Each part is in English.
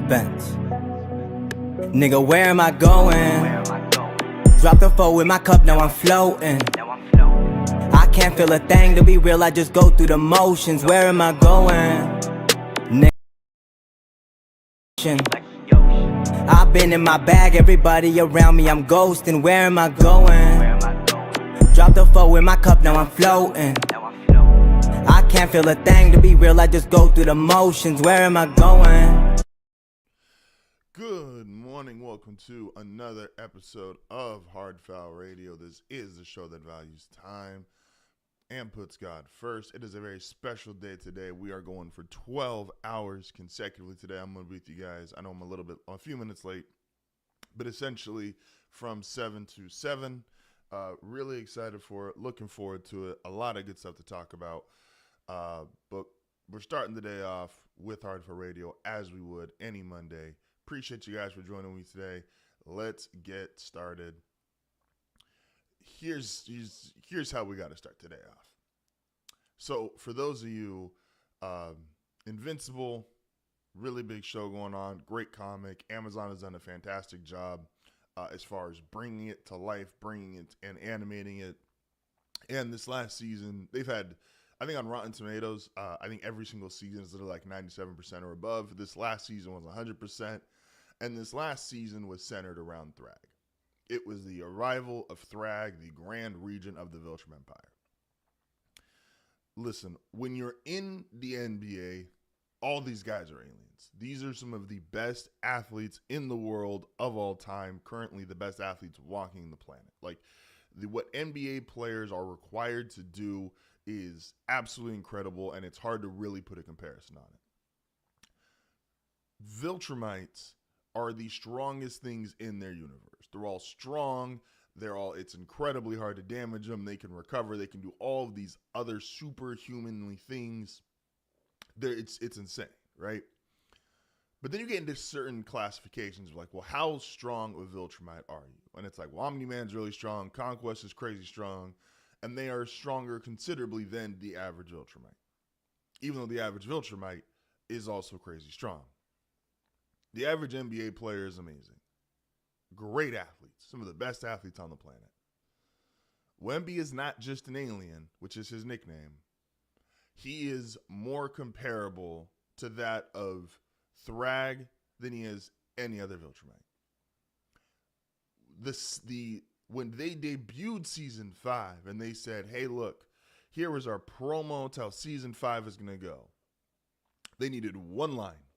Benz. Nigga, where am I going? Drop the four with my cup, now I'm floating. I can't feel a thing, to be real, I just go through the motions. Where am I going? I've been in my bag, everybody around me, I'm ghosting. Where am I going? Drop the four in my cup, now I'm floating. I can't feel a thing, to be real, I just go through the motions. Where am I going? Good morning, welcome to another episode of HardFoul Radio. This is the show that values time and puts God first. It is a very special day today. We are going for 12 hours consecutively today. I'm going to be with you guys. I know I'm a few minutes late, but essentially from 7 to 7. Really excited for it, looking forward to it. A lot of good stuff to talk about. But we're starting the day off with HardFoul Radio as we would any Monday. Appreciate you guys for joining me today. Let's get started. Here's how we got to start today off. So for those of you, Invincible, really big show going on, great comic. Amazon has done a fantastic job as far as bringing it to life, bringing it and animating it. And this last season, they've had, I think on Rotten Tomatoes, I think every single season is like 97% or above. This last season was 100%. And this last season was centered around Thrag. It was the arrival of Thrag, the Grand Regent of the Viltrum Empire. Listen, when you're in the NBA, all these guys are aliens. These are some of the best athletes in the world of all time, currently the best athletes walking the planet. Like, what NBA players are required to do is absolutely incredible, and it's hard to really put a comparison on it. Viltrumites are the strongest things in their universe. They're all strong. It's incredibly hard to damage them. They can recover. They can do all of these other superhumanly things. It's insane, right? But then you get into certain classifications of like, well, how strong of a Viltrumite are you? And it's like, well, Omni-Man's really strong. Conquest is crazy strong. And they are stronger considerably than the average Viltrumite. Even though the average Viltrumite is also crazy strong. The average NBA player is amazing. Great athletes. Some of the best athletes on the planet. Wemby is not just an alien, which is his nickname. He is more comparable to that of Thrag than he is any other Viltrumite. When they debuted Season 5 and they said, hey, look, here was our promo to how Season 5 is going to go. They needed one line.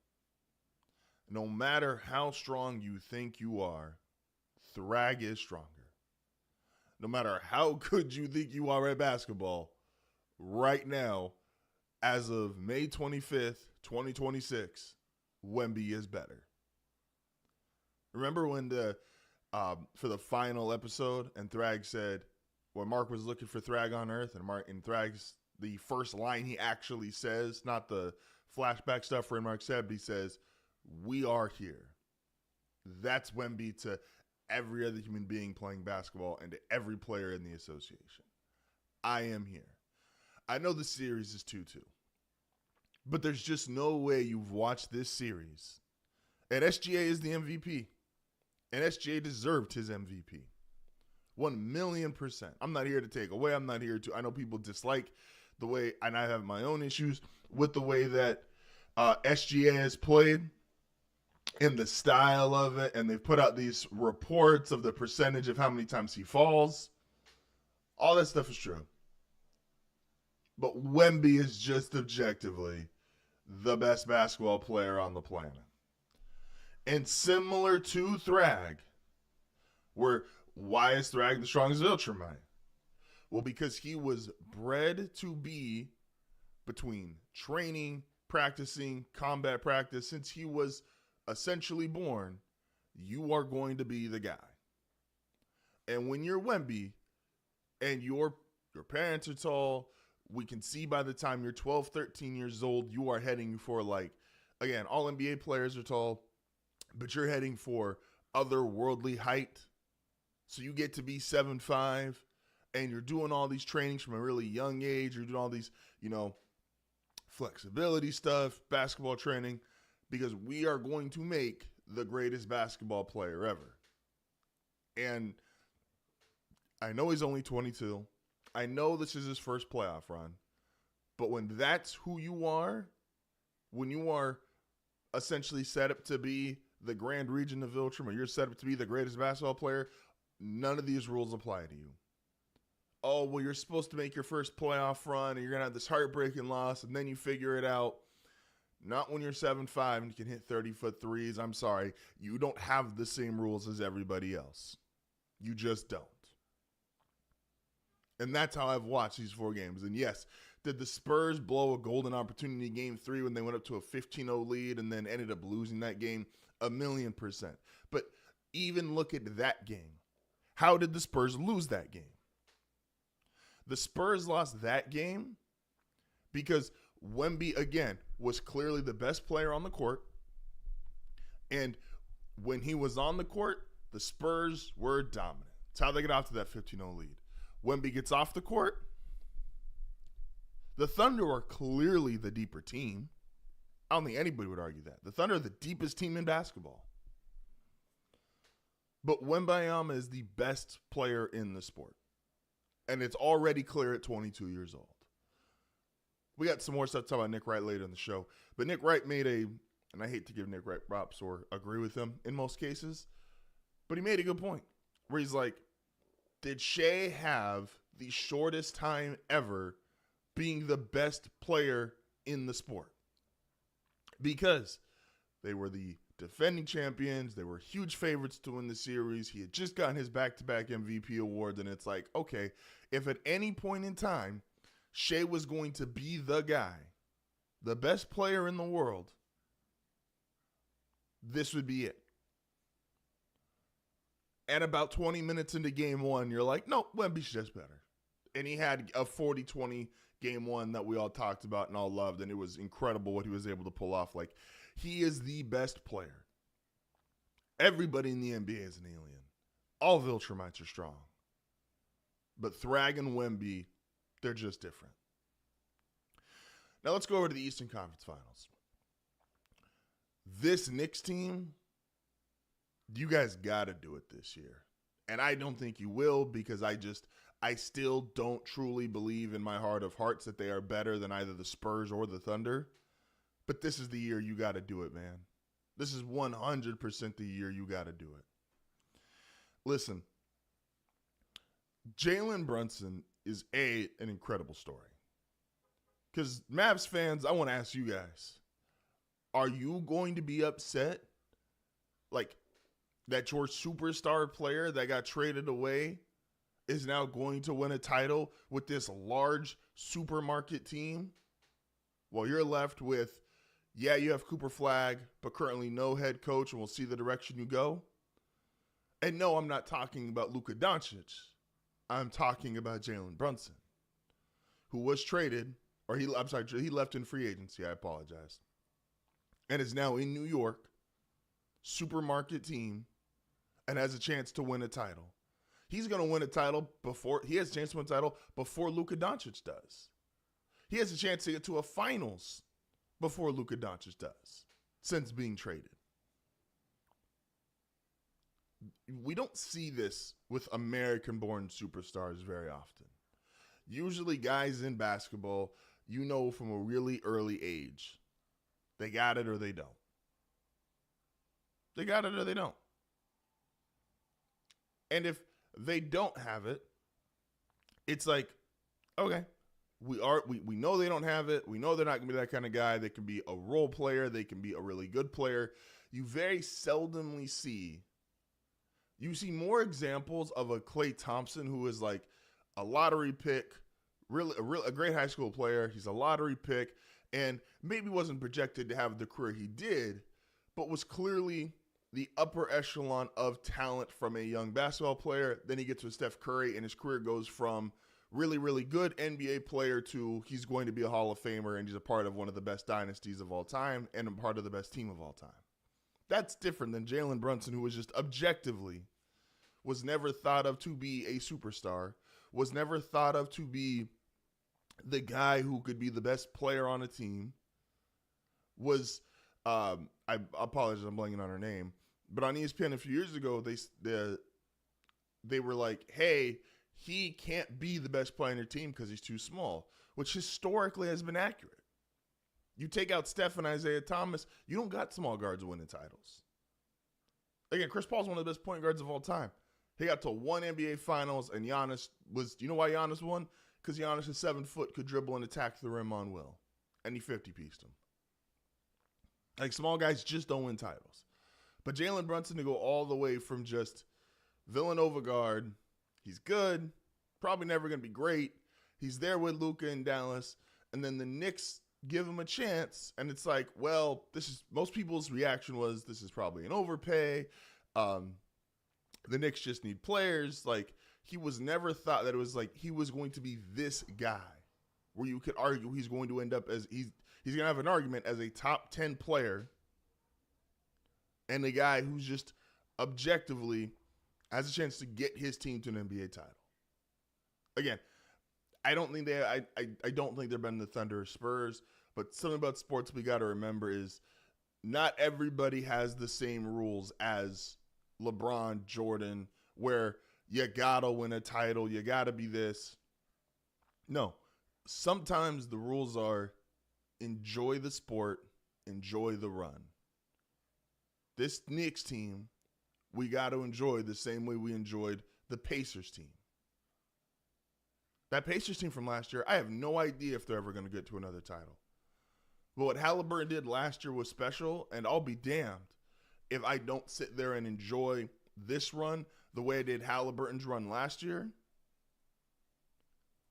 No matter how strong you think you are, Thrag is stronger. No matter how good you think you are at basketball, right now, as of May 25th, 2026, Wemby is better. Remember when for the final episode, and Thrag said, when Mark was looking for Thrag on Earth, and Thrag's, the first line he actually says, not the flashback stuff where Mark said, but he says, we are here. That's Wemby to every other human being playing basketball and to every player in the association. I am here. I know the series is 2-2, but there's just no way you've watched this series. And SGA is the MVP. And SGA deserved his MVP. 1,000,000%. I'm not here to take away. I'm not here to. I know people dislike the way, and I have my own issues with the way that SGA has played. In the style of it, and they've put out these reports of the percentage of how many times he falls. All that stuff is true. But Wemby is just objectively the best basketball player on the planet. And similar to Thrag, why is Thrag the strongest Viltrumite? Well, because he was bred to be between training, practicing, combat practice, since he was essentially born, you are going to be the guy. And when you're Wemby and your parents are tall, we can see by the time you're 12, 13 years old, you are heading for, like, again, all NBA players are tall, but you're heading for otherworldly height. So you get to be 7'5", and you're doing all these trainings from a really young age. You're doing all these, flexibility stuff, basketball training. because we are going to make the greatest basketball player ever. And I know he's only 22. I know this is his first playoff run. But when that's who you are, when you are essentially set up to be the Grand Regent of Viltrum, or you're set up to be the greatest basketball player, none of these rules apply to you. Oh, well, you're supposed to make your first playoff run, and you're going to have this heartbreaking loss, and then you figure it out. Not when you're 7'5" and you can hit 30-foot threes. I'm sorry. You don't have the same rules as everybody else. You just don't. And that's how I've watched these 4 games. And yes, did the Spurs blow a golden opportunity in Game 3 when they went up to a 15-0 lead and then ended up losing that game? 1,000,000%. But even look at that game. How did the Spurs lose that game? The Spurs lost that game because Wemby, again, was clearly the best player on the court. And when he was on the court, the Spurs were dominant. That's how they get off to that 15-0 lead. Wemby gets off the court. The Thunder are clearly the deeper team. I don't think anybody would argue that. The Thunder are the deepest team in basketball. But Wembanyama is the best player in the sport. And it's already clear at 22 years old. We got some more stuff to talk about Nick Wright later in the show. But Nick Wright made and I hate to give Nick Wright props or agree with him in most cases, but he made a good point where he's like, did Shea have the shortest time ever being the best player in the sport? Because they were the defending champions. They were huge favorites to win the series. He had just gotten his back-to-back MVP awards, and it's like, okay, if at any point in time Shea was going to be the guy, the best player in the world, this would be it. And about 20 minutes into Game 1, you're like, no, Wemby's just better. And he had a 40-20 Game 1 that we all talked about and all loved, and it was incredible what he was able to pull off. Like, he is the best player. Everybody in the NBA is an alien. All Viltrumites are strong. But Thrag and Wemby, they're just different. Now let's go over to the Eastern Conference Finals. This Knicks team, you guys got to do it this year. And I don't think you will, because I still don't truly believe in my heart of hearts that they are better than either the Spurs or the Thunder. But this is the year you got to do it, man. This is 100% the year you got to do it. Listen, Jalen Brunson is an incredible story. Because Mavs fans, I want to ask you guys, are you going to be upset like that your superstar player that got traded away is now going to win a title with this large supermarket team? Well, you're left with, yeah, you have Cooper Flagg, but currently no head coach, and we'll see the direction you go. And no, I'm not talking about Luka Doncic. I'm talking about Jalen Brunson, who was traded, or he left in free agency, I apologize, and is now in New York, supermarket team, and has a chance to win a title. He's going to win a title he has a chance to win a title before Luka Doncic does. He has a chance to get to a finals before Luka Doncic does, since being traded. We don't see this with American-born superstars very often. Usually guys in basketball, you know from a really early age, they got it or they don't. They got it or they don't. And if they don't have it, it's like, okay, we know they don't have it. We know they're not going to be that kind of guy. They can be a role player. They can be a really good player. You very seldomly see more examples of a Klay Thompson who is like a lottery pick, a great high school player. He's a lottery pick and maybe wasn't projected to have the career he did, but was clearly the upper echelon of talent from a young basketball player. Then he gets with Steph Curry and his career goes from really, really good NBA player to he's going to be a Hall of Famer and he's a part of one of the best dynasties of all time and a part of the best team of all time. That's different than Jalen Brunson, who was just objectively was never thought of to be a superstar, was never thought of to be the guy who could be the best player on a team, was, I I apologize, I'm blanking on her name, but on ESPN a few years ago, they were like, hey, he can't be the best player on your team because he's too small, which historically has been accurate. You take out Steph and Isaiah Thomas, you don't got small guards winning titles. Again, Chris Paul's one of the best point guards of all time. He got to one NBA Finals, and Giannis was, you know why Giannis won? Because Giannis is 7 foot, could dribble and attack the rim on will. And he 50-pieced him. Like, small guys just don't win titles. But Jalen Brunson to go all the way from just Villanova guard, he's good, probably never going to be great. He's there with Luka in Dallas, and then the Knicks give him a chance, and it's like, well, most people's reaction was this is probably an overpay. The Knicks just need players. Like, he was never thought that it was like he was going to be this guy where you could argue he's going to end up as he's going to have an argument as a top 10 player and a guy who's just objectively has a chance to get his team to an NBA title. Again, I don't think I don't think they're better than the Thunder or Spurs, but something about sports we got to remember is not everybody has the same rules as LeBron, Jordan, where you gotta win a title, you gotta be this. No, sometimes the rules are enjoy the sport, enjoy the run. This Knicks team, we got to enjoy the same way we enjoyed the Pacers team. That Pacers team from last year, I have no idea if they're ever going to get to another title. But what Halliburton did last year was special, and I'll be damned if I don't sit there and enjoy this run the way I did Halliburton's run last year.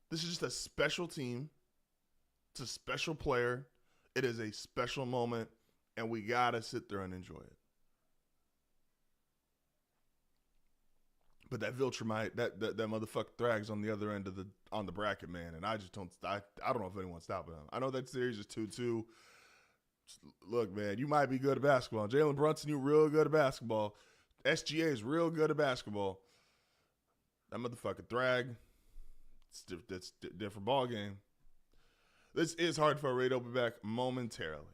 This is just a special team. It's a special player. It is a special moment, and we got to sit there and enjoy it. But that Viltrumite, that motherfucker Thrag's on the other end of the bracket, man, and I just don't. I don't know if anyone's stopping him. I know that series is 2-2. Look, man, you might be good at basketball. Jalen Brunson, you real good at basketball. SGA is real good at basketball. That motherfucker Thrag, it's a different ball game. This is HardFoul Radio. We'll be back momentarily.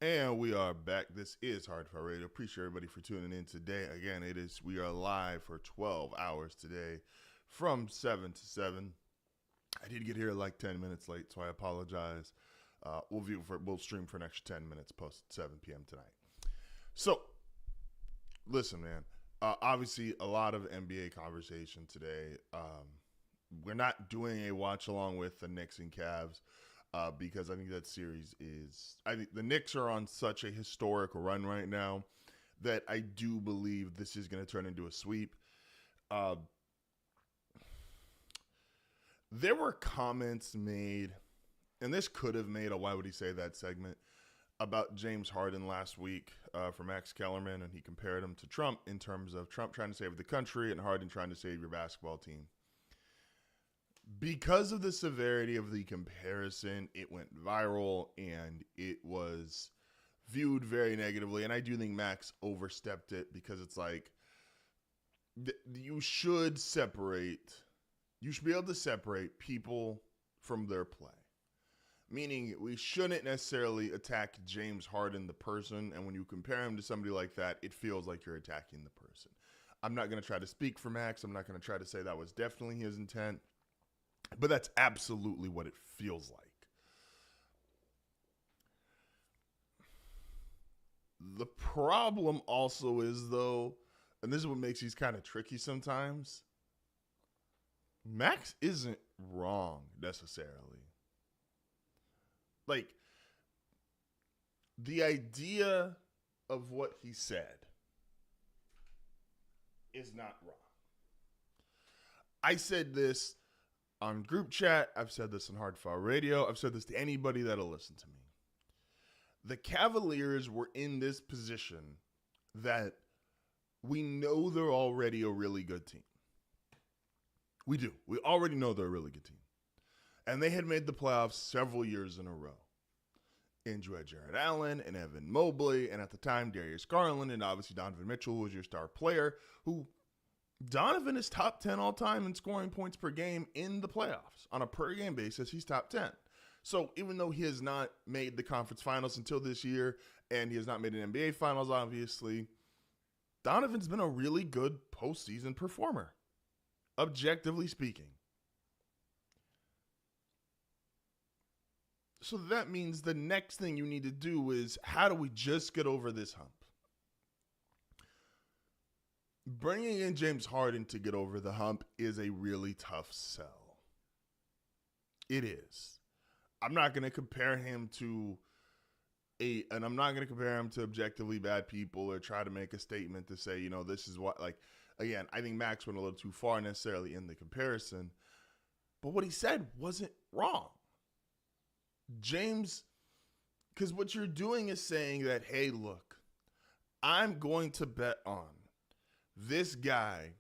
And we are back. This is HardFoul Radio. Appreciate everybody for tuning in today. Again, we are live for 12 hours today from 7 to 7. I did get here like 10 minutes late, so I apologize. We'll stream for an extra 10 minutes post 7 p.m. tonight. So, listen, man. Obviously, a lot of NBA conversation today. We're not doing a watch along with the Knicks and Cavs. Because I think that series I think the Knicks are on such a historic run right now that I do believe this is going to turn into a sweep. There were comments made, and this could have made a Why Would He Say That segment about James Harden last week from Max Kellerman, and he compared him to Trump in terms of Trump trying to save the country and Harden trying to save your basketball team. Because of the severity of the comparison, it went viral and it was viewed very negatively. And I do think Max overstepped it because it's like you should be able to separate people from their play. Meaning we shouldn't necessarily attack James Harden, the person. And when you compare him to somebody like that, it feels like you're attacking the person. I'm not going to try to speak for Max. I'm not going to try to say that was definitely his intent. But that's absolutely what it feels like. The problem also is, though, and this is what makes these kind of tricky sometimes, Max isn't wrong necessarily. Like, the idea of what he said is not wrong. I said this on group chat, I've said this on HardFoul Radio, I've said this to anybody that'll listen to me. The Cavaliers were in this position that we know they're already a really good team. We do. We already know they're a really good team. And they had made the playoffs several years in a row. And you had Jared Allen and Evan Mobley, and at the time, Darius Garland, and obviously Donovan Mitchell was your star player, who Donovan is top 10 all time in scoring points per game in the playoffs. On a per game basis, he's top 10. So even though he has not made the conference finals until this year, and he has not made an NBA finals, obviously, Donovan's been a really good postseason performer, objectively speaking. So that means the next thing you need to do is, how do we just get over this hump? Bringing in James Harden to get over the hump is a really tough sell. It is. I'm not going to compare him to objectively bad people or try to make a statement to say, this is what, again, I think Max went a little too far necessarily in the comparison, but what he said wasn't wrong. James, because what you're doing is saying that, hey, look, I'm going to bet on this guy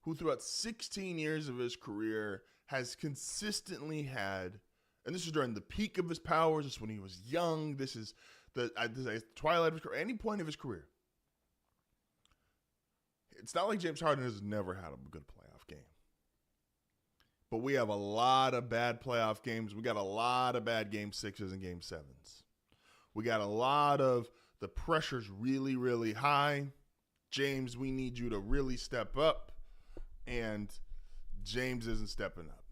who throughout 16 years of his career has consistently had, and this is during the peak of his powers, this is when he was young, this is the twilight of his career, any point of his career. It's not like James Harden has never had a good playoff game. But we have a lot of bad playoff games. We got a lot of bad game 6s and game 7s. We got a lot of the pressure's really, really high. James, we need you to really step up. And James isn't stepping up.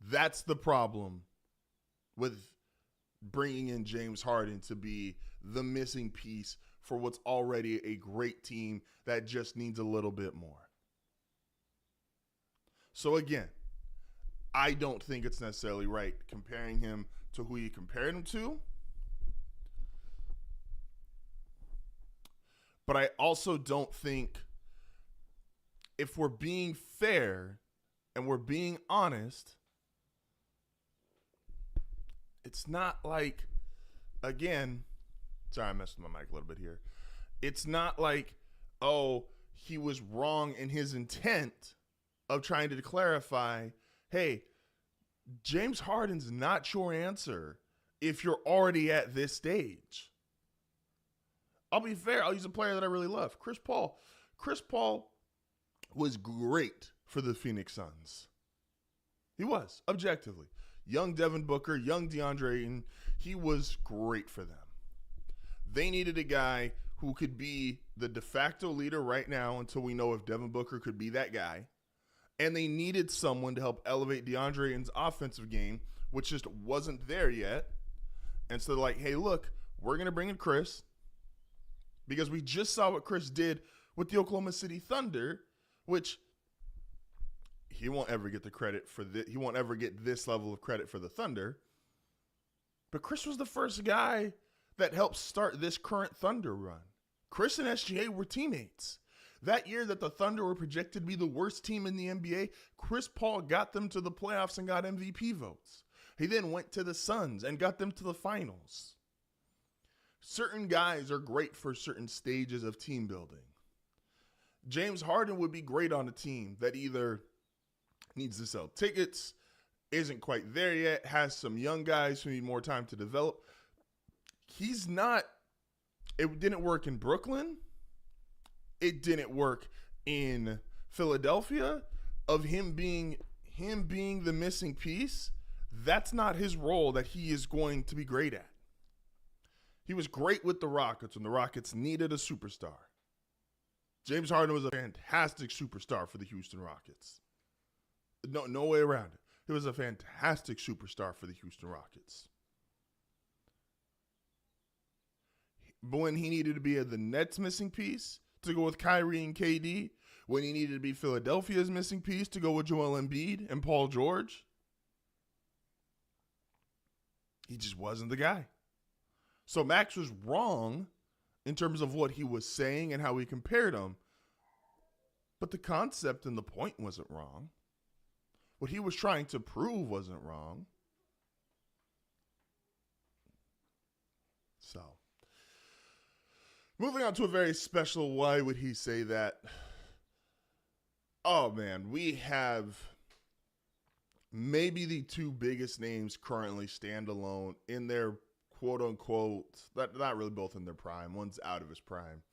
That's the problem with bringing in James Harden to be the missing piece for what's already a great team that just needs a little bit more. So again, I don't think it's necessarily right comparing him to who you compared him to. But I also don't think, if we're being fair and we're being honest, it's not like, again, sorry, I messed with my mic a little bit here. It's not like, oh, he was wrong in his intent of trying to clarify, hey, James Harden's not your answer if you're already at this stage. I'll be fair. I'll use a player that I really love, Chris Paul. Chris Paul was great for the Phoenix Suns. He was, objectively. young Devin Booker, young DeAndre Ayton. He was great for them. They needed a guy who could be the de facto leader right now until we know if Devin Booker could be that guy. And they needed someone to help elevate DeAndre Ayton's offensive game, which just wasn't there yet. And so they're like, hey, look, we're going to bring in Chris because we just saw what Chris did with the Oklahoma City Thunder, which he won't ever get the credit for this. He won't ever get this level of credit for the Thunder. But Chris was the first guy that helped start this current Thunder run. Chris and SGA were teammates. That year that the Thunder were projected to be the worst team in the NBA, Chris Paul got them to the playoffs and got MVP votes. He then went to the Suns and got them to the finals. Certain guys are great for certain stages of team building. James Harden would be great on a team that either needs to sell tickets, isn't quite there yet, has some young guys who need more time to develop. He's not, it didn't work in Brooklyn. It didn't work in Philadelphia of him being the missing piece. That's not his role that he is going to be great at. He was great with the Rockets when the Rockets needed a superstar. James Harden was a fantastic superstar for the Houston Rockets. No way around it. He was a fantastic superstar for the Houston Rockets. But when he needed to be the Nets' missing piece to go with Kyrie and KD, when he needed to be Philadelphia's missing piece to go with Joel Embiid and Paul George, he just wasn't the guy. So Max was wrong in terms of what he was saying and how he compared him. But the concept and the point wasn't wrong. What he was trying to prove wasn't wrong. So, moving on to a very special why would he say that? Oh man, we have maybe the two biggest names currently standalone in their quote unquote, not really both in their prime. One's out of his prime.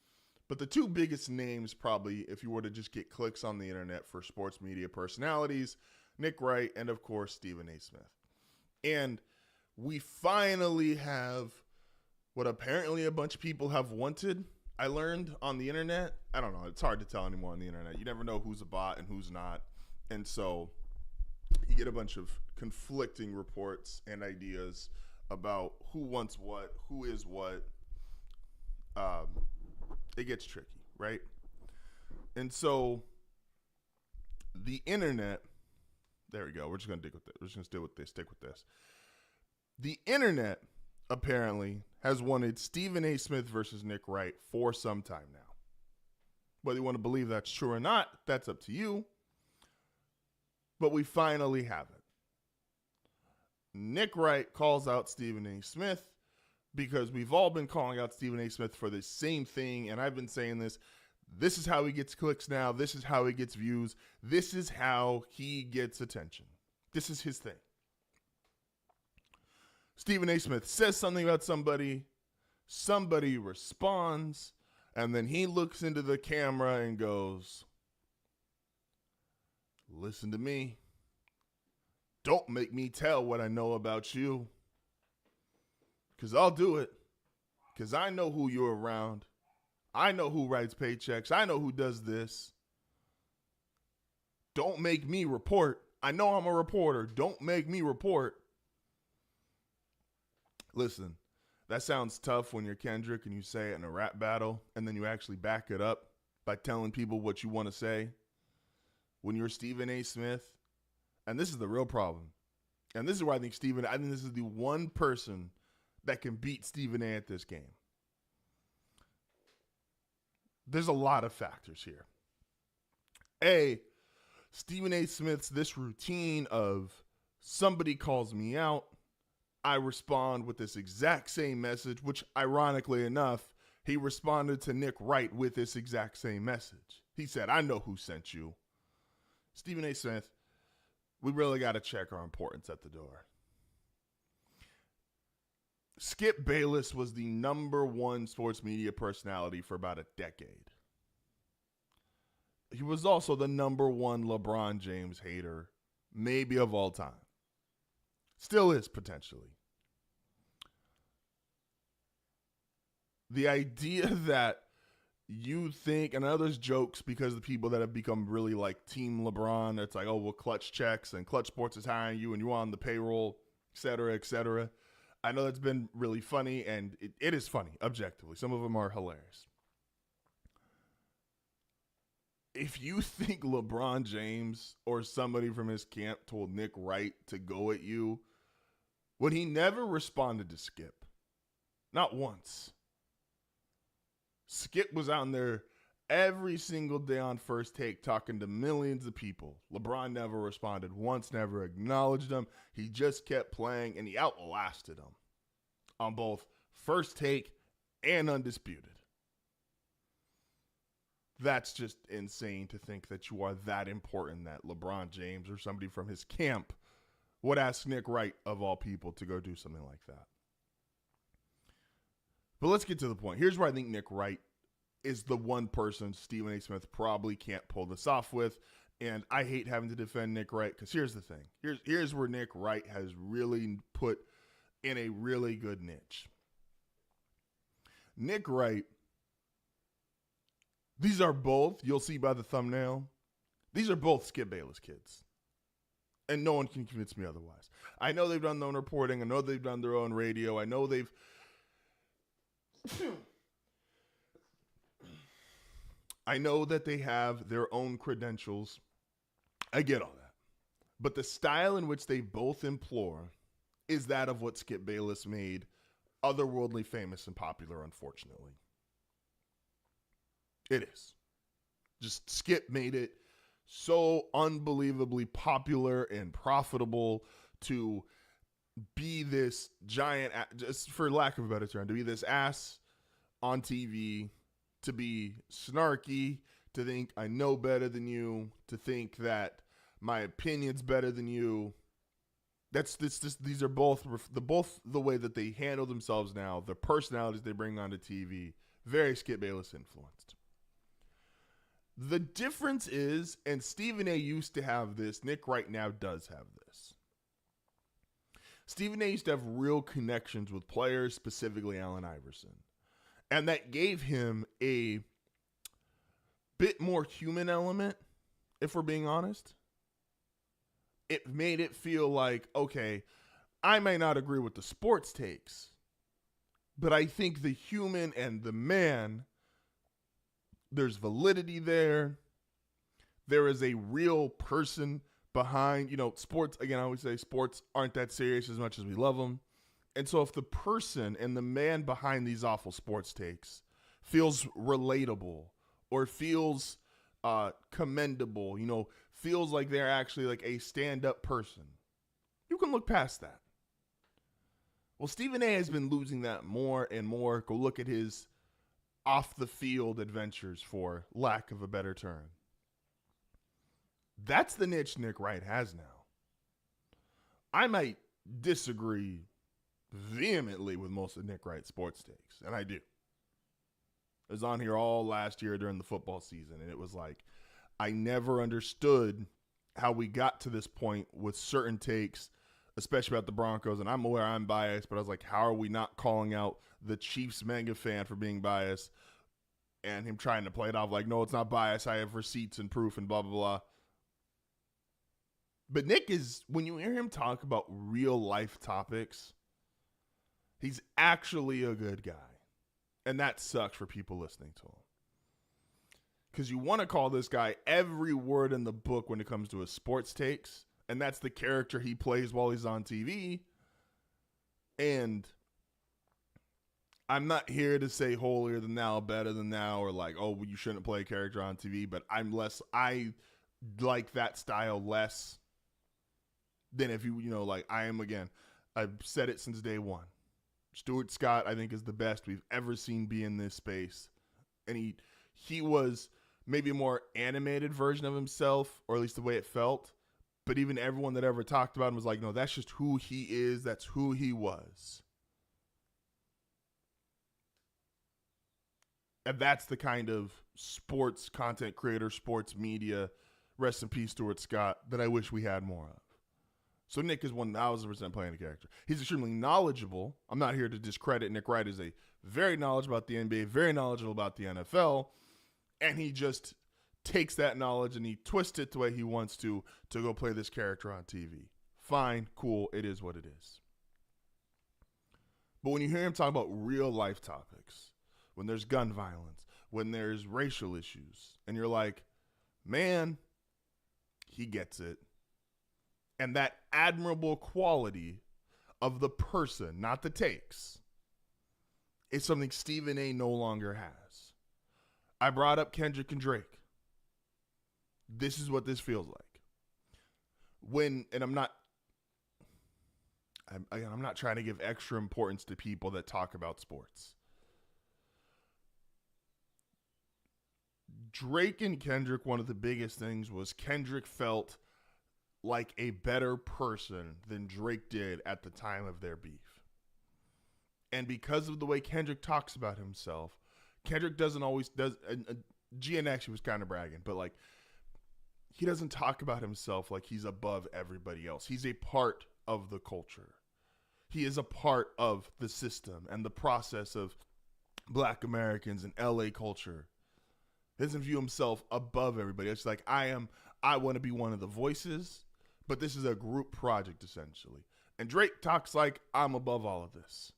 But the two biggest names probably, if you were to just get clicks on the internet for sports media personalities, Nick Wright and of course Stephen A. Smith. And we finally have what apparently a bunch of people have wanted. I learned on the internet. I don't know. It's hard to tell anymore on the internet. You never know who's a bot and who's not. And so you get a bunch of conflicting reports and ideas about who wants what, who is what. It gets tricky, right? And so the internet, there we go. We're just going to stick with this. The internet apparently has wanted Stephen A. Smith versus Nick Wright for some time now. Whether you want to believe that's true or not, that's up to you. But we finally have it. Nick Wright calls out Stephen A. Smith because we've all been calling out Stephen A. Smith for the same thing, and I've been saying this. This is how he gets clicks now. This is how he gets views. This is how he gets attention. This is his thing. Stephen A. Smith says something about somebody responds, and then he looks into the camera and goes, "Listen to me. Don't make me tell what I know about you. Because I'll do it. Because I know who you're around. I know who writes paychecks. I know who does this. Don't make me report. I know I'm a reporter. Don't make me report." Listen, that sounds tough when you're Kendrick and you say it in a rap battle, and then you actually back it up by telling people what you want to say. When you're Stephen A. Smith, and this is the real problem, and this is where I think this is the one person that can beat Stephen A. at this game. There's a lot of factors here. A, Stephen A. Smith's this routine of somebody calls me out, I respond with this exact same message, which ironically enough, he responded to Nick Wright with this exact same message. He said, "I know who sent you." Stephen A. Smith, we really got to check our importance at the door. Skip Bayless was the number one sports media personality for about a decade. He was also the number one LeBron James hater, maybe of all time. Still is, potentially. The idea that you think, and I know there's jokes because the people that have become really like Team LeBron, it's like, oh, well, Clutch checks and Clutch Sports is hiring you and you're on the payroll, et cetera, et cetera. I know that's been really funny, and it is funny, objectively. Some of them are hilarious. If you think LeBron James or somebody from his camp told Nick Wright to go at you, when he never responded to Skip, not once. Skip was out there every single day on First Take talking to millions of people. LeBron never responded once, never acknowledged him. He just kept playing, and he outlasted him on both First Take and Undisputed. That's just insane to think that you are that important that LeBron James or somebody from his camp would ask Nick Wright, of all people, to go do something like that. But let's get to the point. Here's where I think Nick Wright is the one person Stephen A. Smith probably can't pull this off with. And I hate having to defend Nick Wright because here's the thing. Here's where Nick Wright has really put in a really good niche. Nick Wright, these are both, you'll see by the thumbnail, these are both Skip Bayless kids. And no one can convince me otherwise. I know they've done their own reporting. I know they've done their own radio. I know they've... I know that they have their own credentials. I get all that. But the style in which they both employ is that of what Skip Bayless made otherworldly famous and popular, unfortunately. It is. Just Skip made it so unbelievably popular and profitable to be this giant, just for lack of a better term, to be this ass on TV, to be snarky, to think I know better than you, to think that my opinion's better than you. These are both the way that they handle themselves now, the personalities they bring onto TV, very Skip Bayless influenced. The difference is, and Stephen A. used to have this, Nick Wright now does have this. Stephen A. used to have real connections with players, specifically Allen Iverson. And that gave him a bit more human element, if we're being honest. It made it feel like, okay, I may not agree with the sports takes, but I think the human and the man, there's validity there. There is a real person behind, sports. Again, I always say sports aren't that serious as much as we love them. And so if the person and the man behind these awful sports takes feels relatable or feels commendable, feels like they're actually like a stand-up person, you can look past that. Well, Stephen A. has been losing that more and more. Go look at his off-the-field adventures, for lack of a better term. That's the niche Nick Wright has now. I might disagree vehemently with most of Nick Wright's sports takes, and I do. I was on here all last year during the football season, and it was like I never understood how we got to this point with certain takes, especially about the Broncos, and I'm aware I'm biased, but I was like, how are we not calling out the Chiefs mega fan for being biased, and him trying to play it off like, no, it's not bias, I have receipts and proof and blah, blah, blah. But Nick is, when you hear him talk about real life topics, he's actually a good guy. And that sucks for people listening to him. Because you want to call this guy every word in the book when it comes to his sports takes. And that's the character he plays while he's on TV. And I'm not here to say holier than thou, better than thou, or like, oh, well, you shouldn't play a character on TV. But I like that style less than if I am, again, I've said it since day one. Stuart Scott, I think, is the best we've ever seen be in this space. And he was maybe a more animated version of himself, or at least the way it felt. But even everyone that ever talked about him was like, no, that's just who he is. That's who he was. And that's the kind of sports content creator, sports media, rest in peace, Stuart Scott, that I wish we had more of. So Nick is 1,000% playing the character. He's extremely knowledgeable. I'm not here to discredit Nick Wright as a very knowledgeable about the NBA, very knowledgeable about the NFL, and he just takes that knowledge and he twists it the way he wants to go play this character on TV. Fine, cool, it is what it is. But when you hear him talk about real life topics, when there's gun violence, when there's racial issues, and you're like, man, he gets it. And that admirable quality of the person, not the takes, is something Stephen A. no longer has. I brought up Kendrick and Drake. This is what this feels like. I'm not trying to give extra importance to people that talk about sports. Drake and Kendrick, one of the biggest things was Kendrick felt like a better person than Drake did at the time of their beef. And because of the way Kendrick talks about himself, Kendrick doesn't always GN actually was kind of bragging, but like he doesn't talk about himself like he's above everybody else. He's a part of the culture. He is a part of the system and the process of Black Americans and LA culture. He doesn't view himself above everybody. It's like I want to be one of the voices. But this is a group project, essentially. And Drake talks like, I'm above all of this.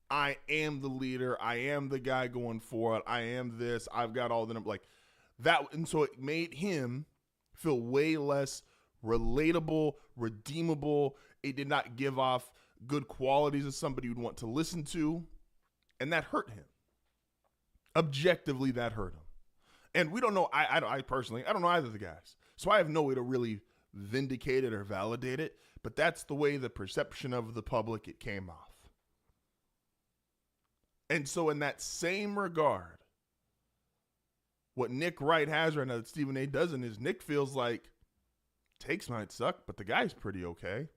I am the leader. I am the guy going for it. I am this. I've got all the like that. And so it made him feel way less relatable, redeemable. It did not give off good qualities of somebody you'd want to listen to. And that hurt him. Objectively, that hurt him. And we don't know. I personally don't know either of the guys. So I have no way to really vindicate it or validate it, but that's the way the perception of the public it came off. And so in that same regard, what Nick Wright has right now that Stephen A. doesn't is Nick feels like takes might suck, but the guy's pretty okay.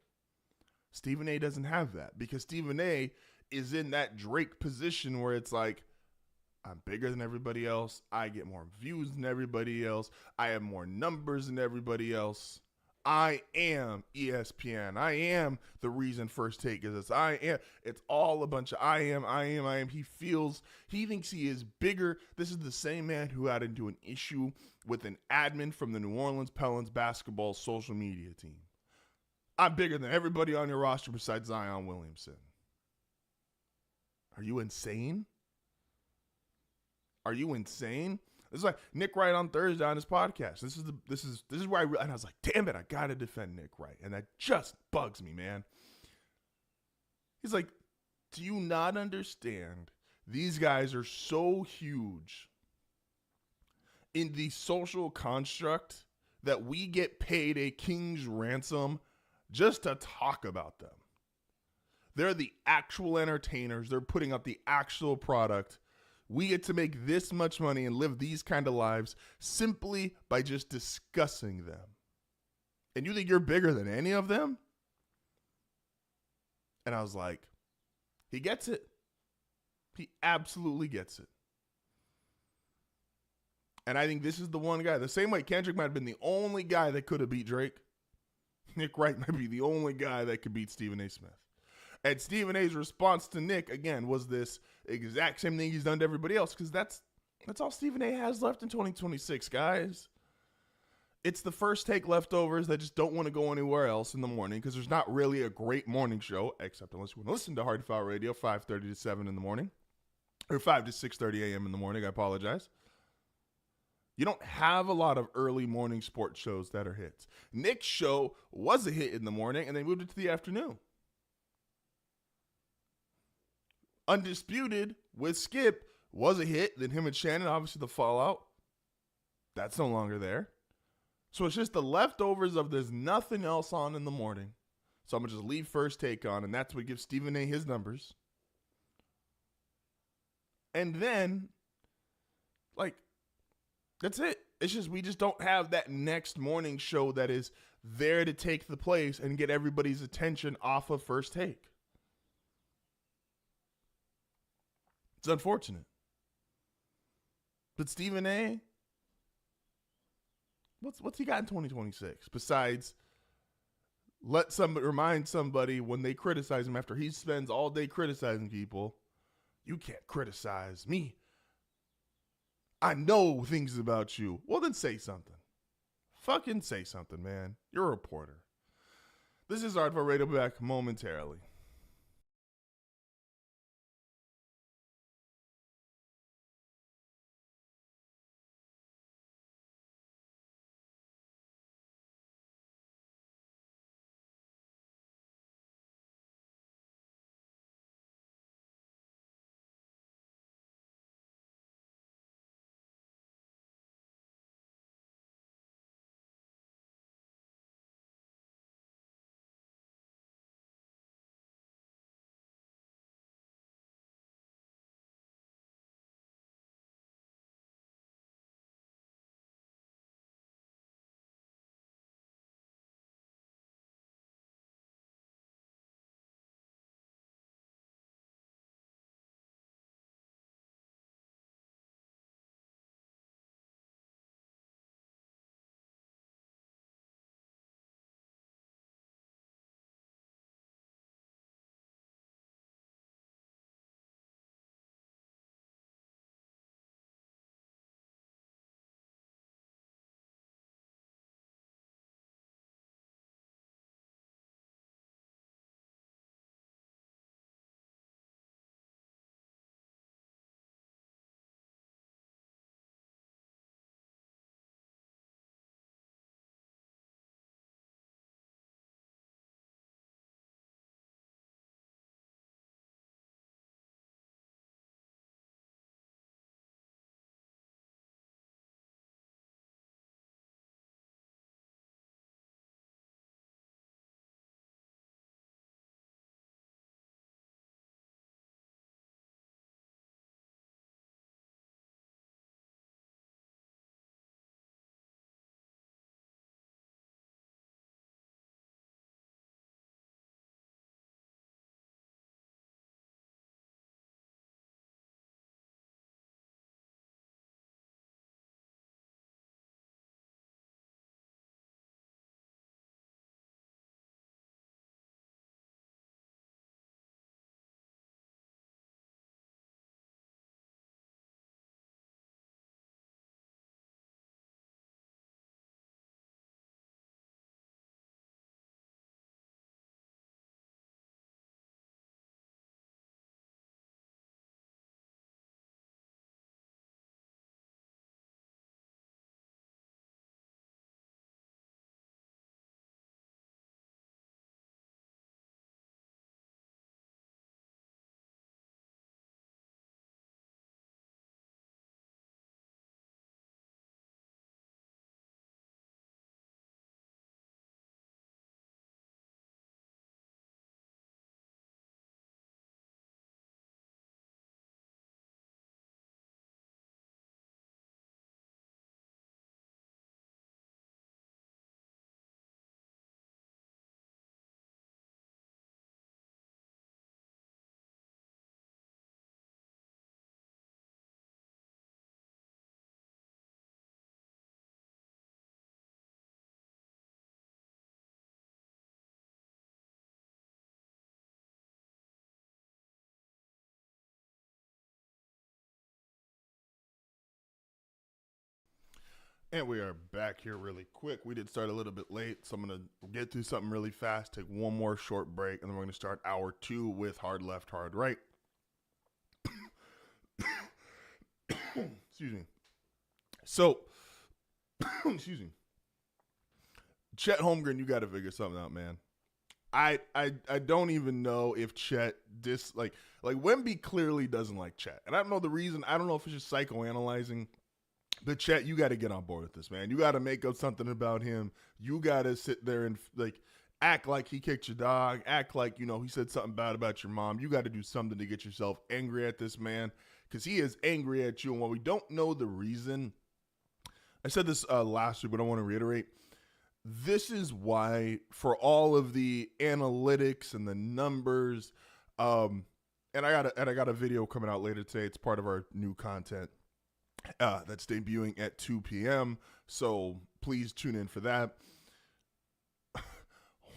Stephen A. doesn't have that because Stephen A. is in that Drake position where it's like, I'm bigger than everybody else. I get more views than everybody else. I have more numbers than everybody else. I am ESPN. I am the reason First Take is this. I am. It's all a bunch of I am. He thinks he is bigger. This is the same man who got into an issue with an admin from the New Orleans Pelicans basketball social media team. I'm bigger than everybody on your roster besides Zion Williamson. Are you insane? Are you insane? This is like Nick Wright on Thursday on his podcast. This is where and I was like, damn it, I gotta defend Nick Wright. And that just bugs me, man. He's like, do you not understand? These guys are so huge in the social construct that we get paid a king's ransom just to talk about them. They're the actual entertainers. They're putting out the actual product. We get to make this much money and live these kind of lives simply by just discussing them. And you think you're bigger than any of them? And I was like, he gets it. He absolutely gets it. And I think this is the one guy, the same way Kendrick might have been the only guy that could have beat Drake, Nick Wright might be the only guy that could beat Stephen A. Smith. And Stephen A.'s response to Nick, again, was this exact same thing he's done to everybody else, because that's all Stephen A. has left in 2026, guys. It's the First Take leftovers that just don't want to go anywhere else in the morning, because there's not really a great morning show, except unless you want to listen to HardFoul Radio, 5:30 to 7 in the morning, or 5 to 6:30 a.m. in the morning. I apologize. You don't have a lot of early morning sports shows that are hits. Nick's show was a hit in the morning, and they moved it to the afternoon. Undisputed with Skip was a hit. Then him and Shannon, obviously the fallout, that's no longer there. So it's just the leftovers of there's nothing else on in the morning. So I'm going to just leave First Take on, and that's what gives Stephen A. his numbers. And then, like, that's it. It's just we just don't have that next morning show that is there to take the place and get everybody's attention off of First Take. It's unfortunate. But Stephen A., what's he got in 2026 besides remind somebody when they criticize him after he spends all day criticizing people, you can't criticize me. I know things about you. Well, then say something. Fucking say something, man. You're a reporter. This is HardFoul Radio, back momentarily. And we are back here really quick. We did start a little bit late, so I'm going to get through something really fast, take one more short break, and then we're going to start hour 2 with Hard Left, Hard Right. Excuse me. So, excuse me. Chet Holmgren, you got to figure something out, man. I don't even know if Chet like Wemby clearly doesn't like Chet. And I don't know the reason. I don't know if it's just psychoanalyzing. But Chet, you got to get on board with this, man. You got to make up something about him. You got to sit there and act like he kicked your dog. Act like, he said something bad about your mom. You got to do something to get yourself angry at this man because he is angry at you. And while we don't know the reason, I said this last week, but I want to reiterate. This is why, for all of the analytics and the numbers, and I got a video coming out later today. It's part of our new content. That's debuting at 2 p.m. So please tune in for that.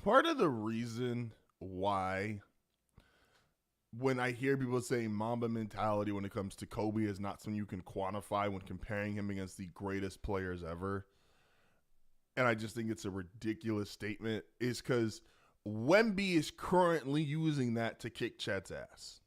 Part of the reason why when I hear people saying Mamba mentality when it comes to Kobe is not something you can quantify when comparing him against the greatest players ever, and I just think it's a ridiculous statement, is because Wemby is currently using that to kick Chet's ass.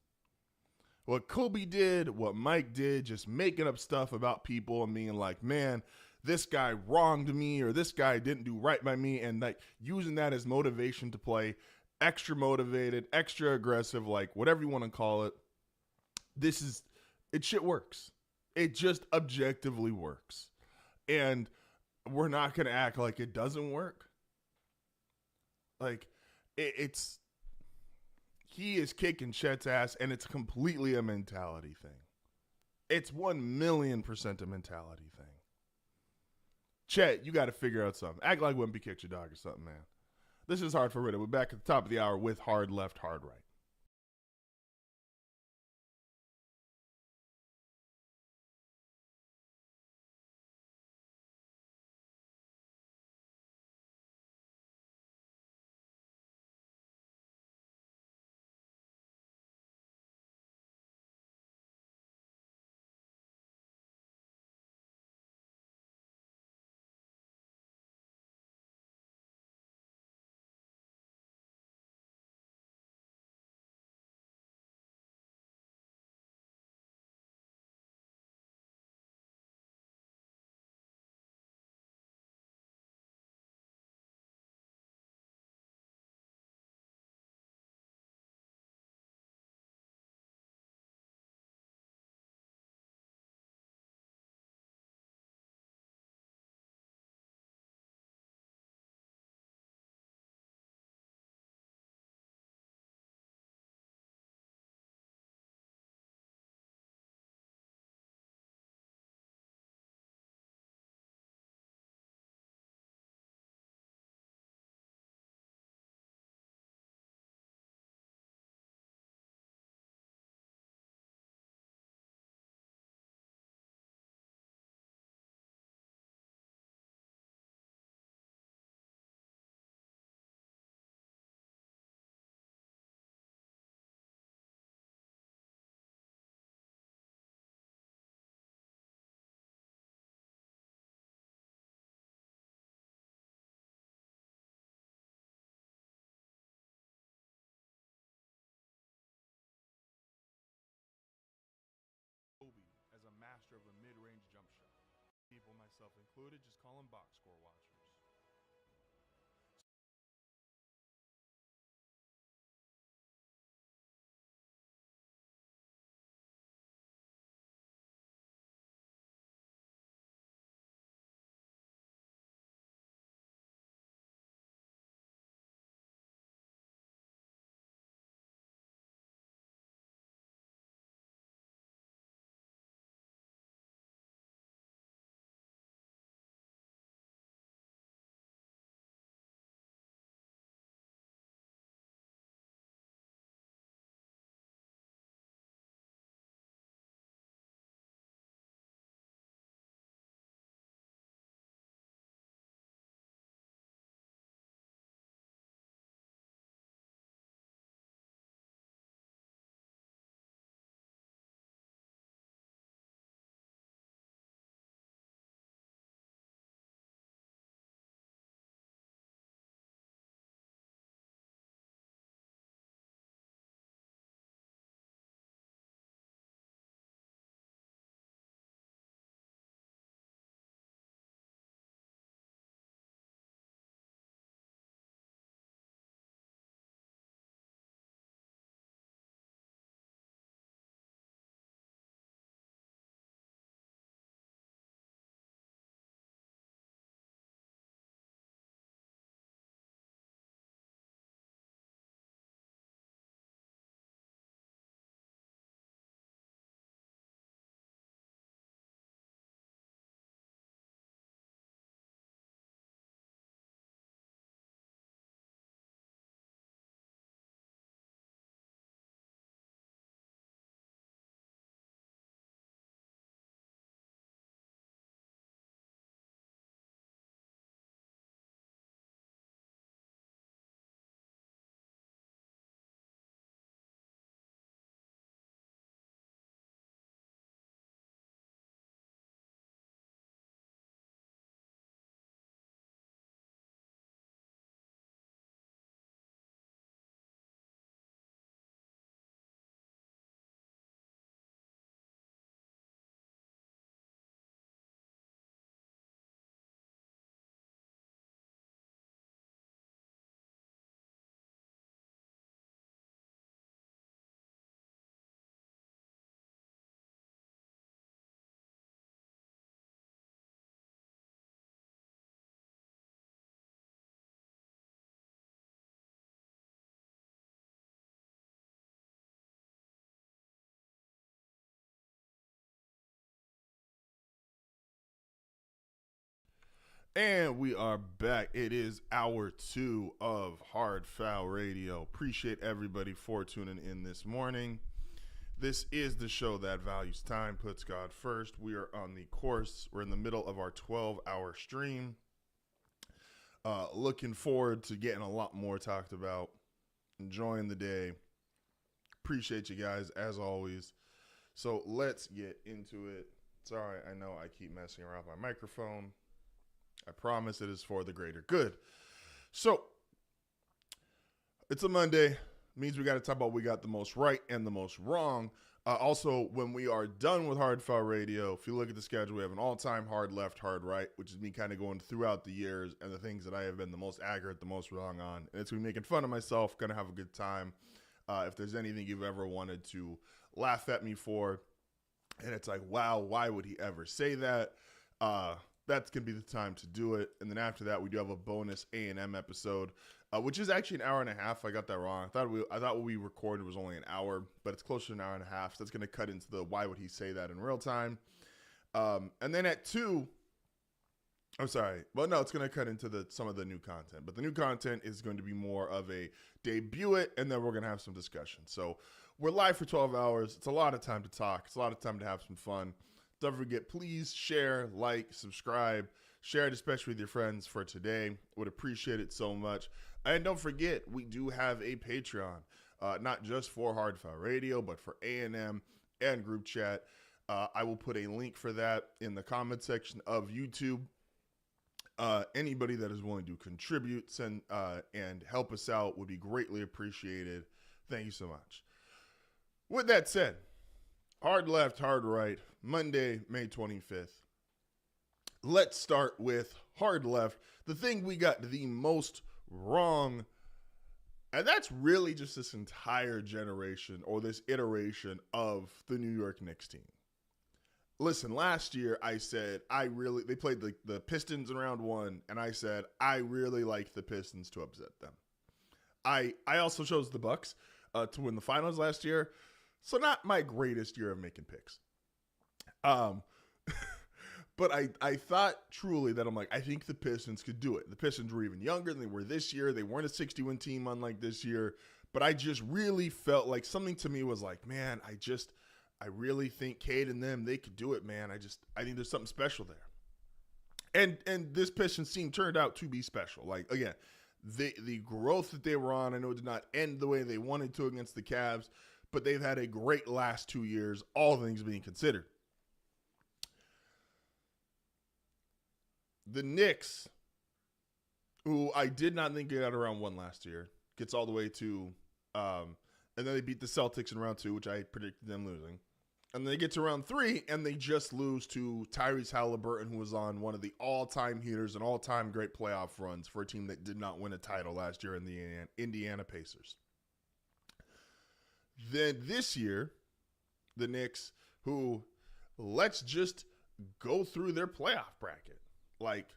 What Kobe did, what Mike did, just making up stuff about people and being like, man, this guy wronged me or this guy didn't do right by me, and like using that as motivation to play extra motivated, extra aggressive, like whatever you want to call it. It shit works. It just objectively works. And we're not going to act like it doesn't work. Like he is kicking Chet's ass, and it's completely a mentality thing. It's 1,000,000% a mentality thing. Chet, you got to figure out something. Act like Wimpy kicked your dog or something, man. This is HardFoul Radio. We're back at the top of the hour with Hard Left, Hard Right. Kobe as a master of a mid-range jump shot. People, myself included, just call him box score watchers. And we are back. It is hour 2 of HardFoul Radio. Appreciate everybody for tuning in this morning. This is the show that values time, puts God first. We are on the course. We're in the middle of our 12-hour stream. Looking forward to getting a lot more talked about. Enjoying the day. Appreciate you guys, as always. So let's get into it. Sorry, I know I keep messing around with my microphone. I promise it is for the greater good. So, it's a Monday. Means we got to talk about what we got the most right and the most wrong. Also, when we are done with HardFoul Radio, if you look at the schedule, we have an all-time hard left, hard right, which is me kind of going throughout the years and the things that I have been the most accurate, the most wrong on. And it's going to be making fun of myself, going to have a good time. If there's anything you've ever wanted to laugh at me for, and it's like, wow, why would he ever say that? That's going to be the time to do it. And then after that, we do have a bonus A&M episode, which is actually an hour and a half. I got that wrong. I thought what we recorded was only an hour, but it's closer to an hour and a half. So that's going to cut into the why would he say that in real time. And then at 2, I'm sorry. Well, no, it's going to cut into some of the new content. But the new content is going to be more of a debut it, and then we're going to have some discussion. So we're live for 12 hours. It's a lot of time to talk. It's a lot of time to have some fun. Don't forget, please share, like, subscribe. Share it, especially with your friends for today. Would appreciate it so much. And don't forget, we do have a Patreon, not just for HardFoul Radio, but for A&M and group chat. I will put a link for that in the comment section of YouTube. Anybody that is willing to contribute and help us out would be greatly appreciated. Thank you so much. With that said, hard left, hard right, Monday, May 25th. Let's start with hard left, the thing we got the most wrong, and that's really just this entire generation or this iteration of the New York Knicks team. Listen, last year I said they played the Pistons in round 1, and I said I really like the Pistons to upset them. I also chose the Bucks to win the finals last year, so not my greatest year of making picks. But I thought truly that I think the Pistons could do it. The Pistons were even younger than they were this year. They weren't a 60-win team unlike this year, but I just really felt like something to me was like, man, I really think Cade and them, they could do it, man. I think there's something special there. And this Pistons team turned out to be special. Like, again, the growth that they were on, I know it did not end the way they wanted to against the Cavs, but they've had a great last 2 years, all things being considered. The Knicks, who I did not think got out of round 1 last year, gets all the way to, and then they beat the Celtics in round 2, which I predicted them losing. And then they get to round 3, and they just lose to Tyrese Halliburton, who was on one of the all-time heaters and all-time great playoff runs for a team that did not win a title last year in the Indiana Pacers. Then this year, the Knicks, who, let's just go through their playoff bracket. Like,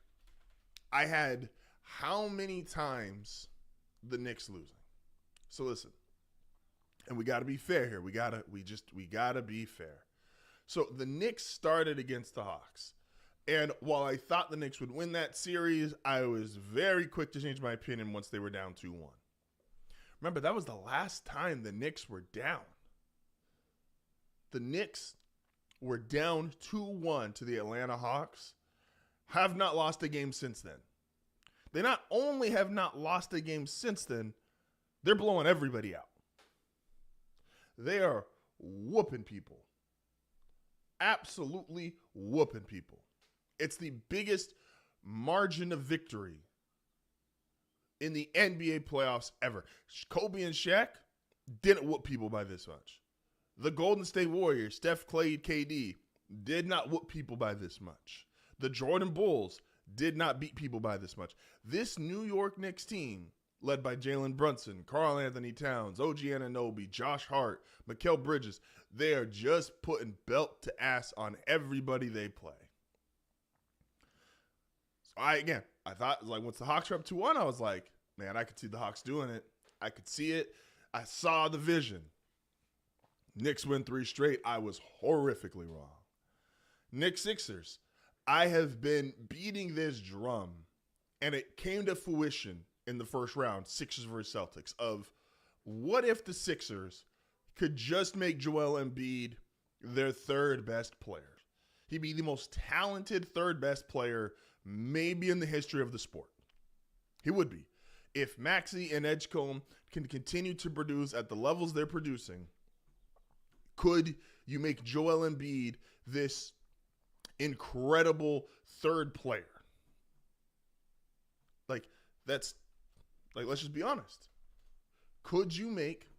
I had how many times the Knicks losing? So listen, and we got to be fair here. We got to be fair. So the Knicks started against the Hawks. And while I thought the Knicks would win that series, I was very quick to change my opinion once they were down 2-1. Remember, that was the last time the Knicks were down. The Knicks were down 2-1 to the Atlanta Hawks. Have not lost a game since then. They not only have not lost a game since then, they're blowing everybody out. They are whooping people. Absolutely whooping people. It's the biggest margin of victory in the NBA playoffs ever. Kobe and Shaq didn't whoop people by this much. The Golden State Warriors, Steph, Clay, KD, did not whoop people by this much. The Jordan Bulls did not beat people by this much. This New York Knicks team, led by Jalen Brunson, Karl Anthony Towns, OG Anunoby, Josh Hart, Mikal Bridges, they are just putting belt to ass on everybody they play. So I thought, like, once the Hawks were up 2-1, I was like, man, I could see the Hawks doing it. I could see it. I saw the vision. Knicks win 3 straight. I was horrifically wrong. Knicks Sixers. I have been beating this drum, and it came to fruition in the first round, Sixers versus Celtics, of what if the Sixers could just make Joel Embiid their third best player? He'd be the most talented third best player maybe in the history of the sport. He would be. If Maxey and Edgecombe can continue to produce at the levels they're producing, could you make Joel Embiid this incredible third player? Let's just be honest. Could you make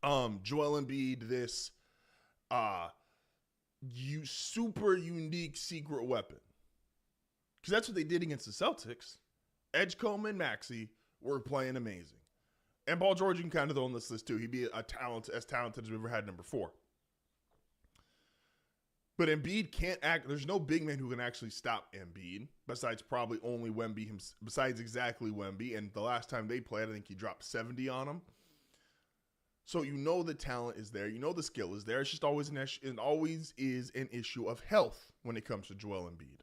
Joel Embiid this super unique secret weapon? Because that's what they did against the Celtics. Edgecombe and Maxey were playing amazing. And Paul George, you can kind of throw on this list too. He'd be as talented as we ever had, number 4. But Embiid can't act. There's no big man who can actually stop Embiid besides probably only Wemby, besides exactly Wemby. And the last time they played, I think he dropped 70 on him. So you know the talent is there. You know the skill is there. It's just always is an issue of health when it comes to Joel Embiid.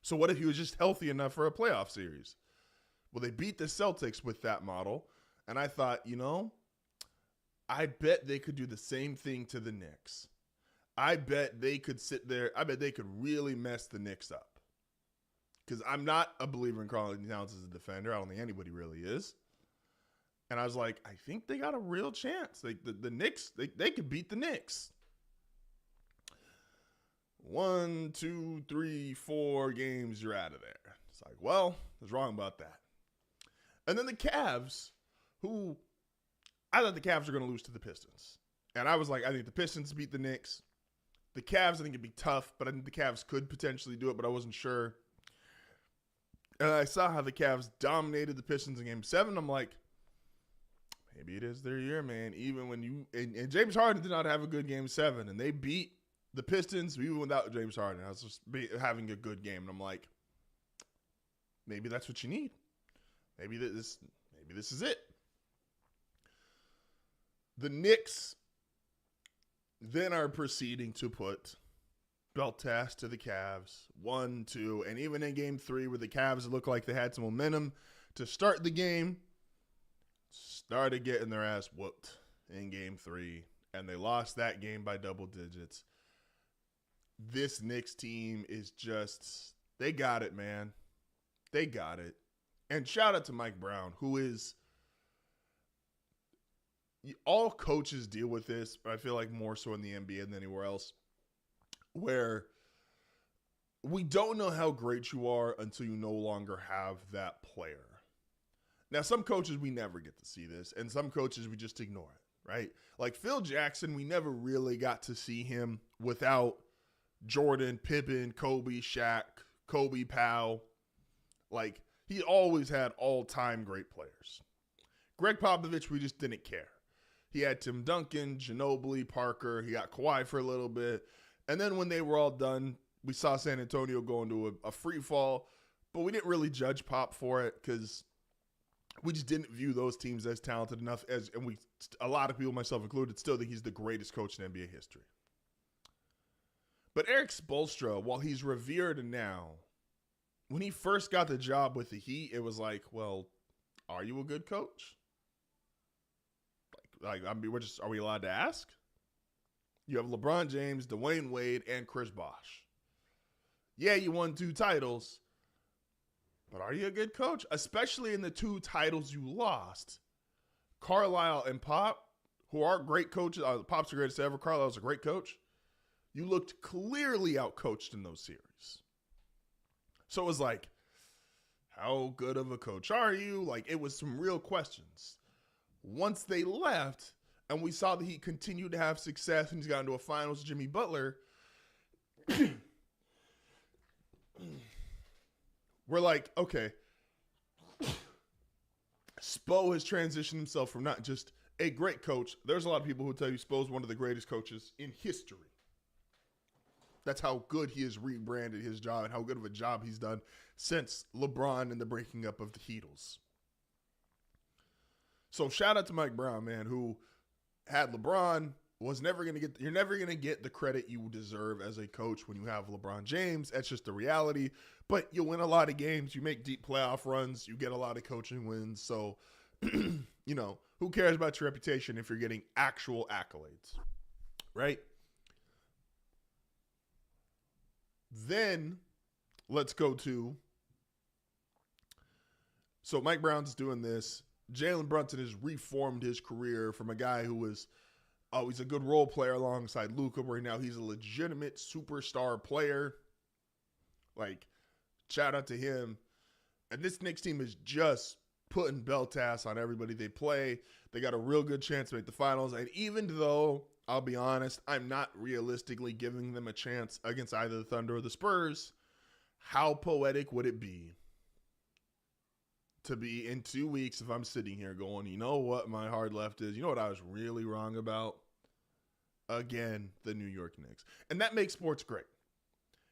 So what if he was just healthy enough for a playoff series? Well, they beat the Celtics with that model. And I thought, I bet they could do the same thing to the Knicks. I bet they could sit there. I bet they could really mess the Knicks up. Because I'm not a believer in Karl Anthony Towns as a defender. I don't think anybody really is. And I was like, I think they got a real chance. The Knicks, they could beat the Knicks. 1, 2, 3, 4 games, you're out of there. It's like, well, I was wrong about that. And then the Cavs, who I thought the Cavs were going to lose to the Pistons. And I was like, I think the Pistons beat the Knicks. The Cavs, I think it'd be tough, but I think the Cavs could potentially do it, but I wasn't sure. And I saw how the Cavs dominated the Pistons in Game 7. I'm like, maybe it is their year, man. Even when and James Harden did not have a good Game 7, and they beat the Pistons even without James Harden. I was just having a good game, and I'm like, maybe that's what you need. Maybe this is it. The Knicks then are proceeding to put belt task to the Cavs. 1, 2, and even in Game 3 where the Cavs looked like they had some momentum to start the game, started getting their ass whooped in Game 3, and they lost that game by double digits. This Knicks team is just, they got it, man. They got it. And shout out to Mike Brown, who is, all coaches deal with this, but I feel like more so in the NBA than anywhere else, where we don't know how great you are until you no longer have that player. Now, some coaches, we never get to see this, and some coaches, we just ignore it, right? Like Phil Jackson, we never really got to see him without Jordan, Pippen, Kobe, Shaq, Kobe Powell. Like, he always had all-time great players. Greg Popovich, we just didn't care. He had Tim Duncan, Ginobili, Parker. He got Kawhi for a little bit. And then when they were all done, we saw San Antonio go into a free fall, but we didn't really judge Pop for it because we just didn't view those teams as talented enough. And a lot of people, myself included, still think he's the greatest coach in NBA history. But Eric Spoelstra, while he's revered now, when he first got the job with the Heat, it was like, well, are you a good coach? Are we allowed to ask? You have LeBron James, Dwayne Wade, and Chris Bosh. Yeah, you won 2 titles, but are you a good coach? Especially in the 2 titles you lost. Carlisle and Pop, who are great coaches. Pop's the greatest ever. Carlisle's a great coach. You looked clearly outcoached in those series. So it was like, how good of a coach are you? Like, it was some real questions. Once they left, and we saw that he continued to have success, and he's got into a finals with Jimmy Butler, we're like, okay, Spo has transitioned himself from not just a great coach. There's a lot of people who tell you Spo's one of the greatest coaches in history. That's how good he has rebranded his job and how good of a job he's done since LeBron and the breaking up of the Heatles. So shout out to Mike Brown, man, who had LeBron you're never going to get the credit you deserve as a coach when you have LeBron James. That's just the reality. But you win a lot of games. You make deep playoff runs. You get a lot of coaching wins. So, who cares about your reputation if you're getting actual accolades, right? Then let's go to, so Mike Brown's doing this. Jalen Brunson has reformed his career from a guy who was, he's a good role player alongside Luka, where now he's a legitimate superstar player. Like, shout out to him. And this Knicks team is just putting belt ass on everybody they play. They got a real good chance to make the finals. And even though, I'll be honest, I'm not realistically giving them a chance against either the Thunder or the Spurs, how poetic would it be to be in 2 weeks if I'm sitting here going, you know what my hard left is? You know what I was really wrong about? Again, the New York Knicks. And that makes sports great.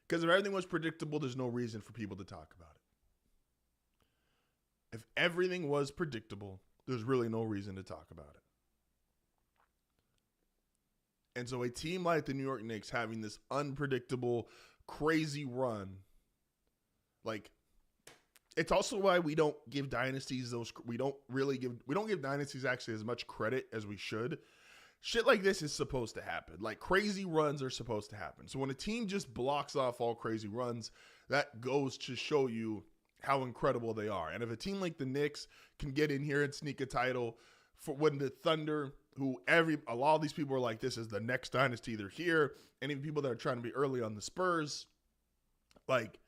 Because if everything was predictable, there's no reason for people to talk about it. If everything was predictable, there's really no reason to talk about it. And so a team like the New York Knicks having this unpredictable, crazy run, like, it's also why we don't give dynasties we don't give dynasties actually as much credit as we should. Shit like this is supposed to happen. Like, crazy runs are supposed to happen. So when a team just blocks off all crazy runs, that goes to show you how incredible they are. And if a team like the Knicks can get in here and sneak a title, for when the Thunder, a lot of these people are like, this is the next dynasty, they're here. And even people that are trying to be early on the Spurs, like,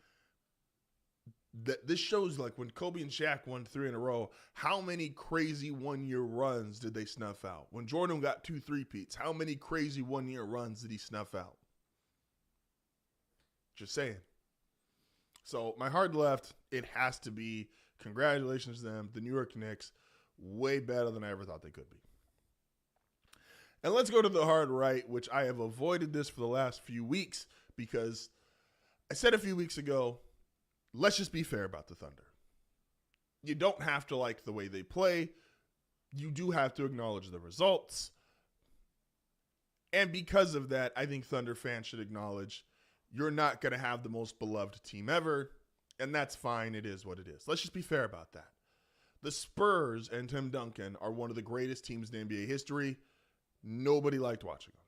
this shows, like, when Kobe and Shaq won 3 in a row, how many crazy one-year runs did they snuff out? When Jordan got 2 3-peats, how many crazy one-year runs did he snuff out? Just saying. So my hard left, it has to be congratulations to them, the New York Knicks, way better than I ever thought they could be. And let's go to the hard right, which I have avoided this for the last few weeks because I said a few weeks ago, let's just be fair about the Thunder. You don't have to like the way they play. You do have to acknowledge the results. And because of that, I think Thunder fans should acknowledge you're not going to have the most beloved team ever, and that's fine. It is what it is. Let's just be fair about that. The Spurs and Tim Duncan are one of the greatest teams in NBA history. Nobody liked watching them.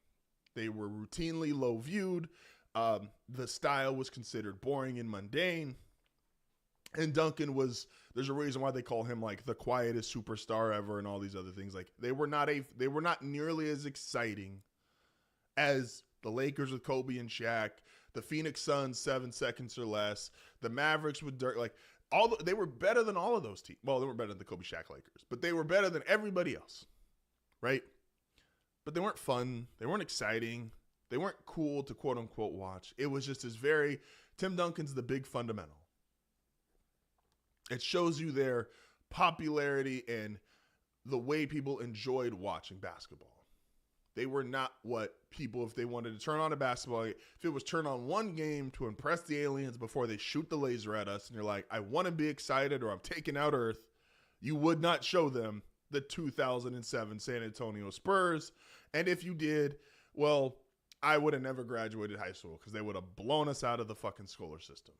They were routinely low viewed. The style was considered boring and mundane. And Duncan there's a reason why they call him like the quietest superstar ever and all these other things. Like, they were not nearly as exciting as the Lakers with Kobe and Shaq, the Phoenix Suns 7 seconds or less, the Mavericks with Dirk. Like, they were better than all of those teams. Well, they weren't better than the Kobe Shaq Lakers, but they were better than everybody else, right? But they weren't fun. They weren't exciting. They weren't cool to quote unquote watch. It was just Tim Duncan's the big fundamental. It shows you their popularity and the way people enjoyed watching basketball. They were not what people, if they wanted to turn on a basketball, if it was turn on one game to impress the aliens before they shoot the laser at us, and you're like, I want to be excited or I'm taking out Earth, you would not show them the 2007 San Antonio Spurs. And if you did, well, I would have never graduated high school because they would have blown us out of the fucking scholar system.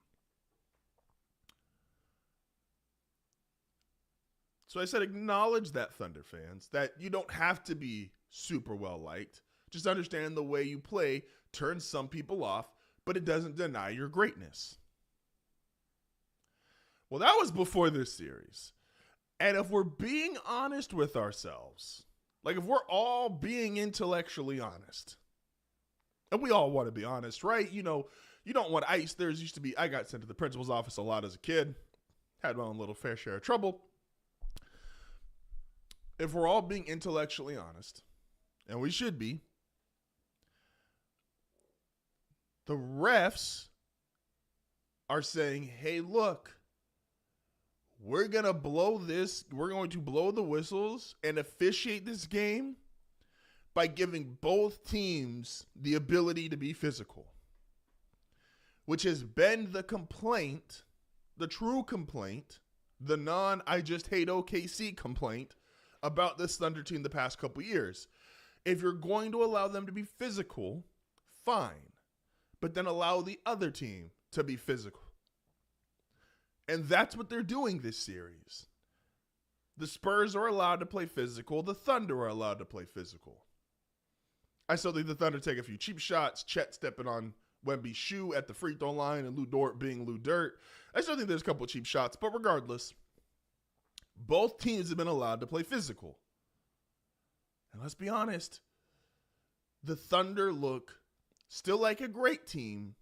So I said, acknowledge that, Thunder fans, that you don't have to be super well liked. Just understand the way you play turns some people off, but it doesn't deny your greatness. Well, that was before this series. And if we're being honest with ourselves, like if we're all being intellectually honest, and we all want to be honest, right? You know, you don't want ice. I got sent to the principal's office a lot as a kid, had my own little fair share of trouble. If we're all being intellectually honest, and we should be, the refs are saying, hey, look, we're going to blow the whistles and officiate this game by giving both teams the ability to be physical, which has been the complaint, the true complaint, the I just hate OKC complaint about this Thunder team the past couple years. If you're going to allow them to be physical, fine. But then allow the other team to be physical. And that's what they're doing this series. The Spurs are allowed to play physical. The Thunder are allowed to play physical. I still think the Thunder take a few cheap shots. Chet stepping on Wemby's shoe at the free throw line and Lou Dort being Lou Dirt. I still think there's a couple cheap shots. But regardless, both teams have been allowed to play physical. And let's be honest, the Thunder look still like a great team,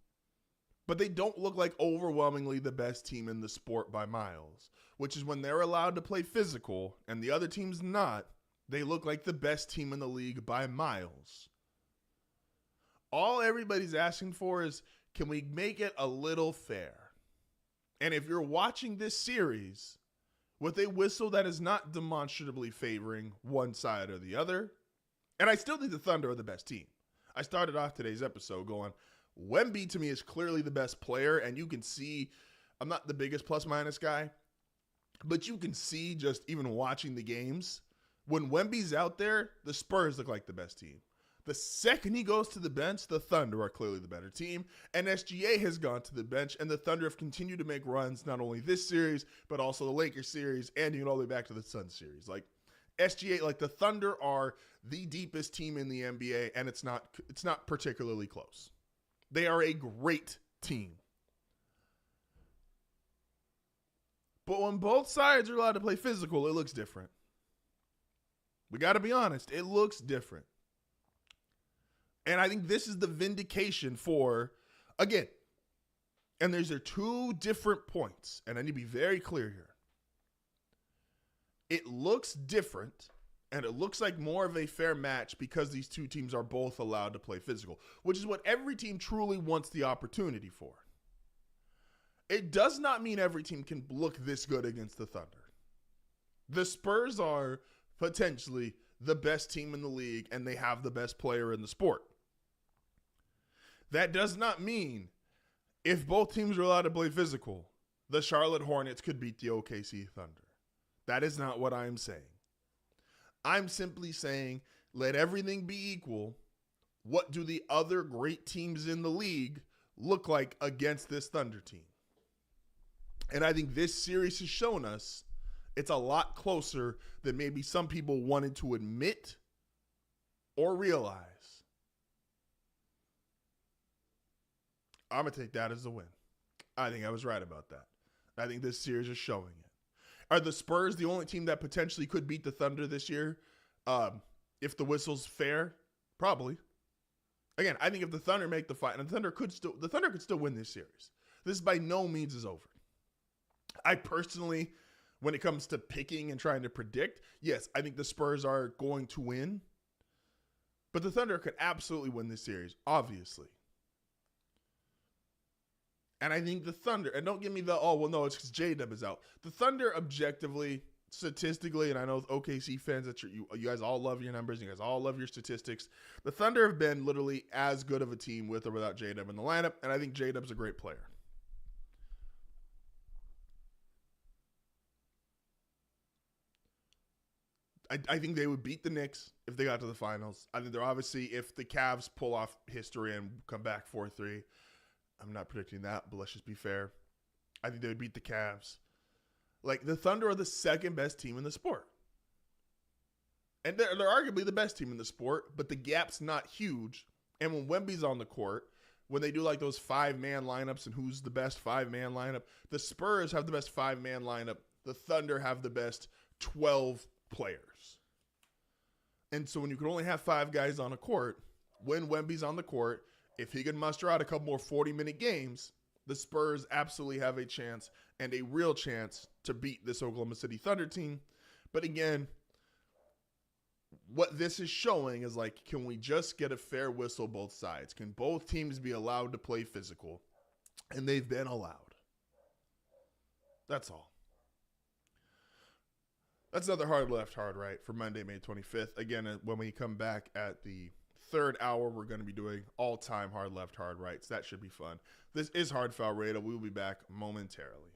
but they don't look like overwhelmingly the best team in the sport by miles, which is when they're allowed to play physical and the other team's not, they look like the best team in the league by miles. All everybody's asking for is, can we make it a little fair? And if you're watching this series with a whistle that is not demonstrably favoring one side or the other, and I still think the Thunder are the best team. I started off today's episode going, Wemby to me is clearly the best player, and you can see, I'm not the biggest plus-minus guy, but you can see just even watching the games, when Wemby's out there, the Spurs look like the best team. The second he goes to the bench, the Thunder are clearly the better team, and SGA has gone to the bench, and the Thunder have continued to make runs, not only this series, but also the Lakers series, and even all the way back to the Suns series. Like, SGA, like the Thunder are the deepest team in the NBA, and it's not particularly close. They are a great team. But when both sides are allowed to play physical, it looks different. We got to be honest, it looks different. And I think this is the vindication for, again, and there's two different points, and I need to be very clear here. It looks different, and it looks like more of a fair match because these two teams are both allowed to play physical, which is what every team truly wants the opportunity for. It does not mean every team can look this good against the Thunder. The Spurs are potentially the best team in the league, and they have the best player in the sport. That does not mean if both teams are allowed to play physical, the Charlotte Hornets could beat the OKC Thunder. That is not what I'm saying. I'm simply saying, let everything be equal. What do the other great teams in the league look like against this Thunder team? And I think this series has shown us it's a lot closer than maybe some people wanted to admit or realize. I'm going to take that as a win. I think I was right about that. I think this series is showing it. Are the Spurs the only team that potentially could beat the Thunder this year? If the whistle's fair, probably. Again, I think if the Thunder make the fight, and the Thunder could still win this series. This by no means is over. I personally, when it comes to picking and trying to predict, yes, I think the Spurs are going to win. But the Thunder could absolutely win this series, obviously. And I think the Thunder, and don't give me the, oh, well, no, it's because J-Dub is out. The Thunder objectively, statistically, and I know OKC fans, that you guys all love your numbers, you guys all love your statistics. The Thunder have been literally as good of a team with or without J-Dub in the lineup, and I think J-Dub's a great player. I think they would beat the Knicks if they got to the finals. I think they're obviously, if the Cavs pull off history and come back 4-3, I'm not predicting that, but let's just be fair. I think they would beat the Cavs. Like, the Thunder are the second best team in the sport. And they're arguably the best team in the sport, but the gap's not huge. And when Wemby's on the court, when they do like those 5-man lineups and who's the best 5-man lineup, the Spurs have the best 5-man lineup. The Thunder have the best 12 players. And so when you can only have 5 guys on a court, when Wemby's on the court, if he can muster out a couple more 40-minute games, the Spurs absolutely have a chance and a real chance to beat this Oklahoma City Thunder team. But again, what this is showing is like, can we just get a fair whistle both sides? Can both teams be allowed to play physical? And they've been allowed. That's all. That's another Hard Left, Hard Right for Monday, May 25th. Again, when we come back at the third hour, we're going to be doing all-time Hard Left, Hard Rights. That should be fun. This is HardFoul Radio. We will be back momentarily.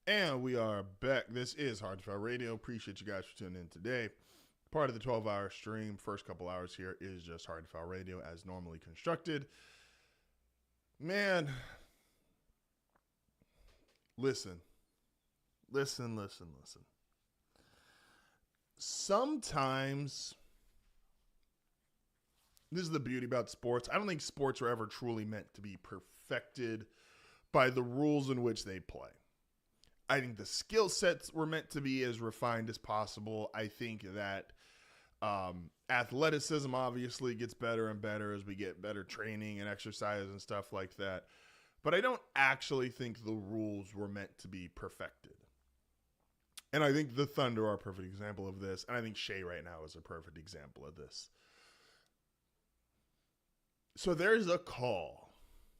And we are back. This is HardFoul Radio. Appreciate you guys for tuning in today. Part of the 12-hour stream. First couple hours here is just HardFoul Radio as normally constructed. Man, listen. Sometimes, this is the beauty about sports. I don't think sports are ever truly meant to be perfected by the rules in which they play. I think the skill sets were meant to be as refined as possible. I think that athleticism obviously gets better and better as we get better training and exercise and stuff like that. But I don't actually think the rules were meant to be perfected. And I think the Thunder are a perfect example of this. And I think Shea right now is a perfect example of this. So there's a call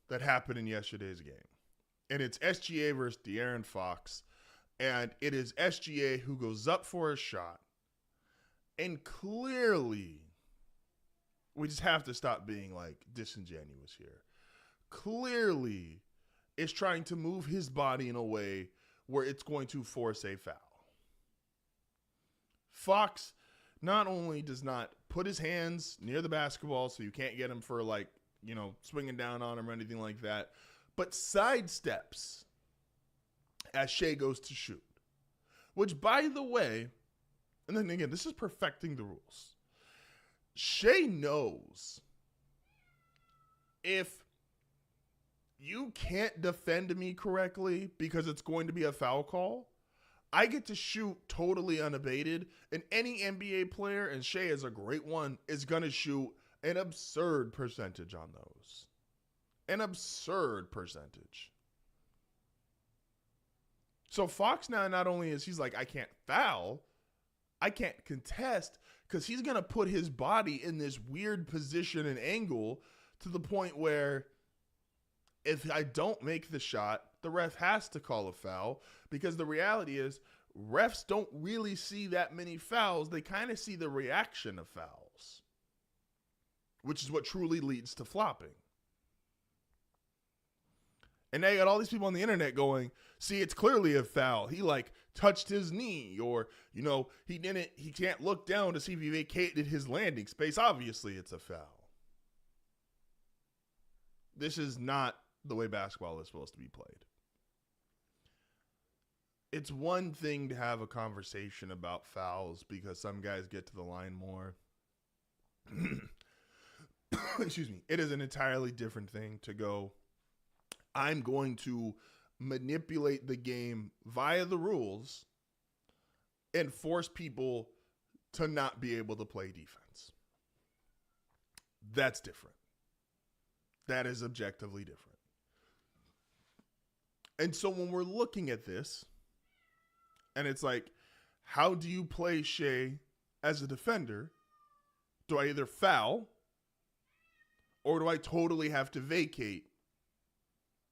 that happened in yesterday's game. And it's SGA versus De'Aaron Fox. And it is SGA who goes up for a shot. And clearly, we just have to stop being like disingenuous here. Clearly, is trying to move his body in a way where it's going to force a foul. Fox not only does not put his hands near the basketball so you can't get him for swinging down on him or anything like that, but sidesteps as Shea goes to shoot. Which, by the way, and then again, this is perfecting the rules. Shea knows if you can't defend me correctly because it's going to be a foul call, I get to shoot totally unabated, and any NBA player, and Shea is a great one, is going to shoot an absurd percentage on those. An absurd percentage. So Fox now not only is he's like, I can't foul, I can't contest, because he's going to put his body in this weird position and angle to the point where if I don't make the shot, the ref has to call a foul, because the reality is refs don't really see that many fouls. They kind of see the reaction of fouls, which is what truly leads to flopping. And now you got all these people on the internet going, see, it's clearly a foul. He touched his knee, or, he can't look down to see if he vacated his landing space. Obviously it's a foul. This is not the way basketball is supposed to be played. It's one thing to have a conversation about fouls because some guys get to the line more. Excuse me. It is an entirely different thing to go, I'm going to manipulate the game via the rules and force people to not be able to play defense. That's different. That is objectively different. And so when we're looking at this, and it's like, how do you play Shea as a defender? Do I either foul or do I totally have to vacate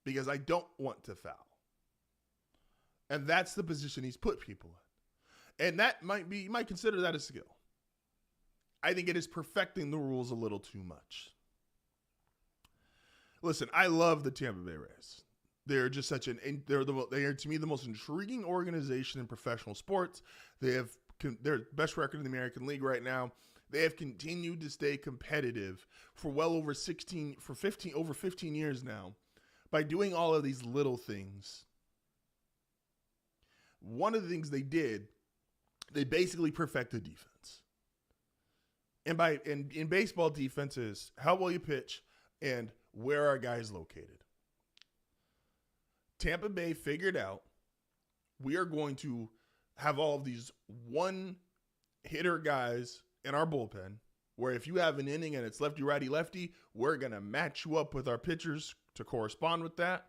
because I don't want to foul? And that's the position he's put people in. And that you might consider that a skill. I think it is perfecting the rules a little too much. Listen, I love the Tampa Bay Rays. They're just they are to me the most intriguing organization in professional sports. They have their best record in the American League right now. They have continued to stay competitive for over 15 years now by doing all of these little things. One of the things they did, they basically perfected defense. And in baseball, defense is how well you pitch and where are guys located. Tampa Bay figured out we are going to have all of these one-hitter guys in our bullpen where if you have an inning and it's lefty, righty, lefty, we're going to match you up with our pitchers to correspond with that.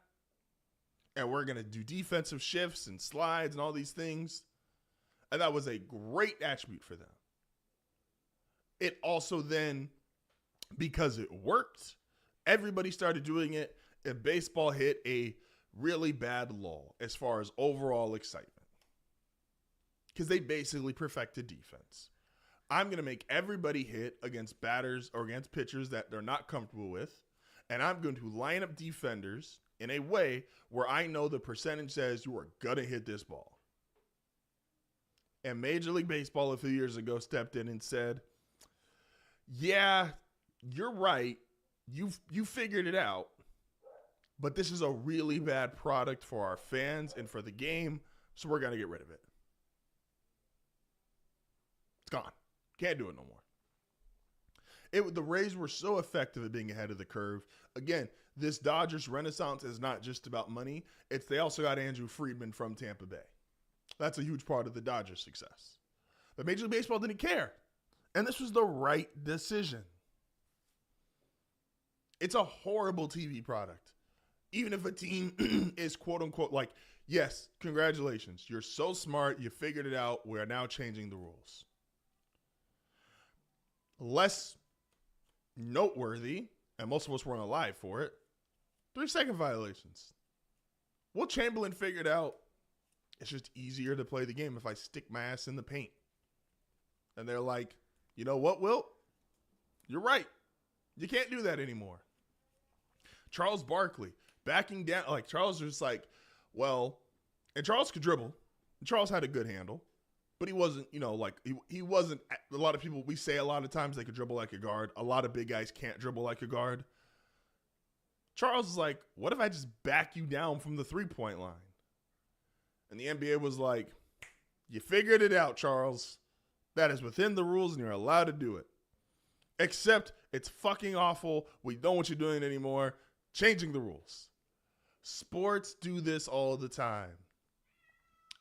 And we're going to do defensive shifts and slides and all these things. And that was a great attribute for them. It also then, because it worked, everybody started doing it, and baseball hit a really bad lull as far as overall excitement. Because they basically perfected defense. I'm going to make everybody hit against batters or against pitchers that they're not comfortable with, and I'm going to line up defenders in a way where I know the percentage says you are going to hit this ball. And Major League Baseball a few years ago stepped in and said, yeah, you're right. You figured it out. But this is a really bad product for our fans and for the game, so we're going to get rid of it. It's gone. Can't do it no more. The Rays were so effective at being ahead of the curve. Again, this Dodgers renaissance is not just about money. They also got Andrew Friedman from Tampa Bay. That's a huge part of the Dodgers' success. But Major League Baseball didn't care. And this was the right decision. It's a horrible TV product. Even if a team is quote unquote like, yes, congratulations. You're so smart. You figured it out. We are now changing the rules. Less noteworthy, and most of us weren't alive for it, 3-second violations. Will Chamberlain figured out it's just easier to play the game if I stick my ass in the paint. And they're like, you know what, Wilt? You're right. You can't do that anymore. Charles Barkley backing down. Like, Charles was like, well, and Charles could dribble. And Charles had a good handle. But he wasn't, he wasn't, a lot of people, we say a lot of times they could dribble like a guard. A lot of big guys can't dribble like a guard. Charles is like, what if I just back you down from the 3-point line? And the NBA was like, you figured it out, Charles. That is within the rules and you're allowed to do it. Except it's fucking awful. We don't want you doing it anymore. Changing the rules. Sports do this all the time.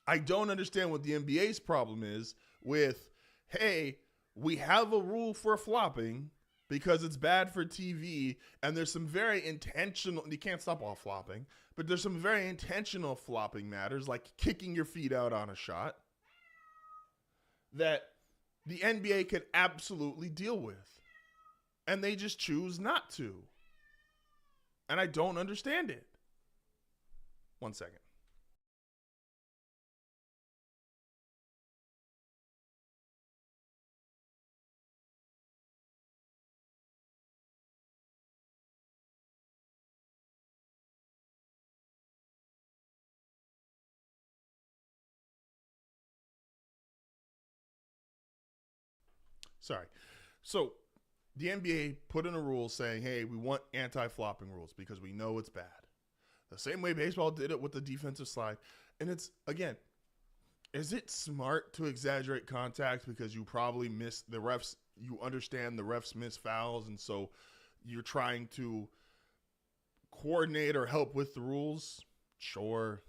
I don't understand what the NBA's problem is with, hey, we have a rule for flopping because it's bad for TV, and there's some very intentional, you can't stop all flopping, but there's some very intentional flopping matters, like kicking your feet out on a shot, that the NBA could absolutely deal with. And they just choose not to. And I don't understand it. 1 second. Sorry. So the NBA put in a rule saying, hey, we want anti-flopping rules because we know it's bad. The same way baseball did it with the defensive slide. And it's, again, is it smart to exaggerate contact because you probably miss the refs, you understand the refs miss fouls, and so you're trying to coordinate or help with the rules? Sure.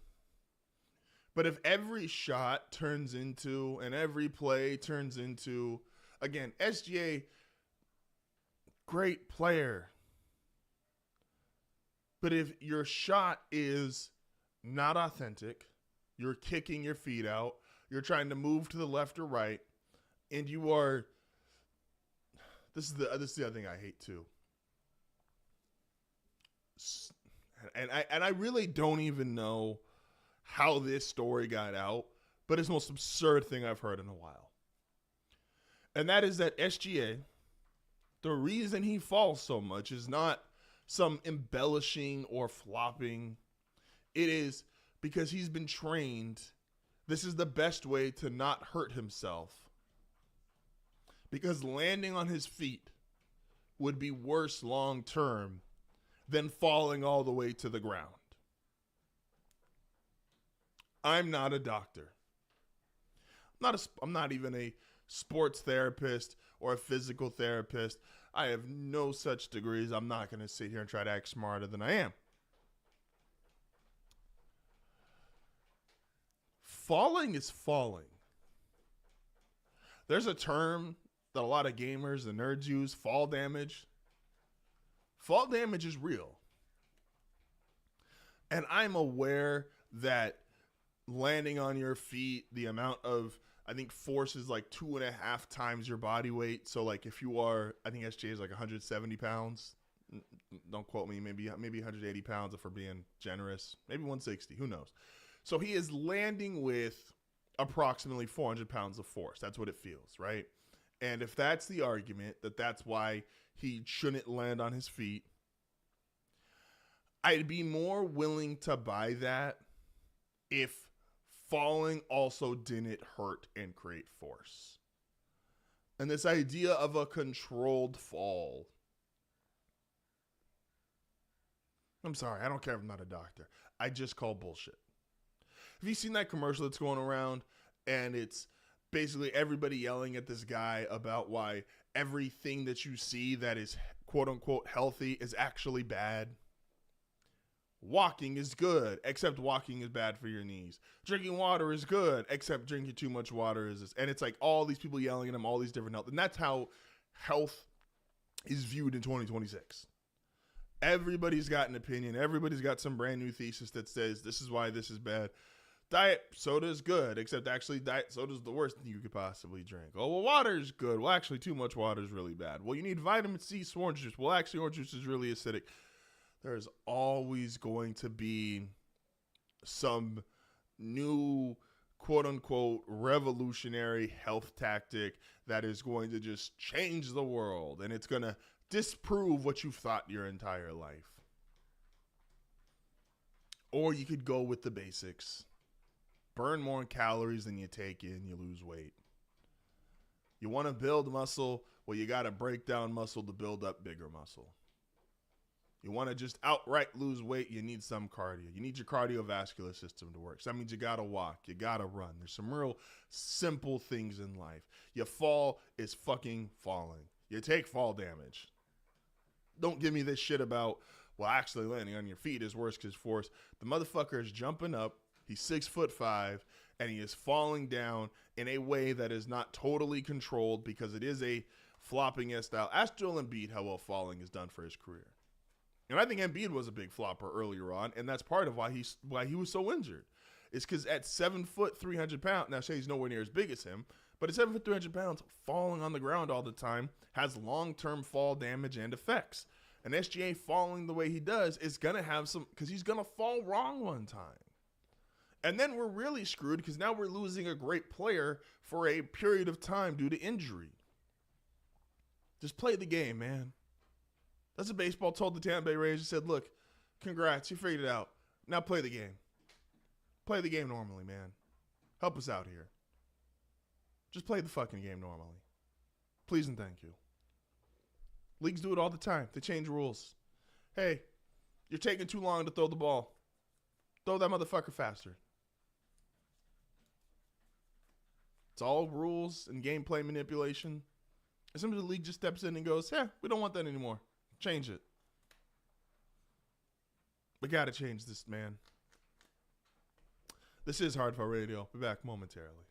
But if every shot turns into, and every play turns into, again, SGA, great player. But if your shot is not authentic, you're kicking your feet out, you're trying to move to the left or right, and you are, this is the other thing I hate too. And I really don't even know how this story got out, but it's the most absurd thing I've heard in a while. And that is that SGA, the reason he falls so much is not some embellishing or flopping. It is because he's been trained. This is the best way to not hurt himself. Because landing on his feet would be worse long term than falling all the way to the ground. I'm not a doctor. I'm not even a sports therapist or a physical therapist. I have no such degrees. I'm not going to sit here and try to act smarter than I am. Falling is falling. There's a term that a lot of gamers and nerds use, fall damage. Fall damage is real. And I'm aware that landing on your feet, the amount of, I think, force is like 2.5 times your body weight. So like if you are, I think SJ is like 170 pounds. Don't quote me, maybe 180 pounds if we're being generous. Maybe 160, who knows? So he is landing with approximately 400 pounds of force. That's what it feels, right? And if that's the argument, that's why he shouldn't land on his feet, I'd be more willing to buy that if falling also didn't hurt and create force. And this idea of a controlled fall. I'm sorry, I don't care if I'm not a doctor. I just call bullshit. Have you seen that commercial that's going around? And it's basically everybody yelling at this guy about why everything that you see that is quote unquote healthy is actually bad. Walking is good, except walking is bad for your knees. Drinking water is good, except drinking too much water is this. And it's like all these people yelling at him, all these different health. And that's how health is viewed in 2026. Everybody's got an opinion. Everybody's got some brand new thesis that says this is why this is bad. Diet soda is good, except actually diet soda is the worst thing you could possibly drink. Oh, well, water is good. Well, actually, too much water is really bad. Well, you need vitamin C, so orange juice. Well, actually, orange juice is really acidic. There's always going to be some new, quote-unquote, revolutionary health tactic that is going to just change the world, and it's going to disprove what you've thought your entire life. Or you could go with the basics. Burn more calories than you take in, you lose weight. You want to build muscle? Well, you got to break down muscle to build up bigger muscle. You want to just outright lose weight, you need some cardio. You need your cardiovascular system to work. So that means you got to walk, you got to run. There's some real simple things in life. Your fall is fucking falling. You take fall damage. Don't give me this shit about, well, actually landing on your feet is worse because force. The motherfucker is jumping up. He's 6'5", and he is falling down in a way that is not totally controlled because it is a flopping style. Ask Joel Embiid how well falling is done for his career. And I think Embiid was a big flopper earlier on, and that's part of why he was so injured. It's because at 7 foot 300 pounds, now Shay's nowhere near as big as him, but at 7 foot 300 pounds, falling on the ground all the time has long-term fall damage and effects. And SGA falling the way he does is going to have some, because he's going to fall wrong one time. And then we're really screwed because now we're losing a great player for a period of time due to injury. Just play the game, man. That's what baseball told the Tampa Bay Rays. He said, look, congrats, you figured it out. Now play the game. Play the game normally, man. Help us out here. Just play the fucking game normally. Please and thank you. Leagues do it all the time. They change rules. Hey, you're taking too long to throw the ball. Throw that motherfucker faster. It's all rules and gameplay manipulation. And sometimes the league just steps in and goes, yeah, we don't want that anymore. Change it. We got to change this, man. This is HardFoul Radio. Be back momentarily.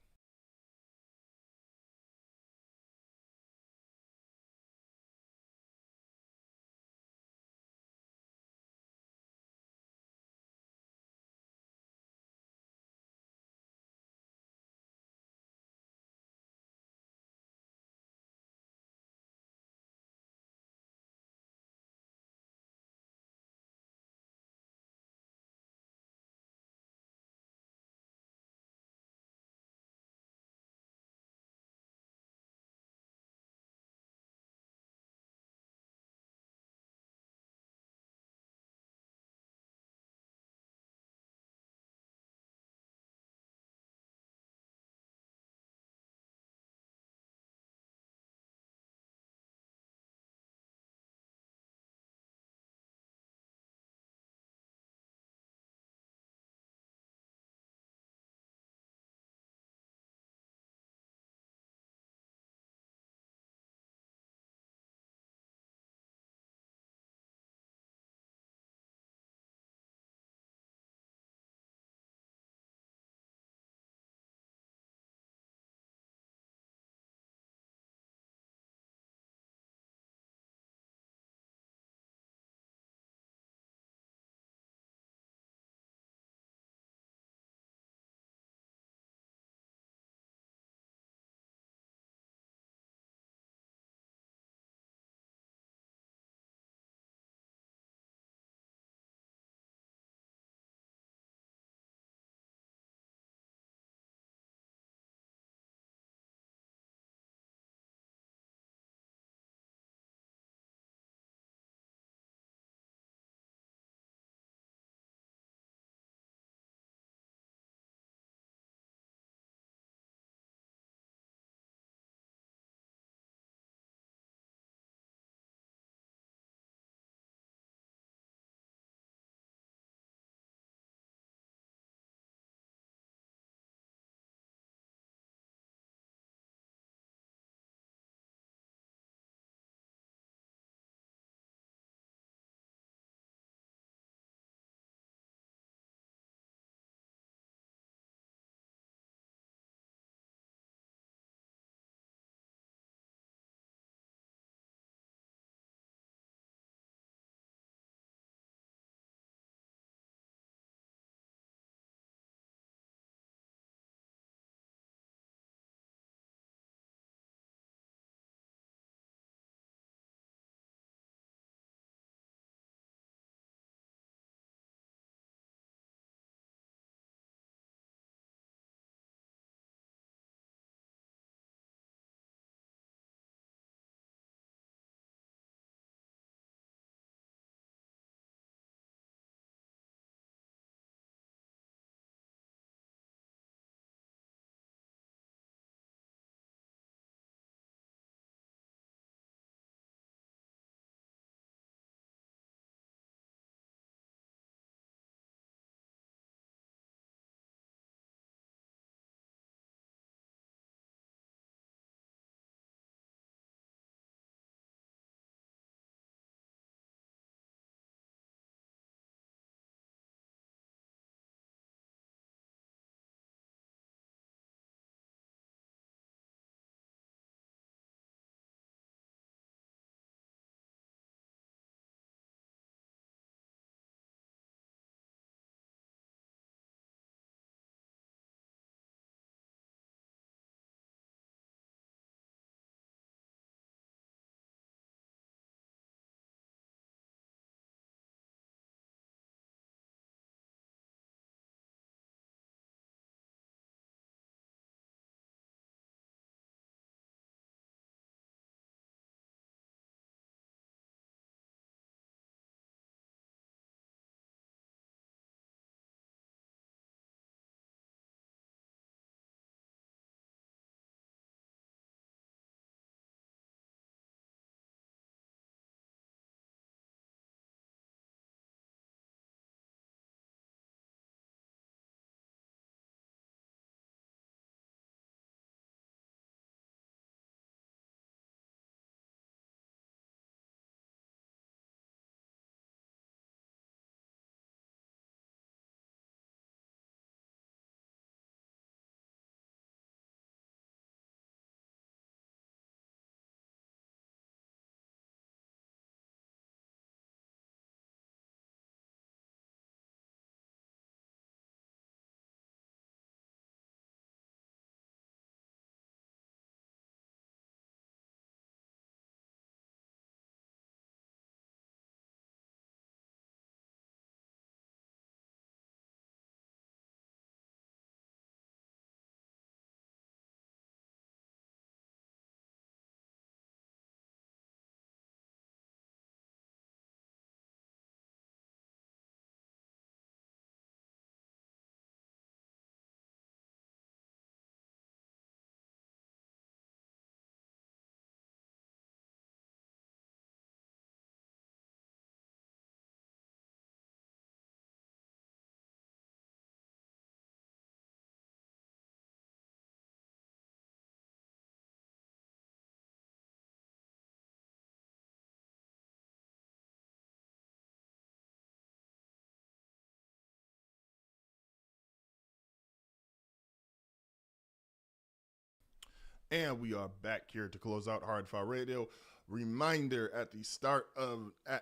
And we are back here to close out HardFoul Radio. Reminder at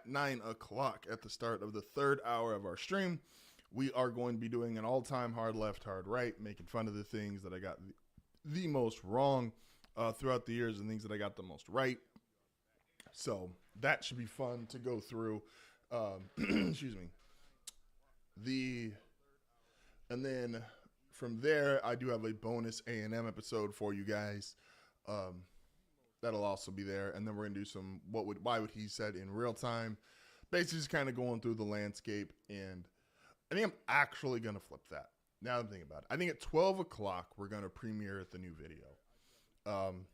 9 o'clock at the start of the third hour of our stream, we are going to be doing an all-time hard left, hard right, making fun of the things that I got the most wrong throughout the years and things that I got the most right. So that should be fun to go through. Excuse me. And then from there, I do have a bonus A&M episode for you guys. That'll also be there. And then we're going to do some why would he said in real time. Basically just kind of going through the landscape. And I think I'm actually going to flip that. Now I'm thinking about it. I think at 12 o'clock, we're going to premiere the new video. And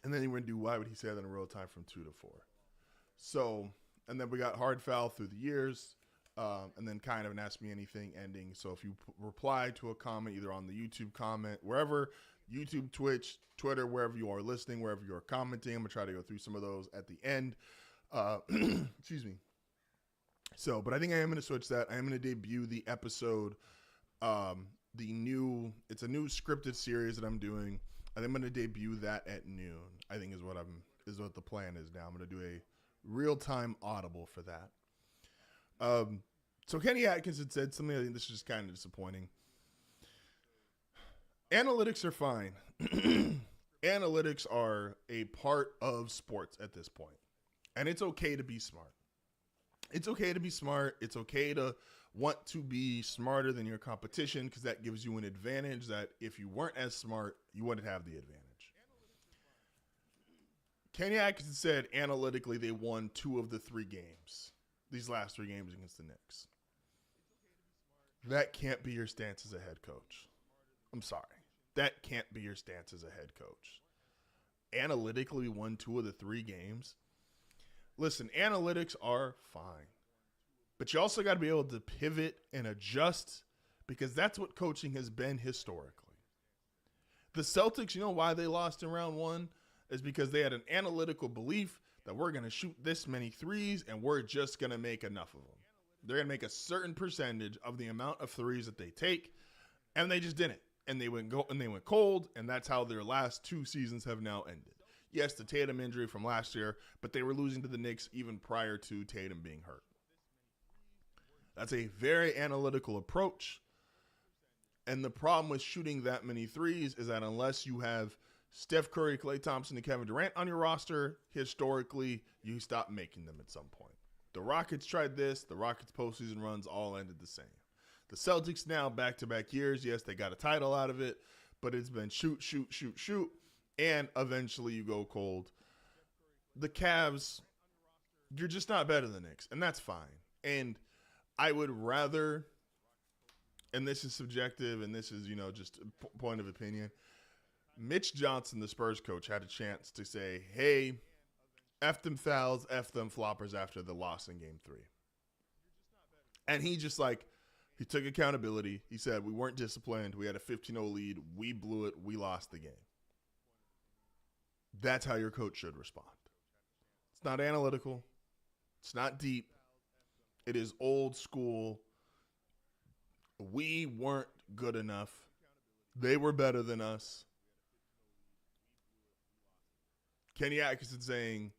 then we're going to do why would he say that in real time from 2 to 4. So, and then we got hard foul through the years. And then kind of an Ask Me Anything ending. So if you reply to a comment, either on the YouTube comment, wherever, YouTube, Twitch, Twitter, wherever you are listening, wherever you are commenting, I'm going to try to go through some of those at the end. Excuse me. So, but I think I am going to switch that. I am going to debut the episode, it's a new scripted series that I'm doing. I think I'm going to debut that at noon, I think is what the plan is now. I'm going to do a real-time audible for that. So Kenny Atkinson said something, I think this is just kind of disappointing. Analytics are fine. Analytics are a part of sports at this point. And it's okay to be smart. It's okay to be smart. It's okay to want to be smarter than your competition because that gives you an advantage that if you weren't as smart, you wouldn't have the advantage. Kenny Atkinson said analytically they won 2 of the 3 games. These last 3 games against the Knicks. That can't be your stance as a head coach. I'm sorry. That can't be your stance as a head coach. Analytically, we won 2 of the 3 games. Listen, analytics are fine. But you also got to be able to pivot and adjust because that's what coaching has been historically. The Celtics, you know why they lost in round 1? Is because they had an analytical belief that we're going to shoot this many threes and we're just going to make enough of them. They're going to make a certain percentage of the amount of threes that they take, and they just didn't. And they went cold, and that's how their last 2 seasons have now ended. Yes, the Tatum injury from last year, but they were losing to the Knicks even prior to Tatum being hurt. That's a very analytical approach. And the problem with shooting that many threes is that unless you have Steph Curry, Klay Thompson, and Kevin Durant on your roster, historically, you stop making them at some point. The Rockets tried this. The Rockets' postseason runs all ended the same. The Celtics now, back-to-back years, yes, they got a title out of it, but it's been shoot, shoot, shoot, shoot, and eventually you go cold. The Cavs, you're just not better than the Knicks, and that's fine. And I would rather, and this is subjective, and this is, just a point of opinion, Mitch Johnson, the Spurs coach, had a chance to say, hey, F them fouls, F them floppers after the loss in game 3. And he just he took accountability. He said, we weren't disciplined. We had a 15-0 lead. We blew it. We lost the game. That's how your coach should respond. It's not analytical. It's not deep. It is old school. We weren't good enough. They were better than us. Kenny Atkinson saying,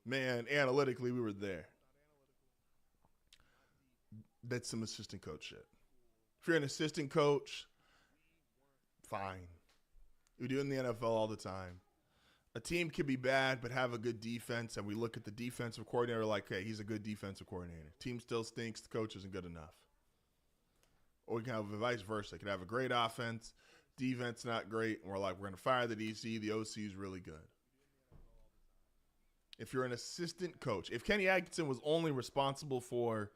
man, analytically, we were there. That's some assistant coach shit. If you're an assistant coach, fine. We do it in the NFL all the time. A team can be bad but have a good defense, and we look at the defensive coordinator like, hey, he's a good defensive coordinator. Team still stinks. The coach isn't good enough. Or we can have vice versa. They can have a great offense, defense not great, and we're like, we're going to fire the DC. The OC is really good. If you're an assistant coach, if Kenny Atkinson was only responsible for,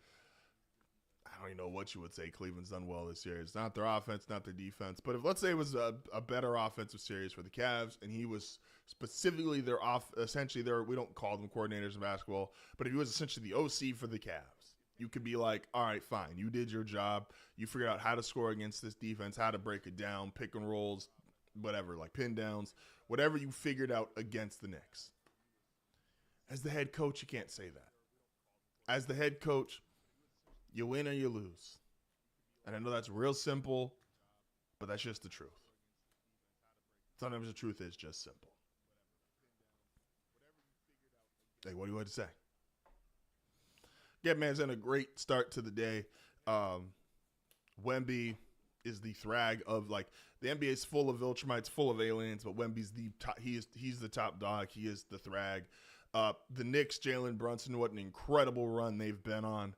I don't even know what you would say Cleveland's done well this year. It's not their offense, not their defense. But if, let's say it was a better offensive series for the Cavs, and he was specifically essentially we don't call them coordinators in basketball, but if he was essentially the OC for the Cavs, you could be like, all right, fine. You did your job. You figured out how to score against this defense, how to break it down, pick and rolls, whatever, like pin downs, whatever you figured out against the Knicks. As the head coach, you can't say that. As the head coach, you win or you lose. And I know that's real simple, but that's just the truth. Sometimes the truth is just simple. Hey, what do you want to say? Yeah, man, it's been a great start to the day. Wemby is the thrag of, like, the NBA is full of Viltrumites, full of aliens, but Wemby's the top. He's the top dog. He is the thrag. The Knicks, Jalen Brunson, what an incredible run they've been on.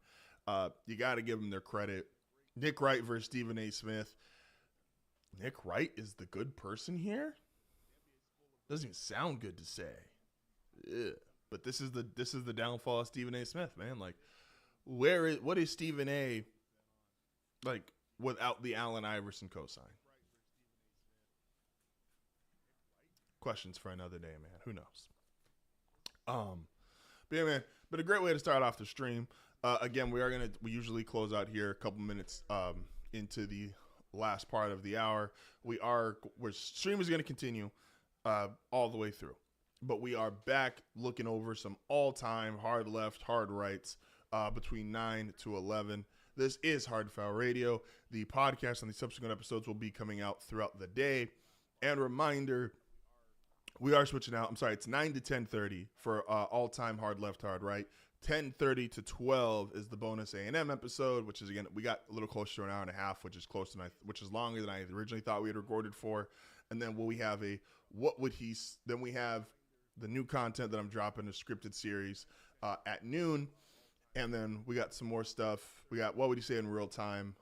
You got to give them their credit. Nick Wright versus Stephen A. Smith. Nick Wright is the good person here? Doesn't even sound good to say. Ugh. But this is the downfall of Stephen A. Smith, man. Like, what is Stephen A. like without the Allen Iverson cosign? Questions for another day, man. Who knows? But yeah, man, but a great way to start off the stream. Again, we usually close out here a couple minutes into the last part of the hour. Stream is going to continue all the way through, but we are back looking over some all-time hard left, hard rights between 9 to 11. This is HardFoul Radio. The podcast and the subsequent episodes will be coming out throughout the day. And reminder, we are switching out. I'm sorry, it's 9 to 10:30 for all-time hard left, hard right. 10:30 to 12 is the bonus A&M episode, which is, again, we got a little closer to an hour and a half, which is which is longer than I originally thought we had recorded for. And then we have then we have the new content that I'm dropping, a scripted series at noon. And then we got some more stuff. We got What Would You Say in Real Time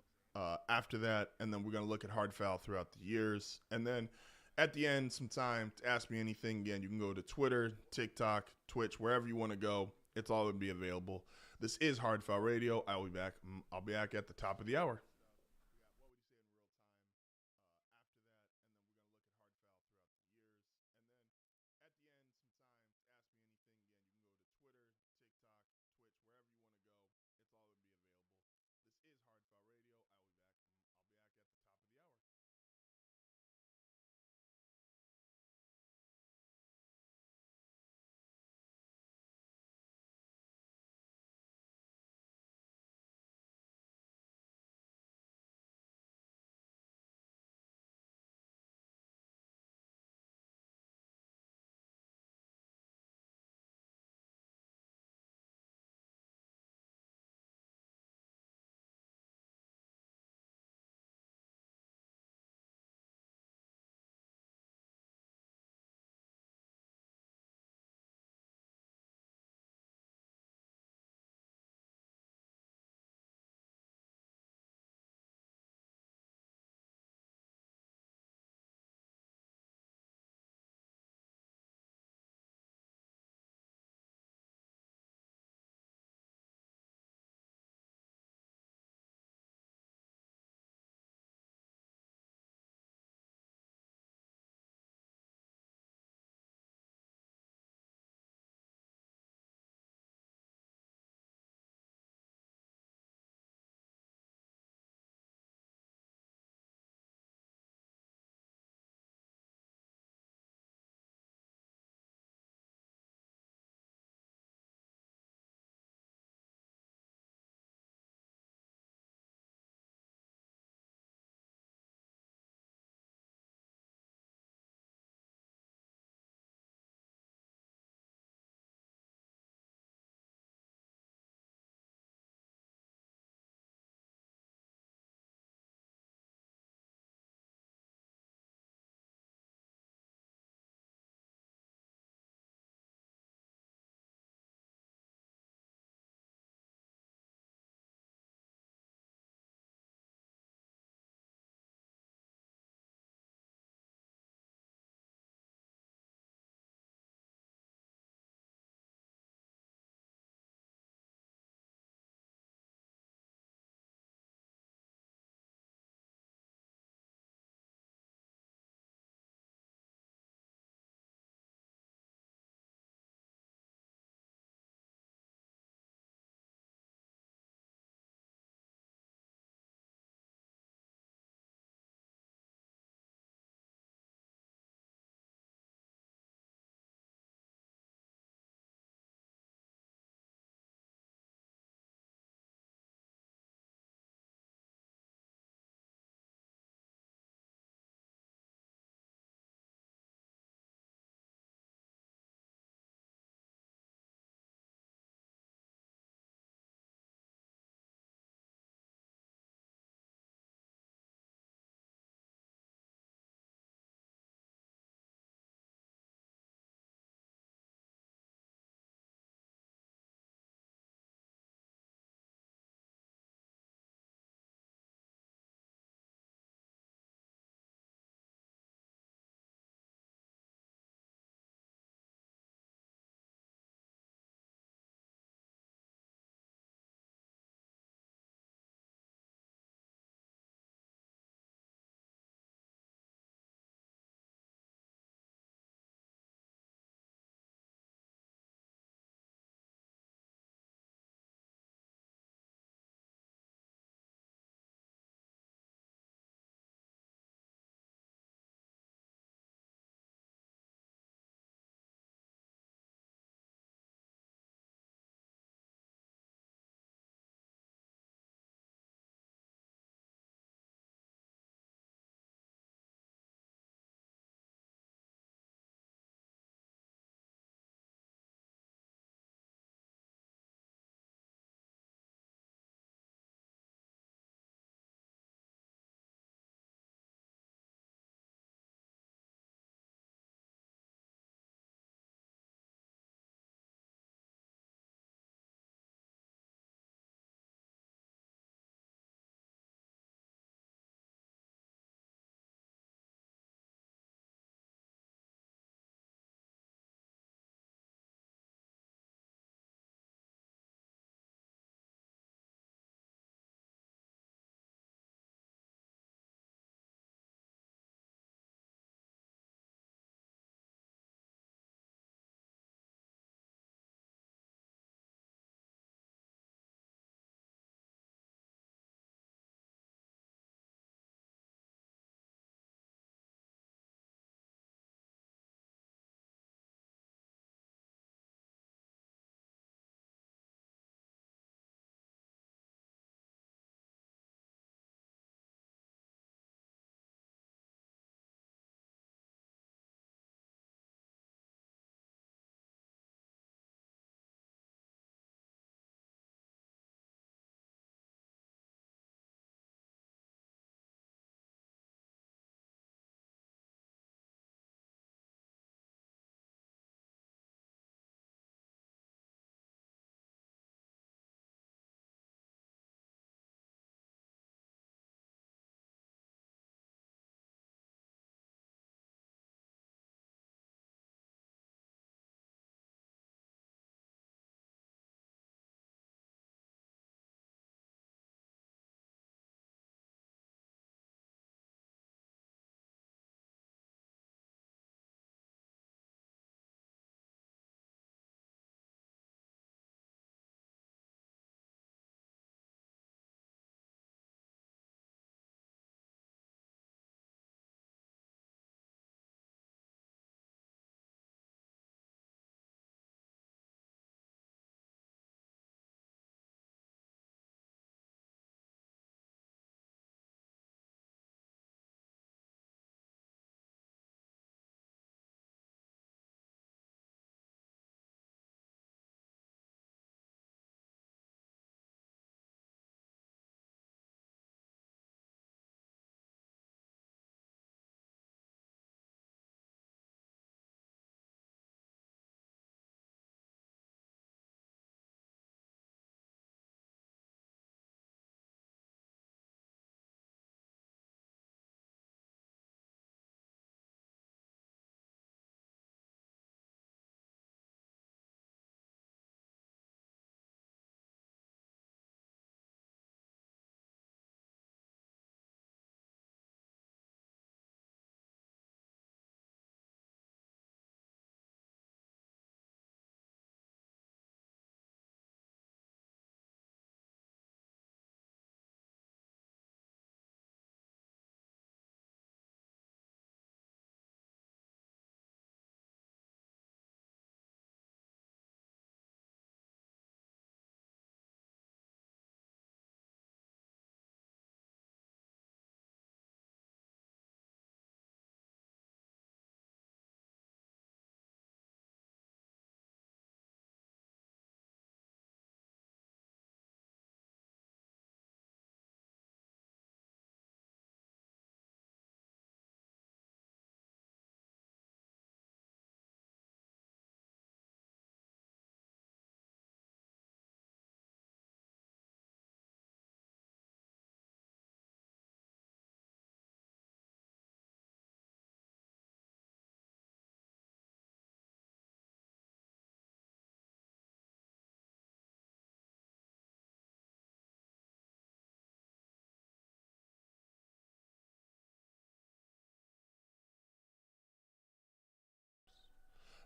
after that. And then we're going to look at hard foul throughout the years. And then at the end, some time to ask me anything. Again, you can go to Twitter, TikTok, Twitch, wherever you want to go. It's all going to be available. This is HardFoul Radio. I'll be back. I'll be back at the top of the hour.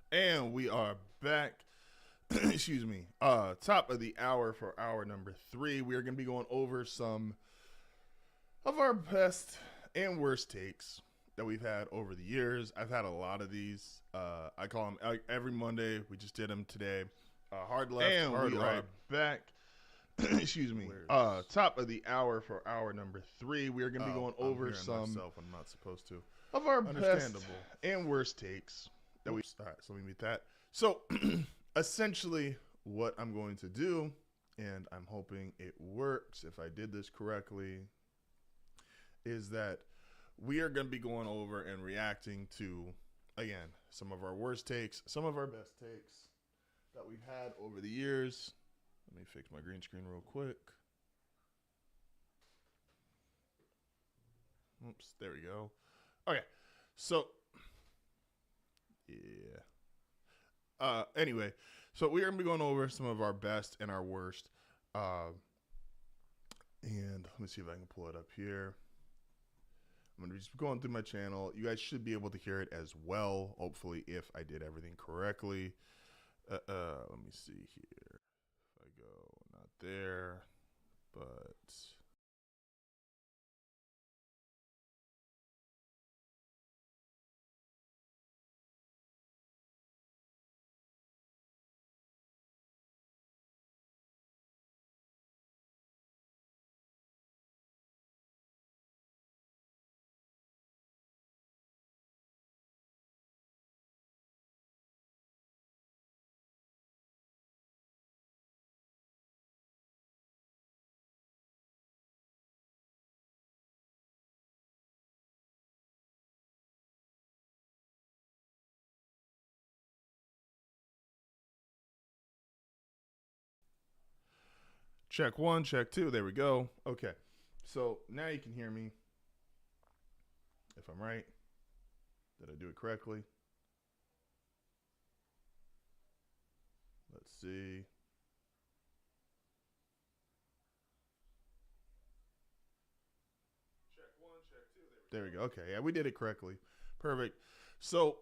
And we are back. Excuse me. Top of the hour for hour number 3. We are going to be going over some of our best and worst takes that we've had over the years. I've had a lot of these. I call them every Monday. We just did them today. Hard left, and hard right. Are back. Excuse me. Top of the hour for hour number 3. We are going to be going over some myself. I'm not supposed to. Of our best and worst takes. All right, so let me meet that. So, essentially, what I'm going to do, and I'm hoping it works if I did this correctly, is that we are going to be going over and reacting to, again, some of our worst takes, some of our best takes that we've had over the years. Let me fix my green screen real quick. Oops, there we go. Okay, so yeah. Anyway, so we are going to be going over some of our best and our worst. And let me see if I can pull it up here. I'm going to be just going through my channel. You guys should be able to hear it as well, hopefully, if I did everything correctly. Let me see here. If I go, not there, but... Check 1, check 2. There we go. Okay. So now you can hear me. If I'm right. Did I do it correctly? Let's see. Check 1, check 2. There we go. Okay. Yeah, we did it correctly. Perfect. So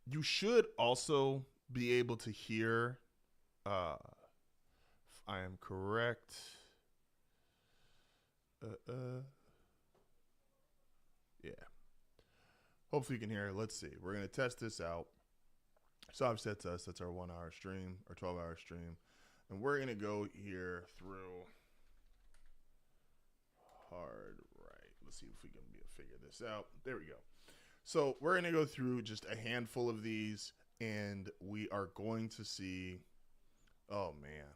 you should also be able to hear I am correct. Yeah. Hopefully you can hear it. Let's see. We're going to test this out. So I've set us. That's our 1-hour stream or 12-hour stream. And we're going to go here through hard right. Let's see if we can figure this out. There we go. So we're going to go through just a handful of these, and we are going to see, oh man.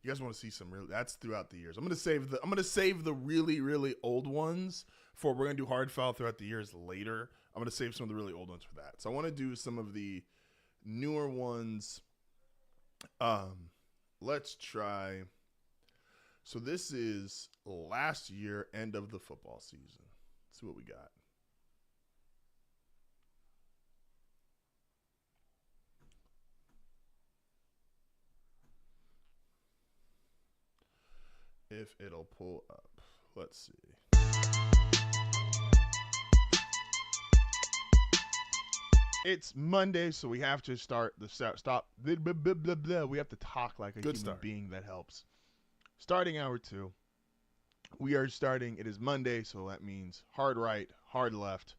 You guys want to see some real? That's throughout the years. I'm gonna save the really, really old ones for. We're gonna do hard foul throughout the years later. I'm gonna save some of the really old ones for that. So I want to do some of the newer ones. Let's try. So this is last year, end of the football season. Let's see what we got. If it'll pull up. Let's see. It's Monday, so we have to start the stop. We have to talk like a human being. That helps. Starting hour 2. We are starting. It is Monday, so that means hard right, hard left.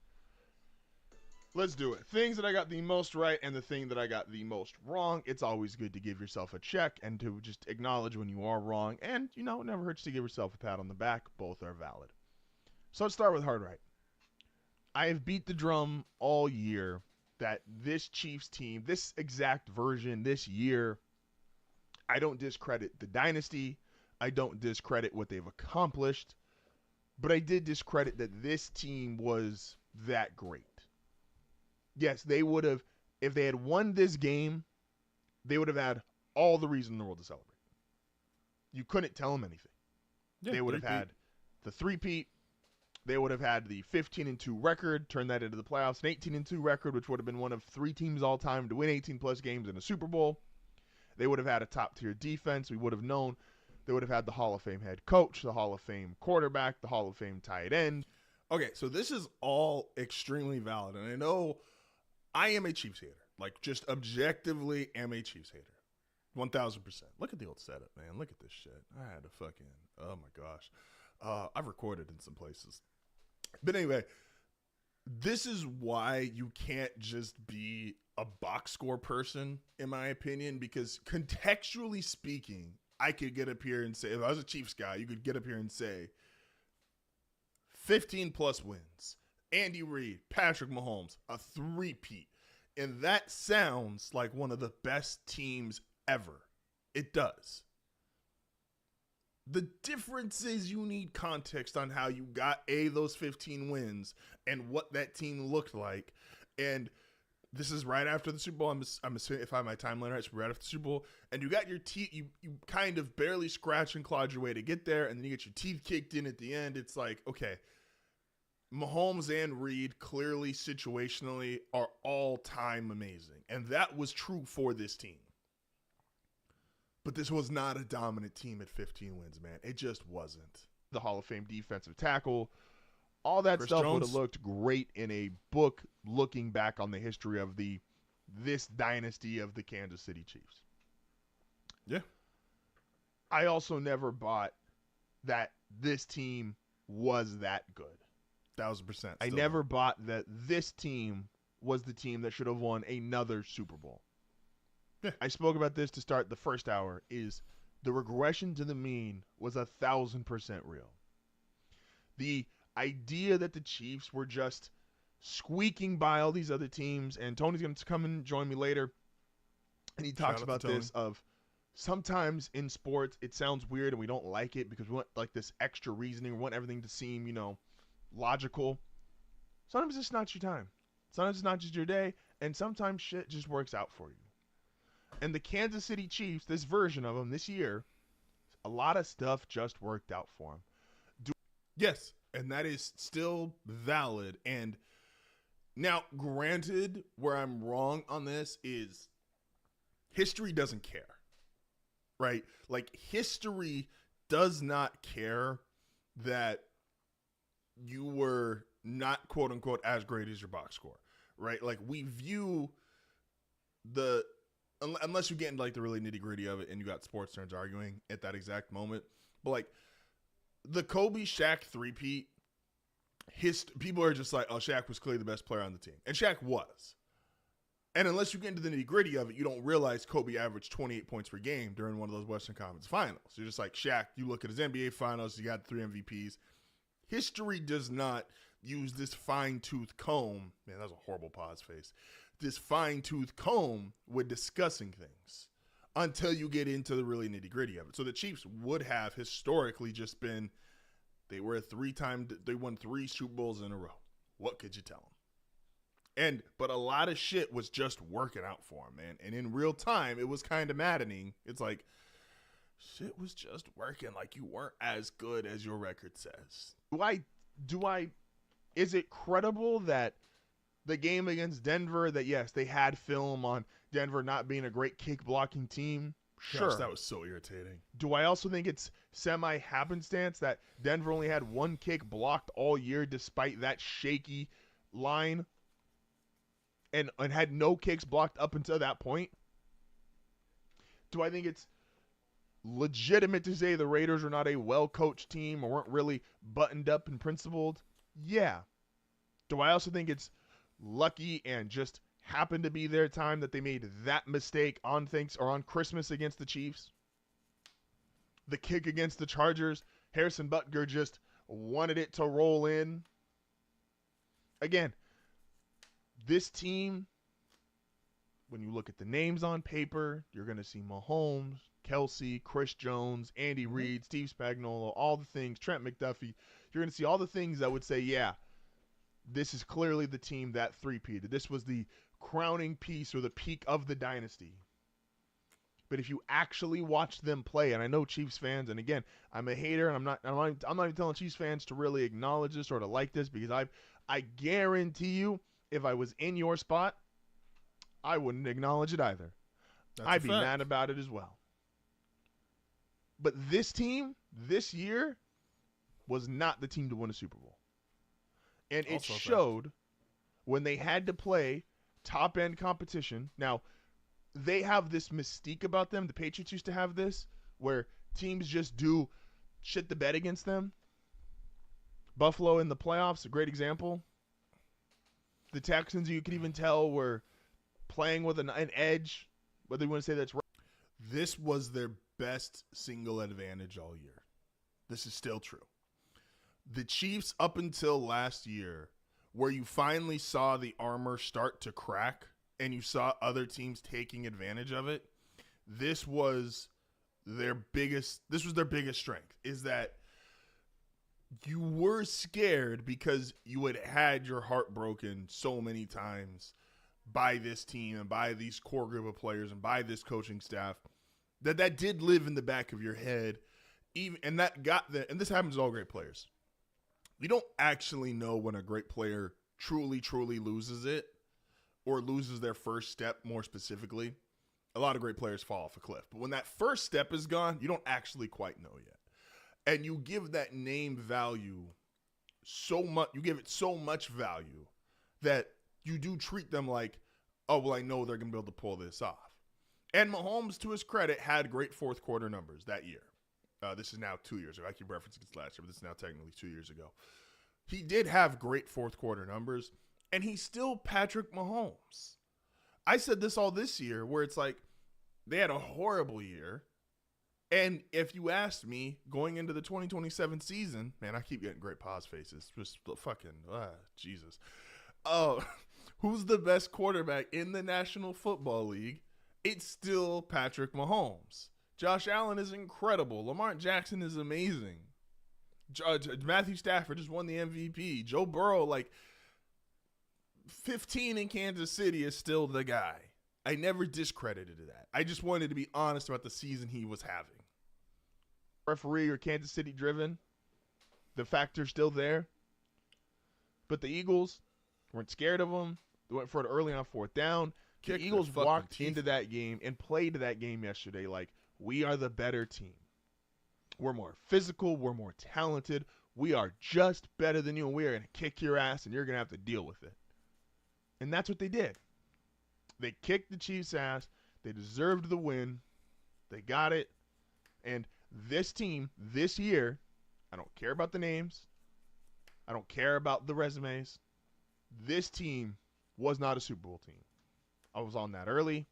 Let's do it. Things that I got the most right and the thing that I got the most wrong. It's always good to give yourself a check and to just acknowledge when you are wrong. And, it never hurts to give yourself a pat on the back. Both are valid. So let's start with hard right. I have beat the drum all year that this Chiefs team, this exact version this year, I don't discredit the dynasty. I don't discredit what they've accomplished. But I did discredit that this team was that great. Yes, they would have, if they had won this game, they would have had all the reason in the world to celebrate. You couldn't tell them anything. Yeah, they would have had the three-peat. They would have had the 15-2 record, turn that into the playoffs, an 18-2 record, which would have been one of 3 teams all time to win 18-plus games in a Super Bowl. They would have had a top-tier defense. We would have known. They would have had the Hall of Fame head coach, the Hall of Fame quarterback, the Hall of Fame tight end. Okay, so this is all extremely valid, and I know I am a Chiefs hater. Like, just objectively am a Chiefs hater. 1,000%. Look at the old setup, man. Look at this shit. I had to fucking, oh my gosh. I've recorded in some places. But anyway, this is why you can't just be a box score person, in my opinion, because contextually speaking, I could get up here and say, if I was a Chiefs guy, you could get up here and say 15 plus wins. Andy Reid, Patrick Mahomes, a three-peat. And that sounds like one of the best teams ever. It does. The difference is you need context on how you got those 15 wins and what that team looked like. And this is right after the Super Bowl. I'm assuming, if I have my timeline right, it's right after the Super Bowl. And you got your teeth, you kind of barely scratch and clawed your way to get there, and then you get your teeth kicked in at the end. It's like, okay, Mahomes and Reid clearly situationally are all-time amazing. And that was true for this team. But this was not a dominant team at 15 wins, man. It just wasn't. The Hall of Fame defensive tackle, all that Chris stuff Jones would have looked great in a book looking back on the history of this dynasty of the Kansas City Chiefs. Yeah. I also never bought that this team was that good. 1,000%. I never bought that this team was the team that should have won another Super Bowl. Yeah. I spoke about this to start the first hour, is the regression to the mean was 1,000% real. The idea that the Chiefs were just squeaking by all these other teams, and Tony's going to come and join me later, and he talks about this of sometimes in sports it sounds weird and we don't like it because we want like this extra reasoning, we want everything to seem, logical. Sometimes it's not your time. Sometimes it's not just your day, and sometimes shit just works out for you. And the Kansas City Chiefs, this version of them this year, a lot of stuff just worked out for them. Yes, and that is still valid. And now, granted, where I'm wrong on this is history doesn't care, right? Like, history does not care that you were not, quote unquote, as great as your box score, right? Like, we view unless you get into like the really nitty gritty of it and you got sports nerds arguing at that exact moment, but like the Kobe Shaq three-peat, people are just like, oh, Shaq was clearly the best player on the team. And Shaq was. And unless you get into the nitty gritty of it, you don't realize Kobe averaged 28 points per game during one of those Western Conference finals. You're just like, Shaq, you look at his NBA finals, he got 3 MVPs. History does not use this fine-tooth comb. Man, that was a horrible pause face. This fine-tooth comb with discussing things until you get into the really nitty-gritty of it. So the Chiefs would have historically just been, they won 3 Super Bowls in a row. What could you tell them? But a lot of shit was just working out for them, man. And in real time, it was kind of maddening. It's like, shit was just working. Like, you weren't as good as your record says. Is it credible that the game against Denver, that yes, they had film on Denver not being a great kick blocking team? Sure. Gosh, that was so irritating. Do I also think it's semi-happenstance that Denver only had 1 kick blocked all year despite that shaky line and had no kicks blocked up until that point? Do I think it's legitimate to say the Raiders are not a well-coached team or weren't really buttoned up and principled? Yeah. Do I also think it's lucky and just happened to be their time that they made that mistake on Christmas against the Chiefs? The kick against the Chargers, Harrison Butker just wanted it to roll in. Again, this team, when you look at the names on paper, you're going to see Mahomes, Kelsey, Chris Jones, Andy Reid, Steve Spagnuolo, all the things, Trent McDuffie. You're going to see all the things that would say, yeah, this is clearly the team that three-peated. This was the crowning piece or the peak of the dynasty. But if you actually watch them play, and I know Chiefs fans, and again, I'm a hater, and I'm not even telling Chiefs fans to really acknowledge this or to like this, because I guarantee you, if I was in your spot, I wouldn't acknowledge it either. I'd be mad about it as well. But this team, this year, was not the team to win a Super Bowl. And it showed when they had to play top-end competition. Now, they have this mystique about them. The Patriots used to have this, where teams just do shit the bed against them. Buffalo in the playoffs, a great example. The Texans, you could even tell, were playing with an edge, whether you want to say that's right. This was their best single advantage all year. This is still true. The Chiefs, up until last year, where you finally saw the armor start to crack and you saw other teams taking advantage of it, this was their biggest strength, is that you were scared because you had your heart broken so many times by this team and by these core group of players and by this coaching staff that did live in the back of your head. And this happens to all great players. You don't actually know when a great player truly, truly loses it or loses their first step more specifically. A lot of great players fall off a cliff. But when that first step is gone, you don't actually quite know yet. And you give that name value so much, you give it so much value that you do treat them like, oh, well, I know they're going to be able to pull this off. And Mahomes, to his credit, had great fourth quarter numbers that year. This is now 2 years ago. I keep referencing this last year, but this is now technically 2 years ago. He did have great fourth quarter numbers, and he's still Patrick Mahomes. I said this all this year, where it's like they had a horrible year. And if you asked me going into the 2027 season, man, I keep getting great pause faces. Just fucking, Jesus. Who's the best quarterback in the National Football League? It's still Patrick Mahomes. Josh Allen is incredible. Lamar Jackson is amazing. Matthew Stafford just won the MVP. Joe Burrow, 15 in Kansas City, is still the guy. I never discredited that. I just wanted to be honest about the season he was having. Referee or Kansas City driven, the factor's still there. But the Eagles weren't scared of them. They went for it early on fourth down. The Eagles walked into that game and played that game yesterday like, we are the better team. We're more physical. We're more talented. We are just better than you, and we are going to kick your ass, and you're going to have to deal with it. And that's what they did. They kicked the Chiefs' ass. They deserved the win. They got it. And this team, this year, I don't care about the names. I don't care about the resumes. This team was not a Super Bowl team. I was on that early.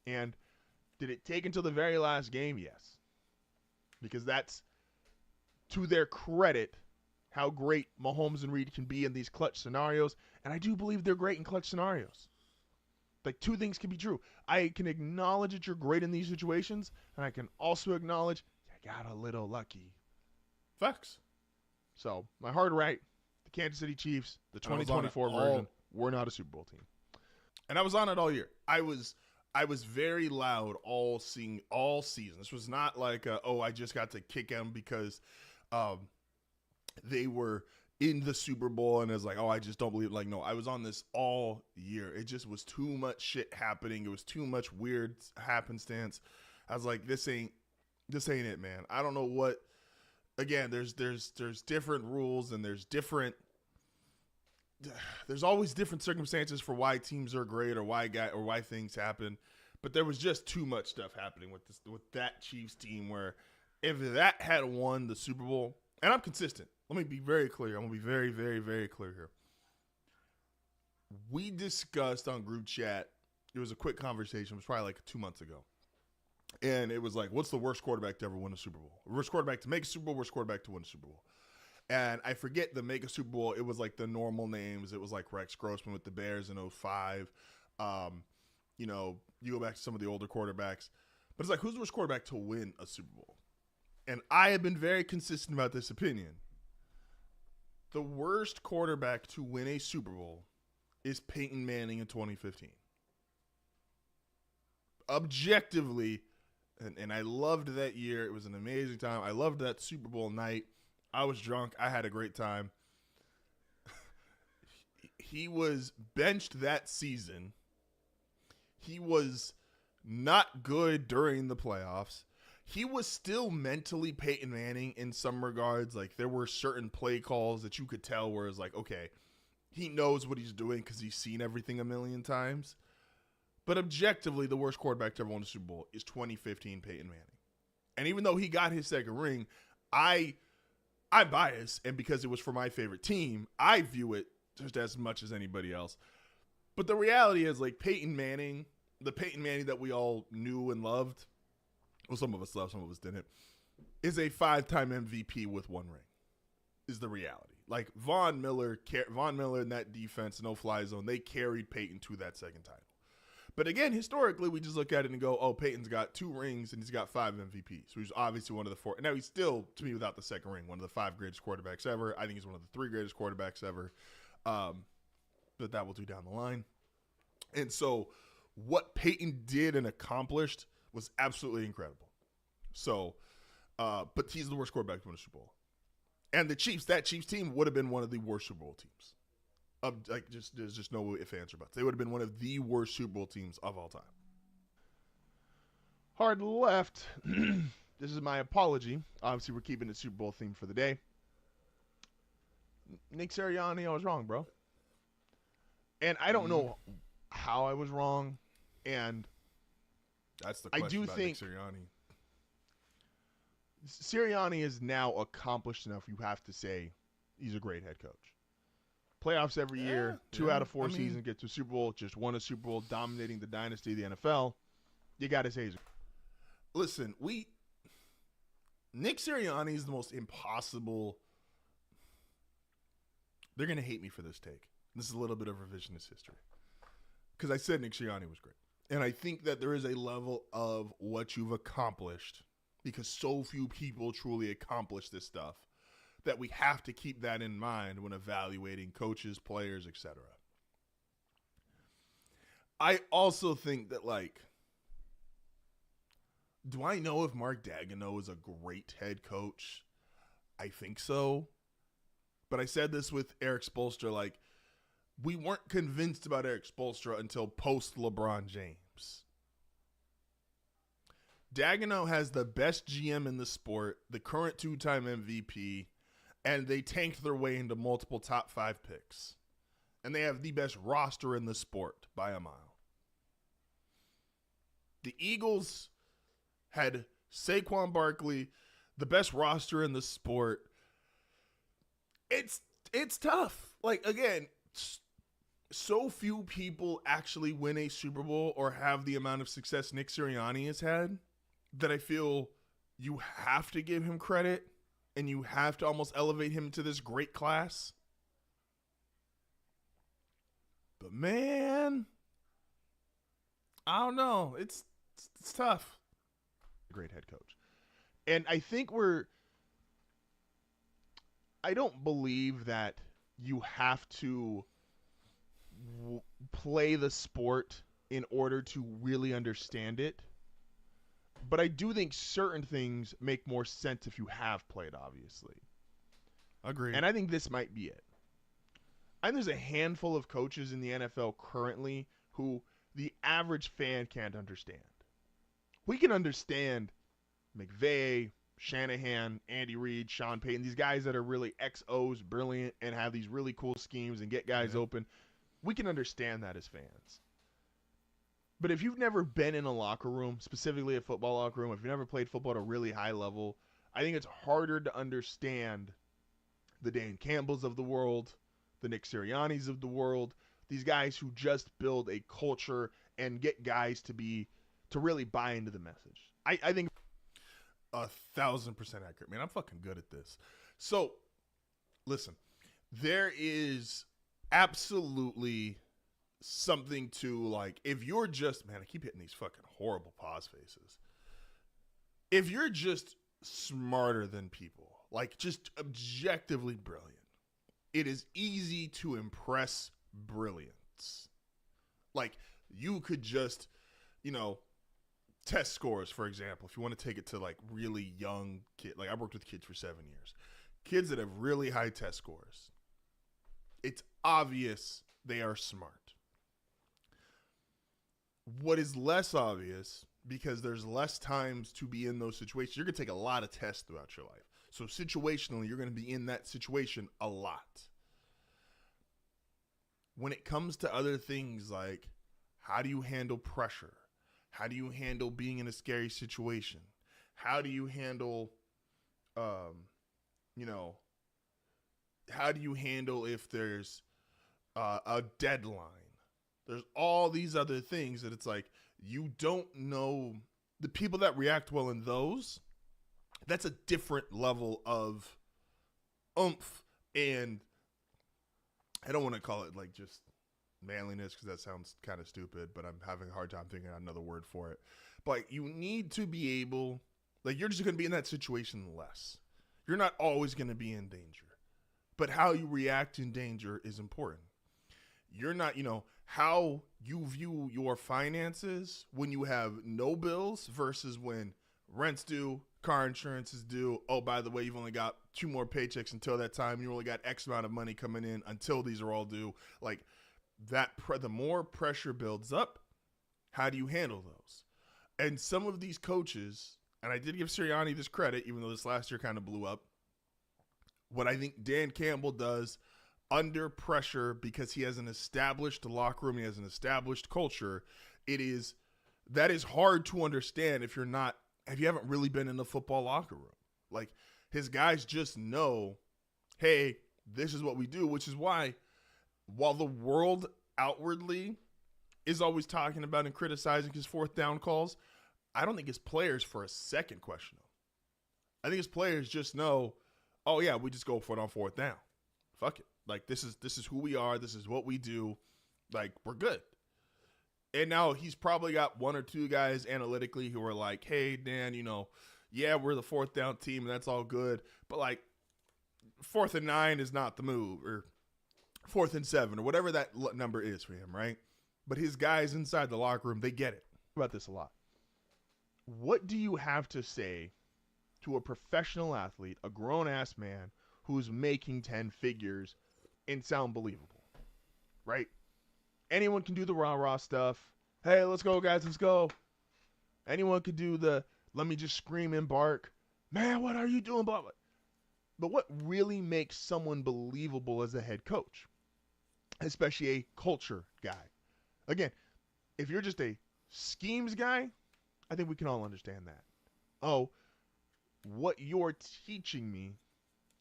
And did it take until the very last game? Yes. Because that's, to their credit, how great Mahomes and Reed can be in these clutch scenarios. And I do believe they're great in clutch scenarios. Like, two things can be true. I can acknowledge that you're great in these situations, and I can also acknowledge you got a little lucky. Facts. So, my heart right, the Kansas City Chiefs, the 2024 version, we're not a Super Bowl team. And I was on it all year. I was very loud all season. This was not like, I just got to kick them because they were in the Super Bowl and it's like, I just don't believe it. Like, no, I was on this all year. It just was too much shit happening. It was too much weird happenstance. I was like, this ain't it, man. I don't know what. Again, there's different rules and there's always different circumstances for why teams are great or why things happen. But there was just too much stuff happening with that Chiefs team where if that had won the Super Bowl, and I'm consistent. Let me be very clear. I'm going to be very, very, very clear here. We discussed on group chat, it was a quick conversation. It was probably like 2 months ago. And it was like, what's the worst quarterback to ever win a Super Bowl? Worst quarterback to make a Super Bowl, worst quarterback to win a Super Bowl. And I forget the make a Super Bowl. It was like the normal names. It was like Rex Grossman with the Bears in 2005. You go back to some of the older quarterbacks. But it's like, who's the worst quarterback to win a Super Bowl? And I have been very consistent about this opinion. The worst quarterback to win a Super Bowl is Peyton Manning in 2015. Objectively, and I loved that year. It was an amazing time. I loved that Super Bowl night. I was drunk. I had a great time. He was benched that season. He was not good during the playoffs. He was still mentally Peyton Manning in some regards. Like, there were certain play calls that you could tell where it's like, okay, He knows what he's doing because he's seen everything a million times. But objectively, the worst quarterback to ever win a Super Bowl is 2015 Peyton Manning. And even though he got his second ring, I'm biased, and because it was for my favorite team, I view it just as much as anybody else. But the reality is, like, Peyton Manning, the Peyton Manning that we all knew and loved, well, some of us loved, some of us didn't, is a 5-time MVP with 1 ring, is the reality. Like, Von Miller and that defense, no-fly zone, they carried Peyton to that second title. But again, historically, we just look at it and go, oh, Peyton's got 2 rings and he's got 5 MVPs. So he's obviously one of the 4. Now, he's still, to me, without the second ring, one of the 5 greatest quarterbacks ever. I think he's one of the 3 greatest quarterbacks ever. But that will do down the line. And so what Peyton did and accomplished was absolutely incredible. So, but he's the worst quarterback to win a Super Bowl. And the Chiefs, that Chiefs team would have been one of the worst Super Bowl teams. There's just no if, answer, buts. They would have been one of the worst Super Bowl teams of all time. Hard left. This is my apology. Obviously, we're keeping the Super Bowl theme for the day. Nick Sirianni, I was wrong, bro. And I don't know how I was wrong. And that's the question I do about think Nick Sirianni. Sirianni is now accomplished enough, you have to say he's a great head coach. Playoffs every year, 2 out of 4 seasons, get to a Super Bowl, just won a Super Bowl, dominating the dynasty of the NFL. You got to say he's Listen, Nick Sirianni is the most impossible. They're going to hate me for this take. This is a little bit of revisionist history. Because I said Nick Sirianni was great. And I think that there is a level of what you've accomplished, because so few people truly accomplish this stuff, that we have to keep that in mind when evaluating coaches, players, etc. I also think that, like, do I know if Mark Daigneault is a great head coach? I think so. But I said this with Eric Spoelstra, like, we weren't convinced about Eric Spoelstra until post LeBron James. Daigneault has the best GM in the sport, the current 2-time MVP, and they tanked their way into multiple top 5 picks. And they have the best roster in the sport by a mile. The Eagles had Saquon Barkley, the best roster in the sport. It's tough. Like, again, so few people actually win a Super Bowl or have the amount of success Nick Sirianni has had that I feel you have to give him credit and you have to almost elevate him to this great class. But man, I don't know. It's tough. great head coach. And I think I don't believe that you have to play the sport in order to really understand it. But I do think certain things make more sense if you have played, obviously. Agreed. And I think this might be it. I think there's a handful of coaches in the NFL currently who the average fan can't understand. We can understand McVay, Shanahan, Andy Reid, Sean Payton, these guys that are really XOs, brilliant, and have these really cool schemes and get guys open. We can understand that as fans. But if you've never been in a locker room, specifically a football locker room, if you've never played football at a really high level, I think it's harder to understand the Dan Campbells of the world, the Nick Siriannis of the world, these guys who just build a culture and get guys to really buy into the message. I think 1,000% accurate. Man, I'm fucking good at this. So, listen, there is absolutely something to, like, if you're just, man, I keep hitting these fucking horrible pause faces. If you're just smarter than people, like just objectively brilliant, it is easy to impress brilliance. Like, you could just, test scores, for example, if you want to take it to like really young kids. Like, I worked with kids for 7 years. Kids that have really high test scores. It's obvious they are smart. What is less obvious, because there's less times to be in those situations, you're going to take a lot of tests throughout your life. So situationally, you're going to be in that situation a lot. when it comes to other things like how do you handle pressure? How do you handle being in a scary situation? How do you handle, how do you handle if there's a deadline? There's all these other things that it's like you don't know. The people that react well in those, that's a different level of oomph. And I don't want to call it like just manliness because that sounds kind of stupid, but I'm having a hard time thinking of another word for it. But you need to be able, like, you're just going to be in that situation less. You're not always going to be in danger. But how you react in danger is important. You're not, how you view your finances when you have no bills versus when rent's due, car insurance is due. Oh, by the way, you've only got 2 more paychecks until that time. You only got X amount of money coming in until these are all due. Like that, the more pressure builds up, how do you handle those? And some of these coaches, and I did give Sirianni this credit, even though this last year kind of blew up. What I think Dan Campbell does under pressure, because he has an established locker room, he has an established culture, that is hard to understand if you haven't really been in the football locker room. Like, his guys just know, hey, this is what we do, which is why, while the world outwardly is always talking about and criticizing his 4th down calls, I don't think his players for a second question him. I think his players just know, oh yeah, we just go for it on 4th down. Fuck it. Like, this is who we are. This is what we do. Like, we're good. And now he's probably got 1 or 2 guys analytically who are like, hey, Dan, yeah, we're the 4th down team, and that's all good. But, like, 4th and 9 is not the move, or 4th and 7, or whatever that number is for him, right? But his guys inside the locker room, they get it. About this a lot. What do you have to say to a professional athlete, a grown-ass man, who's making 10 figures and sound believable, right? Anyone can do the rah-rah stuff. Hey, let's go, guys, let's go. Anyone could do the, let me just scream and bark. Man, what are you doing? Blah, blah. But what really makes someone believable as a head coach, especially a culture guy? Again, if you're just a schemes guy, I think we can all understand that. Oh, what you're teaching me,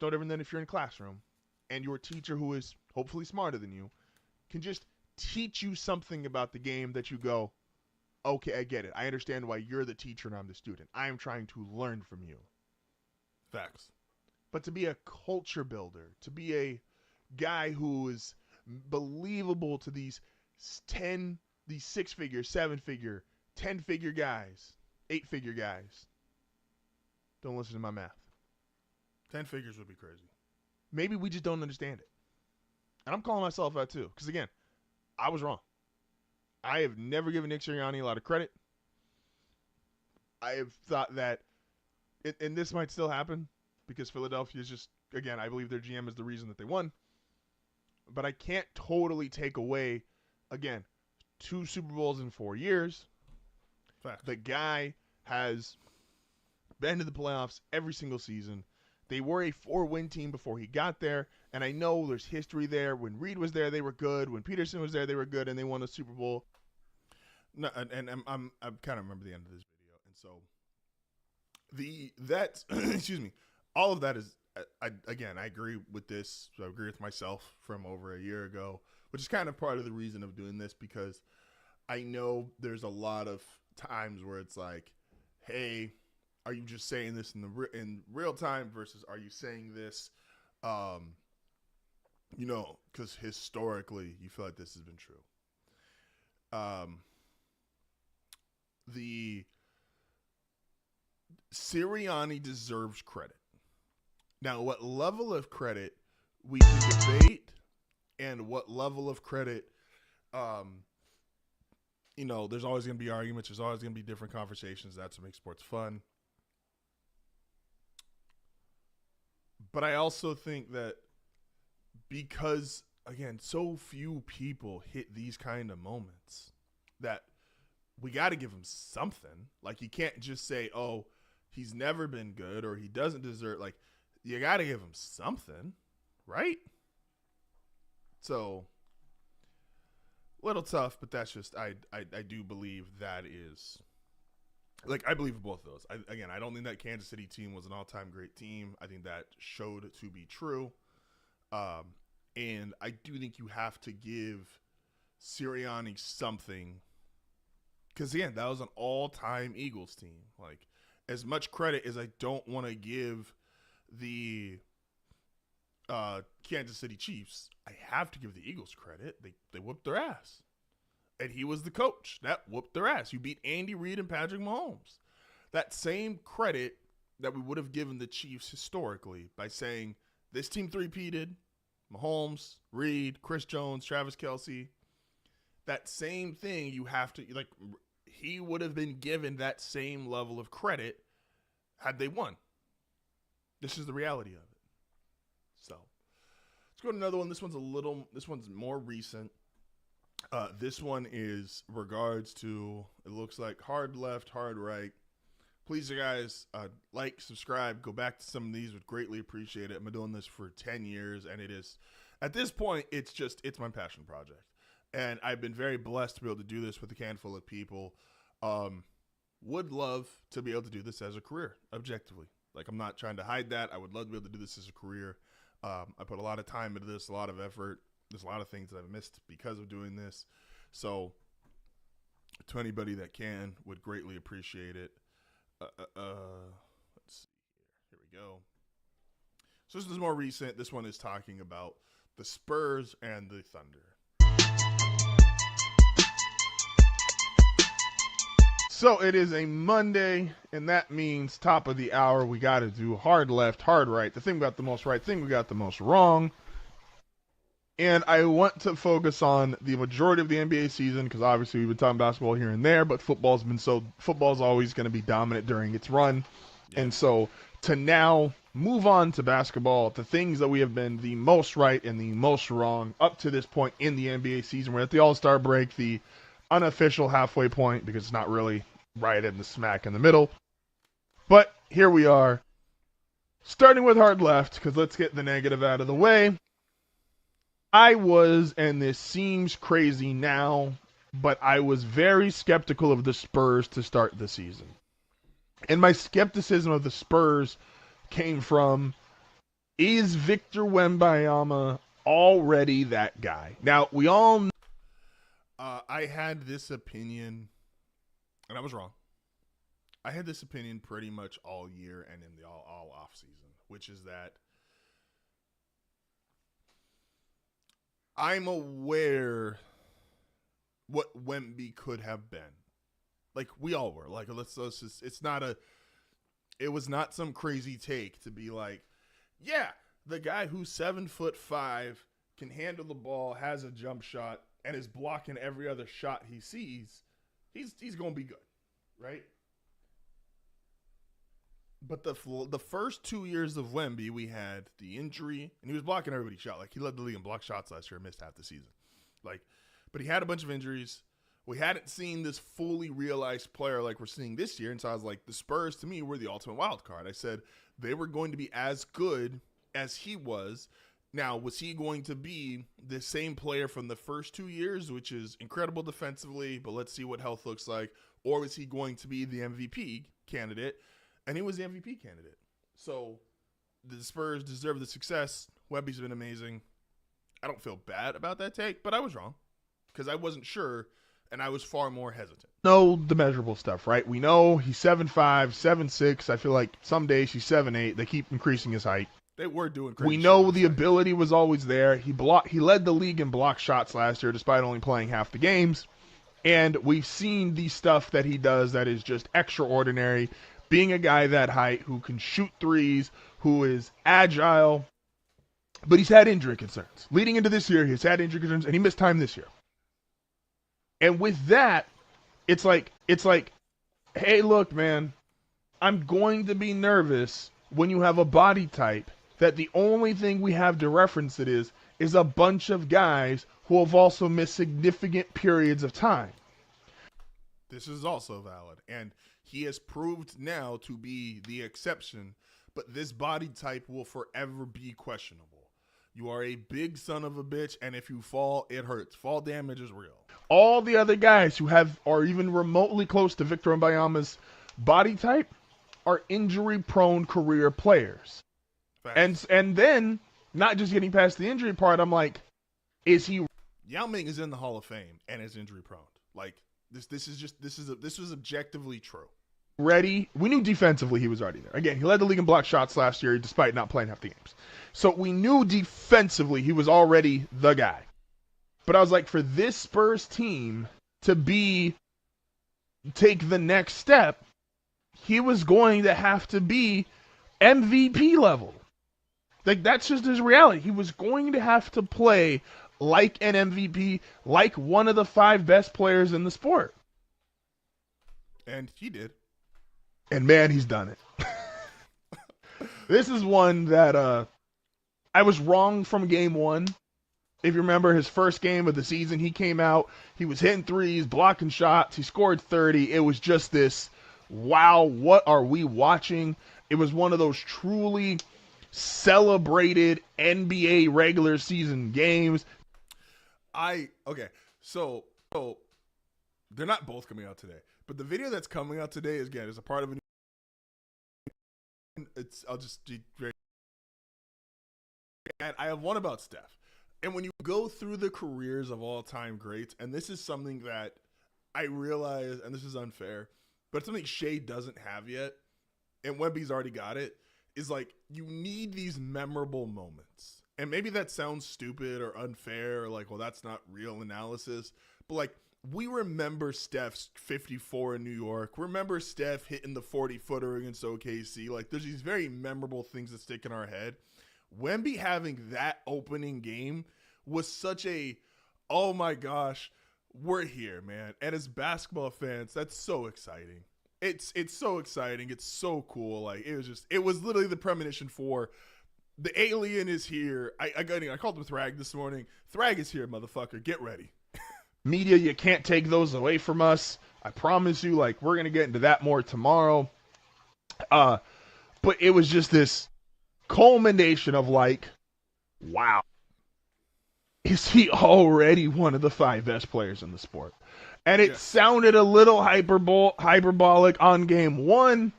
no different than if you're in a classroom and your teacher, who is hopefully smarter than you, can just teach you something about the game that you go, okay, I get it. I understand why you're the teacher and I'm the student. I am trying to learn from you. Facts. But to be a culture builder, to be a guy who is believable to these 6-figure, 7-figure, 10-figure guys, 8-figure guys, don't listen to my math. 10 figures would be crazy. Maybe we just don't understand it. And I'm calling myself out too. Because again, I was wrong. I have never given Nick Sirianni a lot of credit. I have thought that, and this might still happen, because Philadelphia is just, again, I believe their GM is the reason that they won. But I can't totally take away, again, 2 Super Bowls in 4 years. Facts. The guy has been to the playoffs every single season. They were a 4-win team before he got there, and I know there's history there. When Reed was there, they were good. When Peterson was there, they were good, and they won a Super Bowl. No, and I'm kind of remember the end of this video, and so that excuse me, all of that is I agree with this. So I agree with myself from over a year ago, which is kind of part of the reason of doing this, because I know there's a lot of times where it's like, hey, are you just saying this in real time versus are you saying this, because historically you feel like this has been true. The Sirianni deserves credit. Now, what level of credit we can debate and what level of credit, there's always going to be arguments. There's always going to be different conversations. That's what makes sports fun. But I also think that because, again, so few people hit these kind of moments, that we got to give him something. Like, you can't just say, oh, he's never been good or he doesn't deserve. Like, you got to give him something, right? So Little tough, but that's just I do believe that is like I believe in both of those. I don't think that Kansas City team was an all-time great team. I think that showed to be true, and I do think you have to give Sirianni something because again, that was an all-time Eagles team. Like as much credit as I don't want to give the Kansas City Chiefs, I have to give the Eagles credit. They whooped their ass. And he was the coach. That whooped their ass. You beat Andy Reid and Patrick Mahomes. That same credit that we would have given the Chiefs historically by saying this team three-peated, Mahomes, Reid, Chris Jones, Travis Kelce, that same thing you have to, like, he would have been given that same level of credit had they won. This is the reality of it. So let's go to another one. This one's more recent. This one is regards to, it looks like hard left, hard right. Please, you guys, like, subscribe, go back to some of these. Would greatly appreciate it. I've been doing this for 10 years, and it is, at this point, it's my passion project. And I've been very blessed to be able to do this with a handful of people. Would love to be able to do this as a career, objectively. Like, I'm not trying to hide that. I would love to be able to do this as a career. I put a lot of time into this, a lot of effort. There's a lot of things that I've missed because of doing this. So to anybody that can, would greatly appreciate it. Let's see here. Here we go. So this is more recent. This one is talking about the Spurs and the Thunder. So it is a Monday, and that means top of the hour. We got to do hard left, hard right. The thing we got the most right, thing we got the most wrong. And I want to focus on the majority of the NBA season because obviously we've been talking basketball here and there, but football's always going to be dominant during its run. Yeah. And so to now move on to basketball, the things that we have been the most right and the most wrong up to this point in the NBA season. We're at the All-Star break, the unofficial halfway point because it's not really right in the smack in the middle. But here we are, starting with hard left because let's get the negative out of the way. I was, and this seems crazy now, but I was very skeptical of the Spurs to start the season. And my skepticism of the Spurs came from, is Victor Wembanyama already that guy? Now, we all know. I had this opinion, and I was wrong. I had this opinion pretty much all year and in the all off season, which is that I'm aware what Wemby could have been. Like we all were. Like let's just, it was not some crazy take to be like, yeah, the guy who's 7'5" can handle the ball, has a jump shot, and is blocking every other shot he sees. He's gonna be good, right? But the first 2 years of Wemby, we had the injury, and he was blocking everybody's shot. Like, he led the league in block shots last year and missed half the season. Like, but he had a bunch of injuries. We hadn't seen this fully realized player like we're seeing this year, and so I was like, the Spurs, to me, were the ultimate wild card. I said they were going to be as good as he was. Now, was he going to be the same player from the first 2 years, which is incredible defensively, but let's see what health looks like, or was he going to be the MVP candidate? And he was the MVP candidate. So the Spurs deserve the success. Wemby's been amazing. I don't feel bad about that take, but I was wrong because I wasn't sure, and I was far more hesitant. No, the measurable stuff, right? We know he's 7'5", 7'6". I feel like some days he's 7'8". They keep increasing his height. They were doing crazy. We know the ability was always there. He led the league in block shots last year despite only playing half the games. And we've seen the stuff that he does that is just extraordinary. Being a guy that height who can shoot threes, who is agile, but he's had injury concerns. Leading into this year, he's had injury concerns, and he missed time this year. And with that, it's like, hey, look, man, I'm going to be nervous when you have a body type that the only thing we have to reference it is a bunch of guys who have also missed significant periods of time. This is also valid, and he has proved now to be the exception, but this body type will forever be questionable. You are a big son of a bitch, and if you fall, it hurts. Fall damage is real. All the other guys who are even remotely close to Victor Wembanyama's body type are injury-prone career players. Facts. And then, not just getting past the injury part, I'm like, is he... Yao Ming is in the Hall of Fame and is injury-prone. Like, this was objectively true. ready? We knew defensively he was already there. Again, he led the league in block shots last year despite not playing half the games. So we knew defensively he was already the guy. But I was like, for this Spurs team to take the next step, he was going to have to be MVP level. Like, that's just his reality. He was going to have to play like an MVP, like one of the 5 best players in the sport. And he did. And man, he's done it. This is one that I was wrong from game 1. If you remember his first game of the season, he came out, he was hitting threes, blocking shots, he scored 30. It was just this, wow, what are we watching? It was one of those truly celebrated NBA regular season games. Okay, so they're not both coming out today, but the video that's coming out today is a part of a new. I'll just be very. And I have one about Steph. And when you go through the careers of all-time greats, and this is something that I realize, and this is unfair, but something Shea doesn't have yet, and Wemby's already got it, is like you need these memorable moments. And maybe that sounds stupid or unfair, or like, well, that's not real analysis. But like, we remember Steph's 54 in New York. Remember Steph hitting the 40-footer against OKC. Like, there's these very memorable things that stick in our head. Wemby having that opening game was such a, oh my gosh, we're here, man. And as basketball fans, that's so exciting. It's so exciting. It's so cool. Like, it was literally the premonition for the alien is here. I called him Thrag this morning. Thrag is here, motherfucker. Get ready. Media, you can't take those away from us. I promise you, like, we're going to get into that more tomorrow. But it was just this culmination of like, wow, is he already one of the 5 best players in the sport? And it sounded a little hyperbolic on game 1,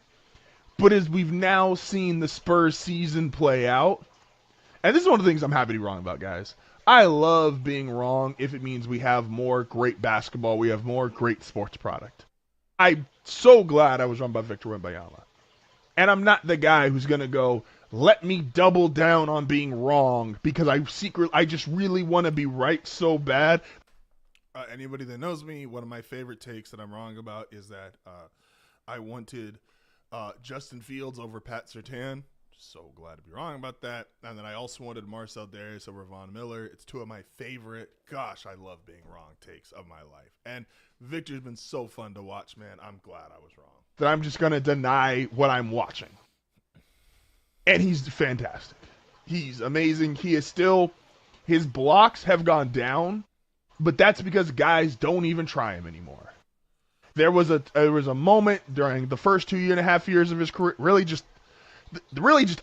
but as we've now seen the Spurs season play out, and this is one of the things I'm happy to be wrong about, guys. I love being wrong if it means we have more great basketball, we have more great sports product. I'm so glad I was wrong about Victor Wembanyama. And I'm not the guy who's going to go, let me double down on being wrong because I just really want to be right so bad. Anybody that knows me, one of my favorite takes that I'm wrong about is that I wanted Justin Fields over Pat Surtain. So glad to be wrong about that. And then I also wanted Marcel Darius over Von Miller. It's 2 of my favorite, gosh, I love being wrong takes of my life. And Victor's been so fun to watch, man. I'm glad I was wrong. That I'm just going to deny what I'm watching. And he's fantastic. He's amazing. He is still, his blocks have gone down, but that's because guys don't even try him anymore. There was a moment during the first 2.5 years of his career, really just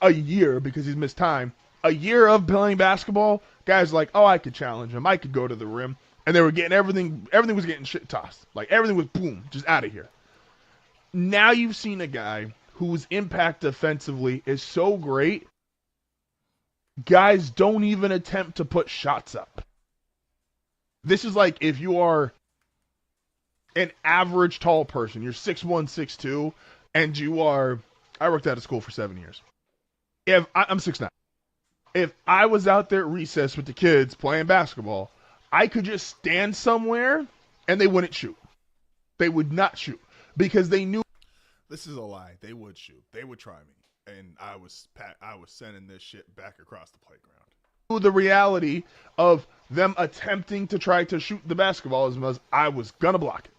a year because he's missed time. A year of playing basketball, guys like, oh, I could challenge him. I could go to the rim. And they were getting everything was getting shit tossed. Like everything was boom, just out of here. Now you've seen a guy whose impact defensively is so great, guys don't even attempt to put shots up. This is like if you are an average tall person, you're 6'1", 6'2", and you are, I worked out of school for 7 years. I'm 6'9". If I was out there at recess with the kids playing basketball, I could just stand somewhere and they wouldn't shoot. They would not shoot because they knew. This is a lie. They would shoot. They would try me. And I was sending this shit back across the playground. The reality of them attempting to try to shoot the basketball was I was going to block it.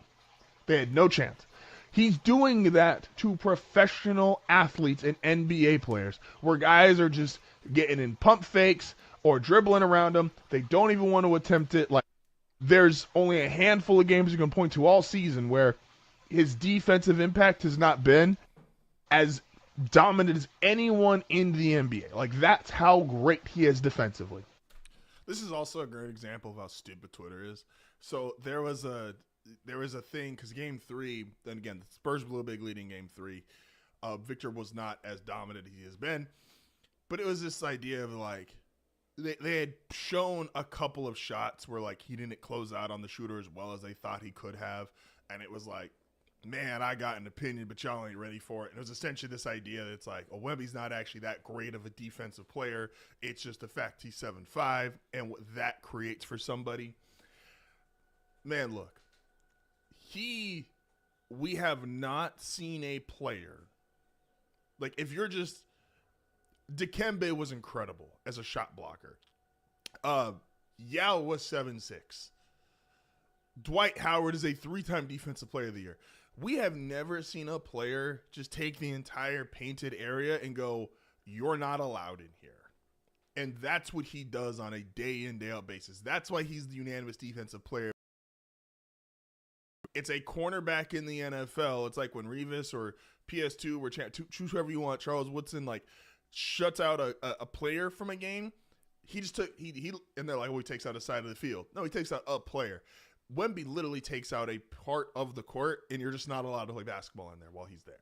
They had no chance. He's doing that to professional athletes and NBA players where guys are just getting in pump fakes or dribbling around them. They don't even want to attempt it. Like, there's only a handful of games you can point to all season where his defensive impact has not been as dominant as anyone in the NBA. Like, that's how great he is defensively. This is also a great example of how stupid Twitter is. So there was a thing, because Game 3, then again, the Spurs blew a big lead in Game 3. Victor was not as dominant as he has been. But it was this idea of, like, they had shown a couple of shots where, like, he didn't close out on the shooter as well as they thought he could have. And it was like, man, I got an opinion, but y'all ain't ready for it. And it was essentially this idea that it's like, oh, Wemby's not actually that great of a defensive player. It's just the fact he's 7'5", and what that creates for somebody. Man, look, we have not seen a player. Like, if you're just, Dikembe was incredible as a shot blocker. Yao was 7'6". Dwight Howard is a 3-time defensive player of the year. We have never seen a player just take the entire painted area and go, you're not allowed in here. And that's what he does on a day in, day out basis. That's why he's the unanimous defensive player. It's a cornerback in the NFL. It's like when Revis or PS2 or choose whoever you want, Charles Woodson, like, shuts out a player from a game. He just took, and they're like, well, he takes out a side of the field. No, he takes out a player. Wemby literally takes out a part of the court, and you're just not allowed to play basketball in there while he's there.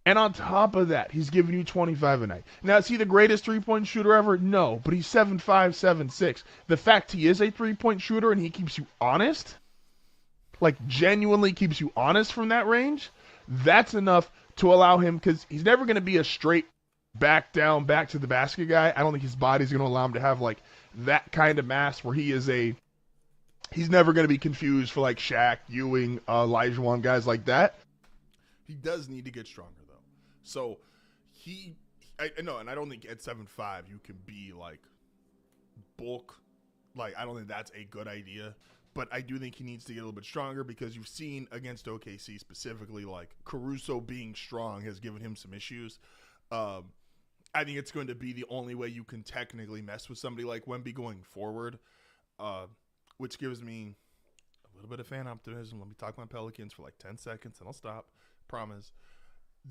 And on top of that, he's giving you 25 a night. Now, is he the greatest three-point shooter ever? No, but he's 7'5", 7'6". The fact he is a three-point shooter and he keeps you honest, like genuinely keeps you honest from that range, that's enough to allow him, because he's never going to be a straight back to the basket guy. I don't think his body's going to allow him to have like that kind of mass where he's never going to be confused for like Shaq, Ewing, Olajuwon, guys like that. He does need to get stronger though. So I know, and I don't think at 7'5" you can be like bulk. Like, I don't think that's a good idea. But I do think he needs to get a little bit stronger, because you've seen against OKC specifically, like, Caruso being strong has given him some issues. I think it's going to be the only way you can technically mess with somebody like Wemby going forward, which gives me a little bit of fan optimism. Let me talk about Pelicans for like 10 seconds, and I'll stop. Promise.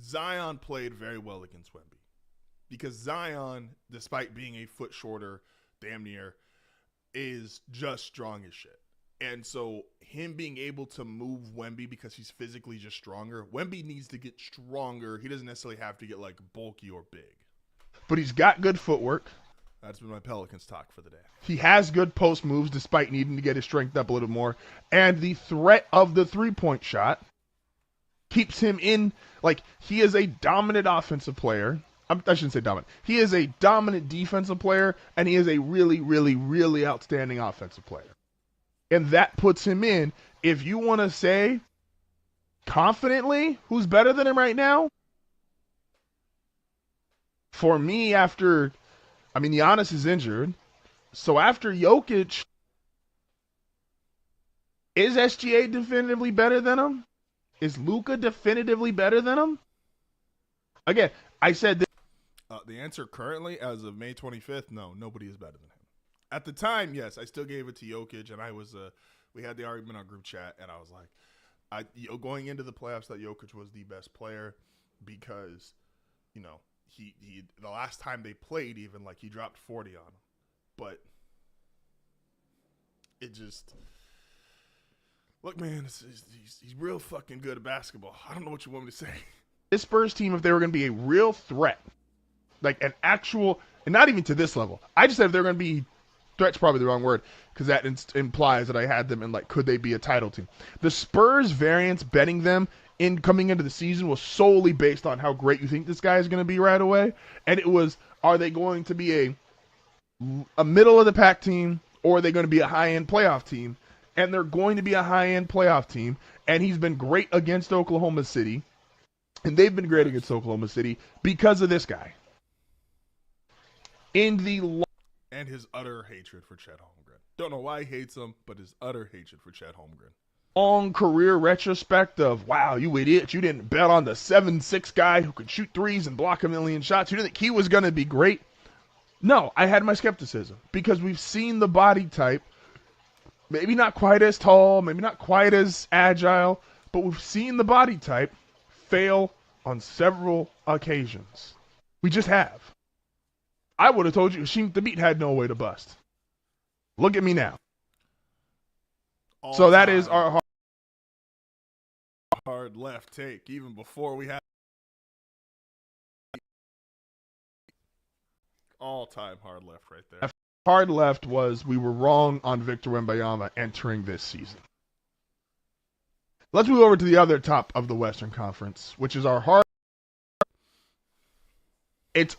Zion played very well against Wemby, because Zion, despite being a foot shorter, damn near, is just strong as shit. And so him being able to move Wemby because he's physically just stronger, Wemby needs to get stronger. He doesn't necessarily have to get like bulky or big. But he's got good footwork. That's been my Pelicans talk for the day. He has good post moves despite needing to get his strength up a little more. And the threat of the three-point shot keeps him in, like, he is a dominant offensive player. I shouldn't say dominant. He is a dominant defensive player, and he is a really, really, really outstanding offensive player. And that puts him in, if you want to say confidently who's better than him right now, for me, Giannis is injured. So after Jokic, is SGA definitively better than him? Is Luka definitively better than him? Again, I said this. The answer currently, as of May 25th, no, nobody is better than him. At the time, yes, I still gave it to Jokic, and I was we had the argument on group chat, and I was like, going into the playoffs, that Jokic was the best player, because, you know, he the last time they played, even, like, he dropped 40 on him. But it just, look, man, he's real fucking good at basketball. I don't know what you want me to say. This Spurs team, if they were going to be a real threat, like an actual, and not even to this level, I just said if they're going to be, threat's probably the wrong word, because that implies that I had them in, like, could they be a title team? The Spurs variance betting them in coming into the season was solely based on how great you think this guy is going to be right away. And it was, are they going to be a middle of the pack team, or are they going to be a high-end playoff team? And they're going to be a high-end playoff team. And he's been great against Oklahoma City. And they've been great against Oklahoma City because of this guy. And his utter hatred for Chet Holmgren. Don't know why he hates him, but his utter hatred for Chet Holmgren. Long career retrospect of, wow, you idiot, you didn't bet on the 7'6" guy who could shoot threes and block a million shots. You didn't think he was going to be great? No, I had my skepticism, because we've seen the body type, maybe not quite as tall, maybe not quite as agile, but we've seen the body type fail on several occasions. We just have. I would have told you the beat had no way to bust. Look at me now. So that is our hard left take, even before we had all-time hard left right there. hard left was we were wrong on Victor Wembanyama entering this season. Let's move over to the other top of the Western Conference, which is our hard. It's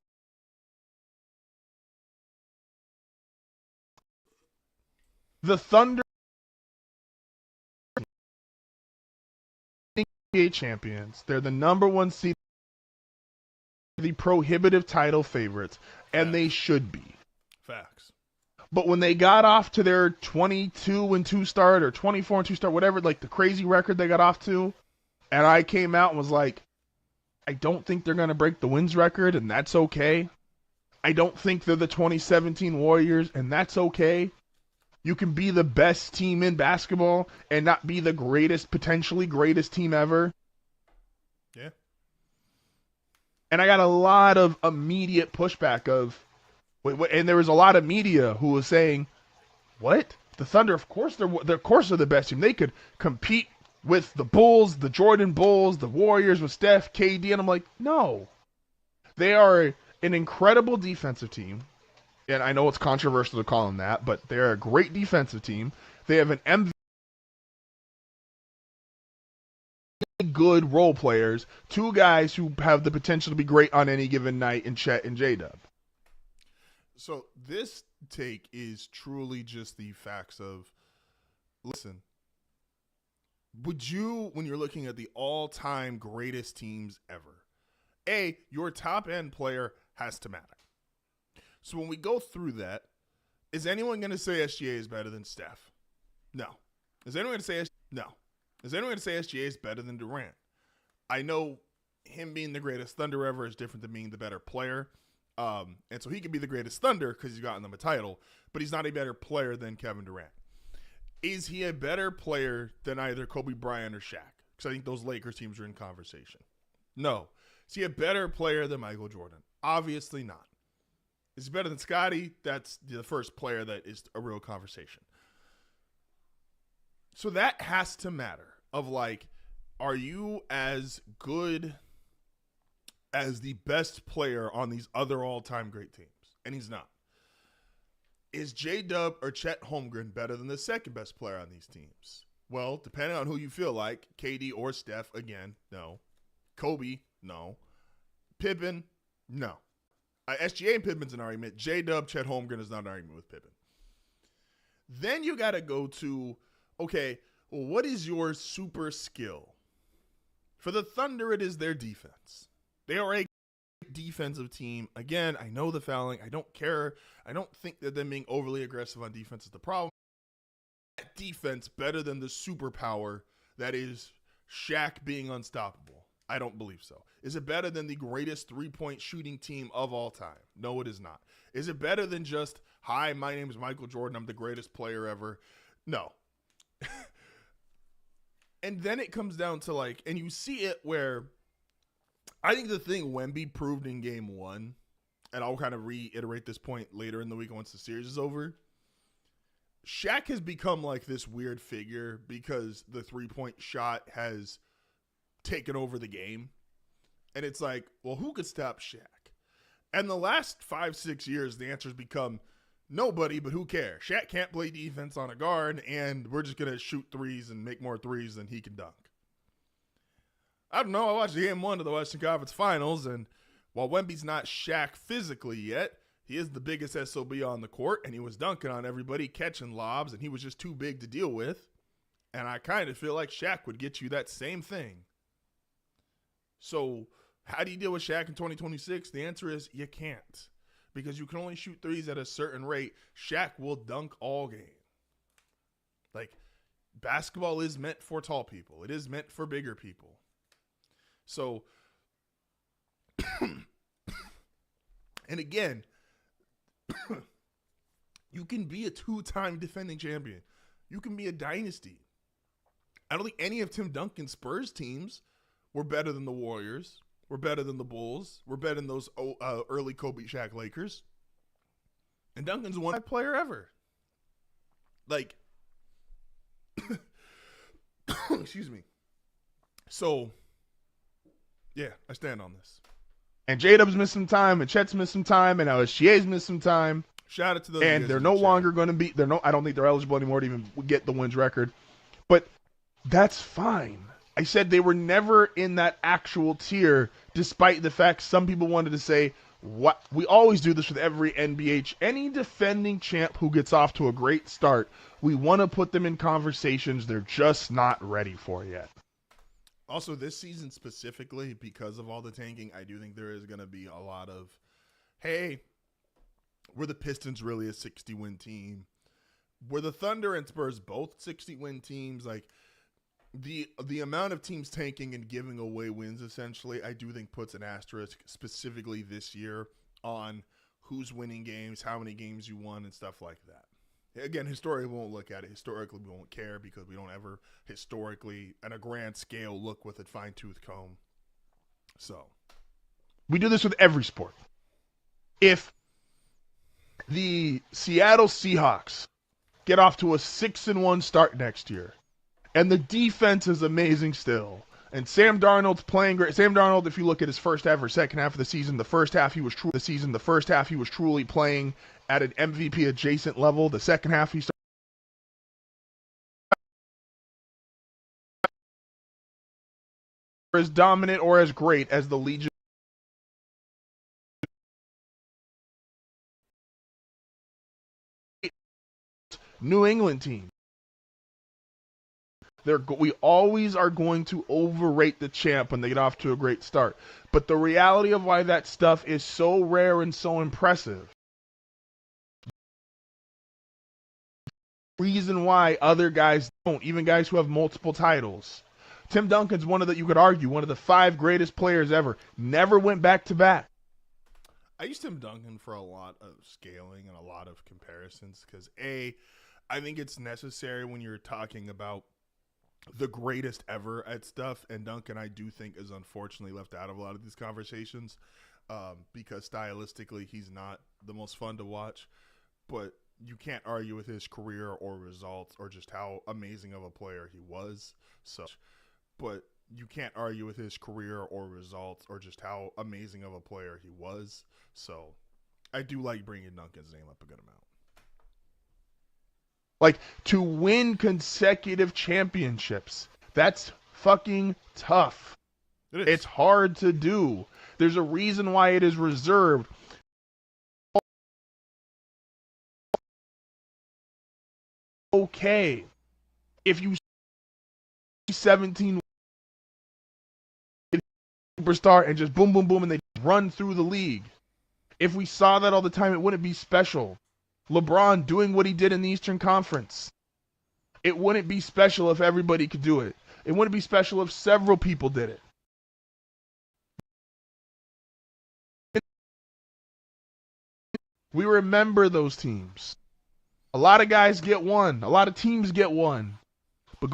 the Thunder NBA champions. They're the number one seed, the prohibitive title favorites, and they should be. Facts. But when they got off to their 22-2 start or 24-2 start, whatever, like the crazy record they got off to, and I came out and was like, I don't think they're going to break the wins record, and that's okay. I don't think they're the 2017 Warriors, and that's okay. You can be the best team in basketball and not be the greatest, potentially greatest team ever. Yeah. And I got a lot of immediate pushback and there was a lot of media who was saying, what? The Thunder, of course they're the best team. They could compete with the Bulls, the Jordan Bulls, the Warriors with Steph, KD. And I'm like, no. They are an incredible defensive team. And I know it's controversial to call them that, but they're a great defensive team. They have an MVP, good role players, two guys who have the potential to be great on any given night in Chet and J-Dub. So this take is truly just the facts of, listen, would you, when you're looking at the all-time greatest teams ever, your top-end player has to matter. So when we go through that, is anyone going to say SGA is better than Steph? No. Is anyone going to say no? Is anyone going to say SGA is better than Durant? I know him being the greatest Thunder ever is different than being the better player. And so he could be the greatest Thunder because he's gotten them a title, but he's not a better player than Kevin Durant. Is he a better player than either Kobe Bryant or Shaq? Because I think those Lakers teams are in conversation. No. Is he a better player than Michael Jordan? Obviously not. Is he better than Scottie? That's the first player that is a real conversation. So that has to matter of like, are you as good as the best player on these other all-time great teams? And he's not. Is J-Dub or Chet Holmgren better than the second best player on these teams? Well, depending on who you feel like, KD or Steph, again, no. Kobe, no. Pippen, no. SGA and Pippen's an argument. J-Dub, Chet Holmgren is not an argument with Pippen. Then you got to go to, okay, well, what is your super skill? For the Thunder, it is their defense. They are a defensive team. Again, I know the fouling. I don't care. I don't think that them being overly aggressive on defense is the problem. Defense better than the superpower that is Shaq being unstoppable. I don't believe so. Is it better than the greatest three-point shooting team of all time? No, it is not. Is it better than just, hi, my name is Michael Jordan, I'm the greatest player ever? No. And then it comes down to like, and you see it where I think the thing Wemby proved in game one, and I'll kind of reiterate this point later in the week once the series is over, Shaq has become like this weird figure because the three-point shot has taken over the game. And it's like, well, who could stop Shaq? And the last 5-6 years, the answer's become nobody, but who cares? Shaq can't play defense on a guard, and we're just going to shoot threes and make more threes than he can dunk. I don't know. I watched game one of the Western Conference Finals, and while Wemby's not Shaq physically yet, he is the biggest SOB on the court, and he was dunking on everybody, catching lobs, and he was just too big to deal with. And I kind of feel like Shaq would get you that same thing. So how do you deal with Shaq in 2026? The answer is you can't, because you can only shoot threes at a certain rate. Shaq will dunk all game. Like, basketball is meant for tall people. It is meant for bigger people. So, and again, you can be a two-time defending champion. You can be a dynasty. I don't think any of Tim Duncan's Spurs teams were better than the Warriors. We're better than the Bulls. We're better than those early Kobe Shaq Lakers. And Duncan's one player ever. Like, excuse me. So, yeah, I stand on this. And J-Dub's missed some time, and Chet's missed some time, and SGA's missed some time. Shout out to those. And they're no longer going to be. I don't think they're eligible anymore to even get the wins record. But that's fine. I said they were never in that actual tier, despite the fact some people wanted to say, "What we always do this with every any defending champ who gets off to a great start. We want to put them in conversations they're just not ready for yet." Also, this season specifically, because of all the tanking, I do think there is going to be a lot of, hey, were the Pistons really a 60-win team? Were the Thunder and Spurs both 60-win teams? Like, the amount of teams tanking and giving away wins, essentially, I do think puts an asterisk specifically this year on who's winning games, how many games you won, and stuff like that. Again, historically, we won't look at it. Historically, we won't care because we don't ever historically, on a grand scale, look with a fine-tooth comb. So, we do this with every sport. If the Seattle Seahawks get off to a 6-1 start next year, and the defense is amazing still, and Sam Darnold's playing great. Sam Darnold, if you look at his first half or second half of the season, the first half he was truly playing at an MVP adjacent level. The second half he started as dominant or as great as the Legion. New England team. We always are going to overrate the champ when they get off to a great start. But the reality of why that stuff is so rare and so impressive, reason why other guys don't, even guys who have multiple titles. Tim Duncan's you could argue, one of the 5 greatest players ever. Never went back-to-back. I use Tim Duncan for a lot of scaling and a lot of comparisons because, I think it's necessary when you're talking about the greatest ever at stuff, and Duncan, I do think, is unfortunately left out of a lot of these conversations because stylistically he's not the most fun to watch, but you can't argue with his career or results or just how amazing of a player he was. But you can't argue with his career or results or just how amazing of a player he was. So I do like bringing Duncan's name up a good amount. Like, to win consecutive championships, that's fucking tough. It's hard to do. There's a reason why it is reserved. Okay, if you 17 superstar and just boom, boom, boom, and they run through the league. If we saw that all the time, it wouldn't be special. LeBron doing what he did in the Eastern Conference. It wouldn't be special if everybody could do it. It wouldn't be special if several people did it. We remember those teams. A lot of guys get one. A lot of teams get one. But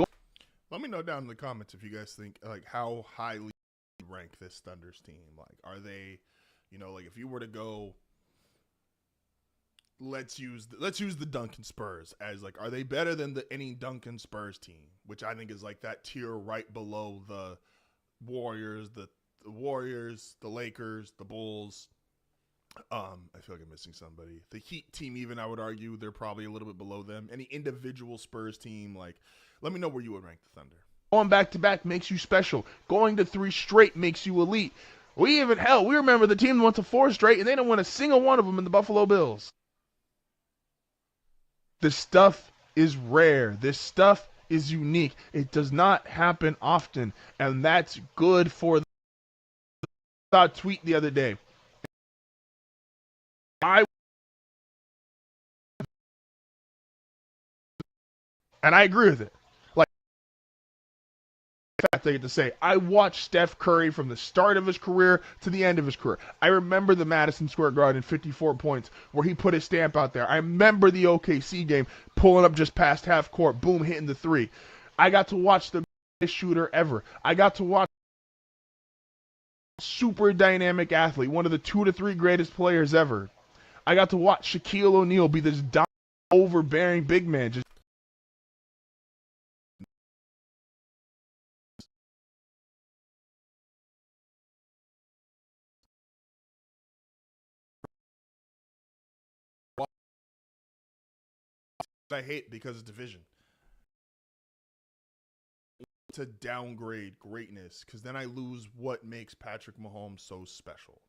let me know down in the comments if you guys think, like, how highly you rank this Thunder's team. Like, are they, like, if you were to go, let's use the Duncan Spurs as, like, are they better than any Duncan Spurs team, which I think is like that tier right below the Warriors, the Lakers, the Bulls. I feel like I'm missing somebody. The Heat team, even, I would argue they're probably a little bit below them. Any individual Spurs team, like, let me know where you would rank the Thunder. Going back-to-back makes you special. Going to 3 straight makes you elite. We remember the team that went to 4 straight, and they didn't win a single one of them in the Buffalo Bills. This stuff is rare. This stuff is unique. It does not happen often, and that's good for the... I saw a tweet the other day. And I agree with it. Like, I get to say, I watched Steph Curry from the start of his career to the end of his career. I remember the Madison Square Garden 54 points where he put his stamp out there. I remember the OKC game pulling up just past half court, boom, hitting the 3. I got to watch the best shooter ever. I got to watch super dynamic athlete, one of the 2 to 3 greatest players ever. I got to watch Shaquille O'Neal be this overbearing big man. Just I hate because it's division. To downgrade greatness, because then I lose what makes Patrick Mahomes so special.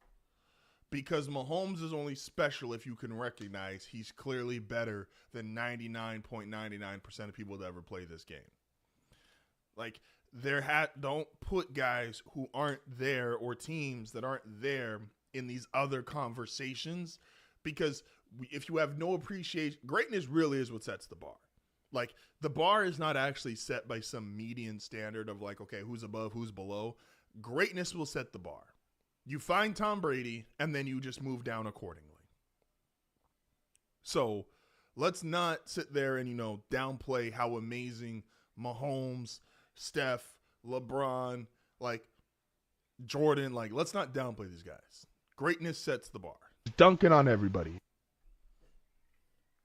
Because Mahomes is only special if you can recognize he's clearly better than 99.99% of people that ever play this game. Like, don't put guys who aren't there or teams that aren't there in these other conversations, because if you have no appreciation, greatness really is what sets the bar. Like, the bar is not actually set by some median standard of like, okay, who's above, who's below. Greatness will set the bar. You find Tom Brady, and then you just move down accordingly. So let's not sit there and, downplay how amazing Mahomes, Steph, LeBron, like Jordan, like, let's not downplay these guys. Greatness sets the bar. dunking on everybody.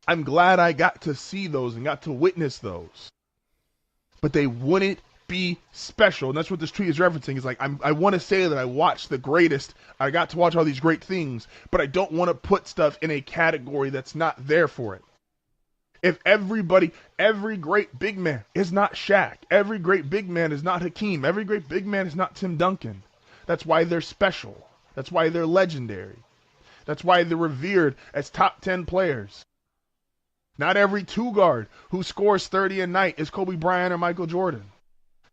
I'm glad I got to see those and got to witness those. But they wouldn't be special. And that's what this tweet is referencing. Is like, I want to say that I watched the greatest. I got to watch all these great things, but I don't want to put stuff in a category that's not there for it. If every great big man is not Shaq, every great big man is not Hakeem, every great big man is not Tim Duncan. That's why they're special. That's why they're legendary. That's why they're revered as top 10 players. Not every two guard who scores 30 a night is Kobe Bryant or Michael Jordan.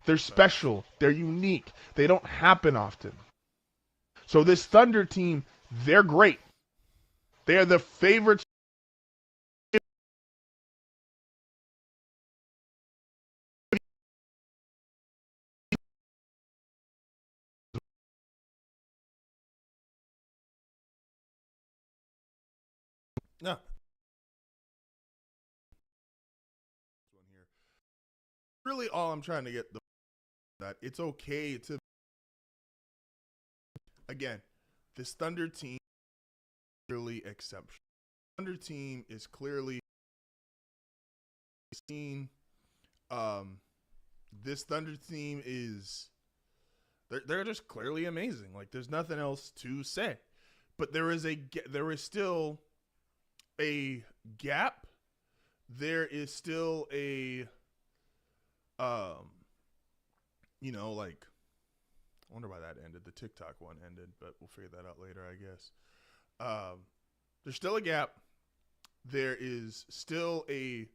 They're special. They're unique. They don't happen often. So this Thunder team, they're great. They are the favorites. No. Really, all I'm trying to get that it's okay to. Again, this Thunder team is clearly exceptional. Thunder team is clearly seen. This Thunder team is they're just clearly amazing. Like, there's nothing else to say. But there is still a gap. There is still a like, I wonder why that ended. The TikTok one ended, but we'll figure that out later, I guess. There's still a gap. There is still you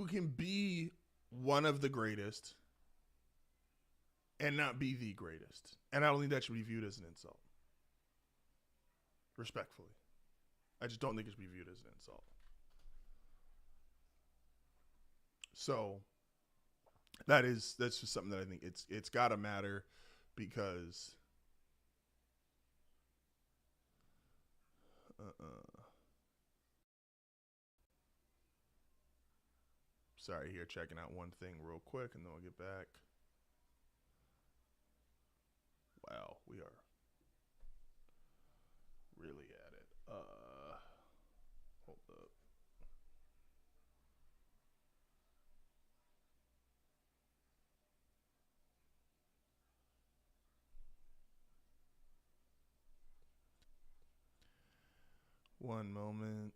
can be one of the greatest and not be the greatest. And I don't think that should be viewed as an insult. Respectfully. I just don't think it should be viewed as an insult. So that's just something that I think it's got to matter, because sorry, here, checking out one thing real quick and then we'll get back. Wow, we are really at it. Hold up. One moment.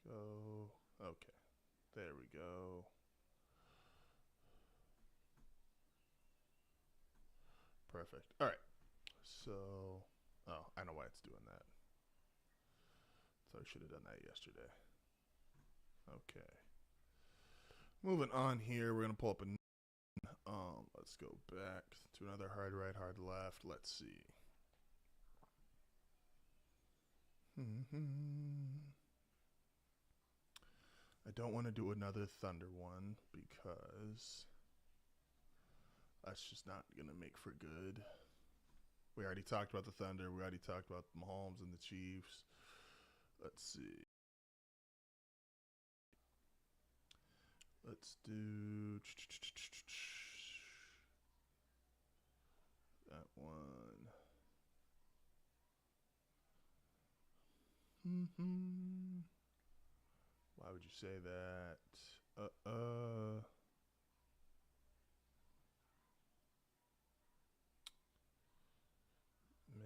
Go. Okay. There we go. Perfect. All right. So, I know why it's doing that. So I should have done that yesterday. Okay. Moving on here, we're going to pull up let's go back to another hard right, hard left. Let's see. I don't want to do another Thunder one because that's just not going to make for good. We already talked about the Thunder. We already talked about Mahomes and the Chiefs. Let's see. Let's do that one. Why would you say that?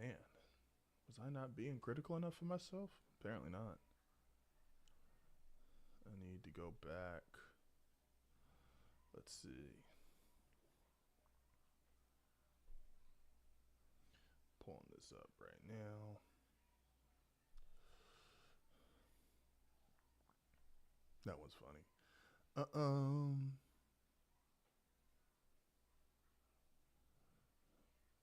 Man, was I not being critical enough of myself? Apparently not. I need to go back. Let's see. Pulling this up right now. That one's funny.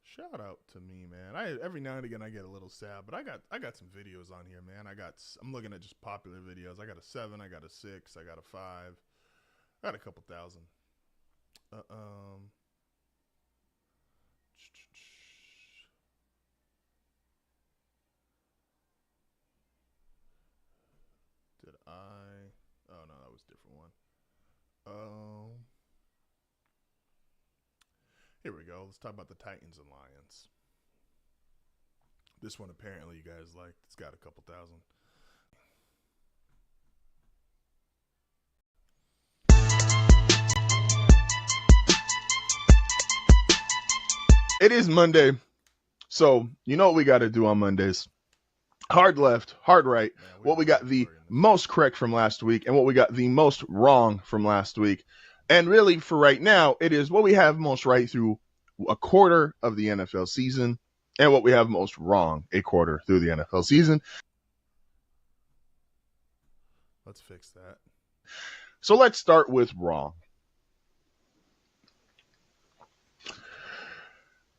Shout out to me, man. Every now and again I get a little sad, but I got some videos on here, man. I'm looking at just popular videos. I got a 7, I got a 6, I got a 5. I got a couple thousand. Did I? Oh no, that was a different one. Here we go. Let's talk about the Titans and Lions. This one apparently you guys liked. It's got a couple thousand. It is Monday, so you know what we got to do on Mondays. Hard left, hard right. What we got the most correct from last week and what we got the most wrong from last week. And really, for right now, it is what we have most right through a quarter of the NFL season and what we have most wrong a quarter through the NFL season. Let's fix that. So let's start with wrong.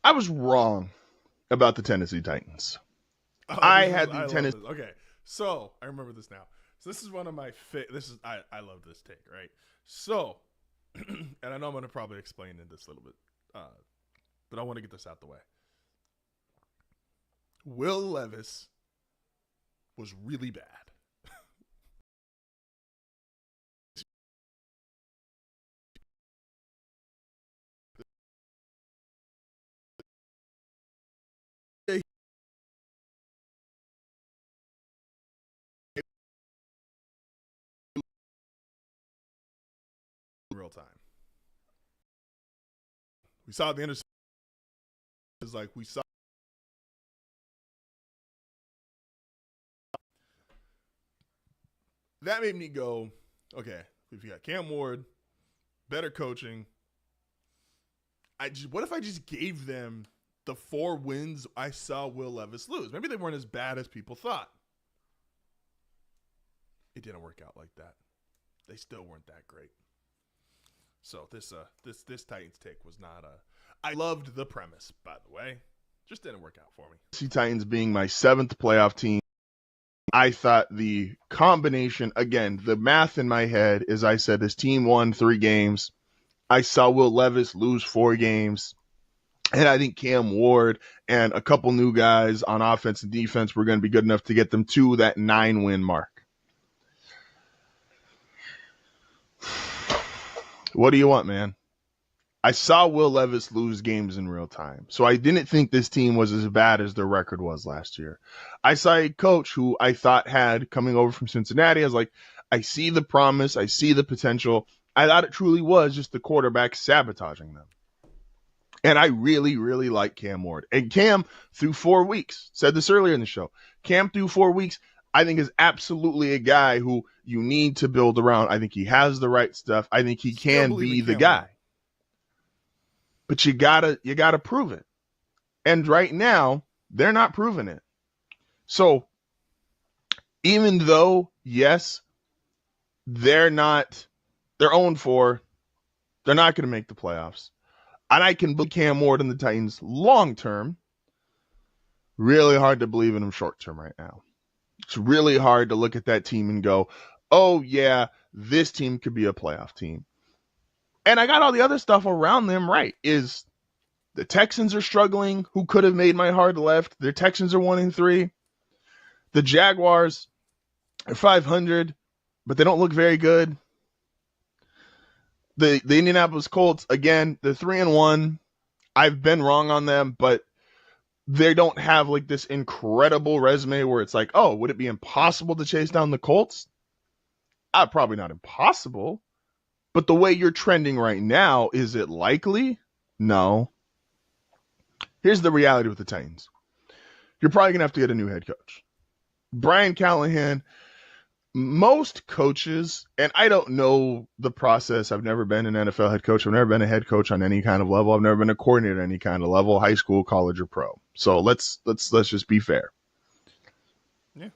I was wrong about the Tennessee Titans. Okay, so I remember this now. So this is one of my I love this take, right? So, and I know I'm going to probably explain in this a little bit, but I want to get this out the way. Will Levis was really bad. Real time. We saw the interception. It's like we saw. That made me go, okay, if you got Cam Ward, better coaching. What if I just gave them the 4 wins I saw Will Levis lose? Maybe they weren't as bad as people thought. It didn't work out like that. They still weren't that great. So this Titans take was not I loved the premise, by the way. Just didn't work out for me. Titans being my 7th playoff team. I thought the combination, again, the math in my head is I said this team won 3 games. I saw Will Levis lose 4 games. And I think Cam Ward and a couple new guys on offense and defense were going to be good enough to get them to that 9-win mark. What do you want, man? I saw Will Levis lose games in real time. So I didn't think this team was as bad as their record was last year. I saw a coach who I thought had, coming over from Cincinnati, I was like, I see the promise. I see the potential. I thought it truly was just the quarterback sabotaging them. And I really, really like Cam Ward. And Cam, through 4 weeks, said this earlier in the show, Cam through 4 weeks, I think is absolutely a guy who you need to build around. I think he has the right stuff. I think he can be the guy. But you gotta prove it. And right now, they're not proving it. So even though, yes, they're 0-4, they're not going to make the playoffs. And I can believe Cam Ward and the Titans long term. Really hard to believe in them short term right now. It's really hard to look at that team and go, oh, yeah, this team could be a playoff team. And I got all the other stuff around them right. Is the Texans are struggling. Who could have made my hard left? The Texans are 1-3. The Jaguars are 500, but they don't look very good. The Indianapolis Colts, again, they're 3-1. I've been wrong on them, but they don't have like this incredible resume where it's like, oh, would it be impossible to chase down the Colts? Probably not impossible, but the way you're trending right now, is it likely? No. Here's the reality with the Titans. You're probably going to have to get a new head coach. Brian Callahan, most coaches, and I don't know the process. I've never been an NFL head coach. I've never been a head coach on any kind of level. I've never been a coordinator at any kind of level, high school, college, or pro. So let's just be fair. Yeah.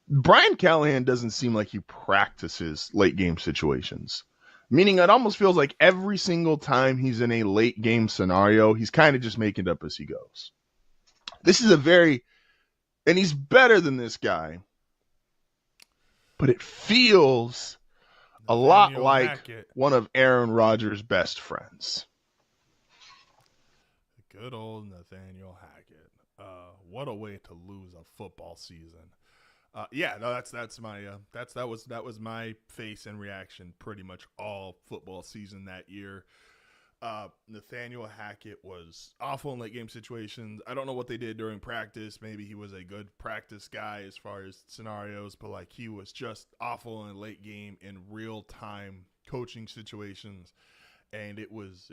Brian Callahan doesn't seem like he practices late game situations, meaning it almost feels like every single time he's in a late game scenario, he's kind of just making it up as he goes. This is and he's better than this guy, but it feels a lot like Hackett. One of Aaron Rodgers' best friends. Good old Nathaniel Hackett. What a way to lose a football season. That was my face and reaction pretty much all football season that year. Nathaniel Hackett was awful in late game situations. I don't know what they did during practice. Maybe he was a good practice guy as far as scenarios, but like he was just awful in late game in real time coaching situations, and it was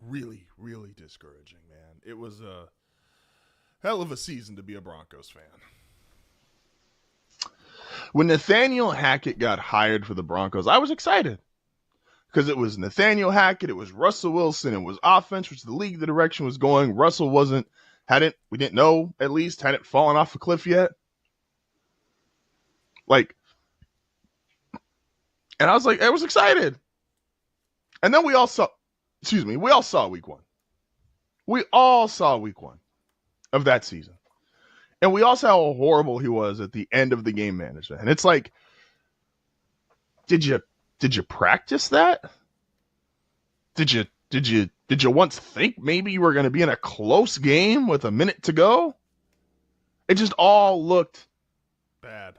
really, really discouraging, man. It was a hell of a season to be a Broncos fan. When Nathaniel Hackett got hired for the Broncos, I was excited. Because it was Nathaniel Hackett, it was Russell Wilson, it was offense, which the league, the direction was going. Russell we didn't know, at least, hadn't fallen off a cliff yet. And I was excited. And then we all saw week one. We all saw week one of that season. And we all saw how horrible he was at the end of the game management. And it's like, did you practice that? Did you once think maybe you were going to be in a close game with a minute to go? It just all looked bad.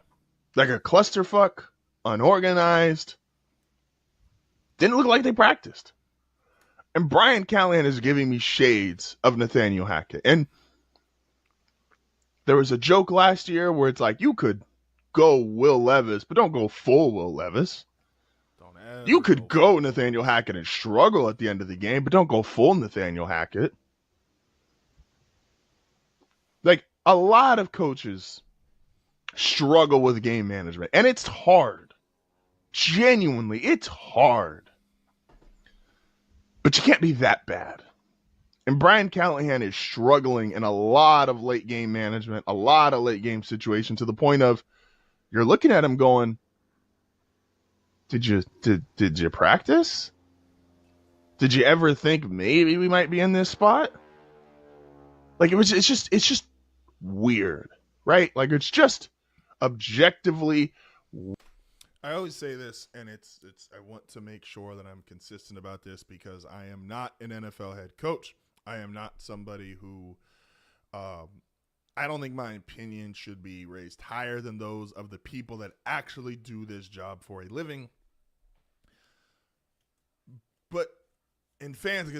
Like a clusterfuck, unorganized. Didn't look like they practiced. And Brian Callahan is giving me shades of Nathaniel Hackett. And there was a joke last year where it's like, you could go Will Levis, but don't go full Will Levis. You could go Nathaniel Hackett and struggle at the end of the game, but don't go full Nathaniel Hackett. Like, a lot of coaches struggle with game management, and it's hard. Genuinely, it's hard. But you can't be that bad. And Brian Callahan is struggling in a lot of late game management, a lot of late game situations, to the point of you're looking at him going, Did you practice? Did you ever think maybe we might be in this spot? Like it's just weird, right? Like it's just objectively. I always say this, and it's I want to make sure that I'm consistent about this because I am not an NFL head coach. I am not somebody who I don't think my opinion should be raised higher than those of the people that actually do this job for a living. But in fans,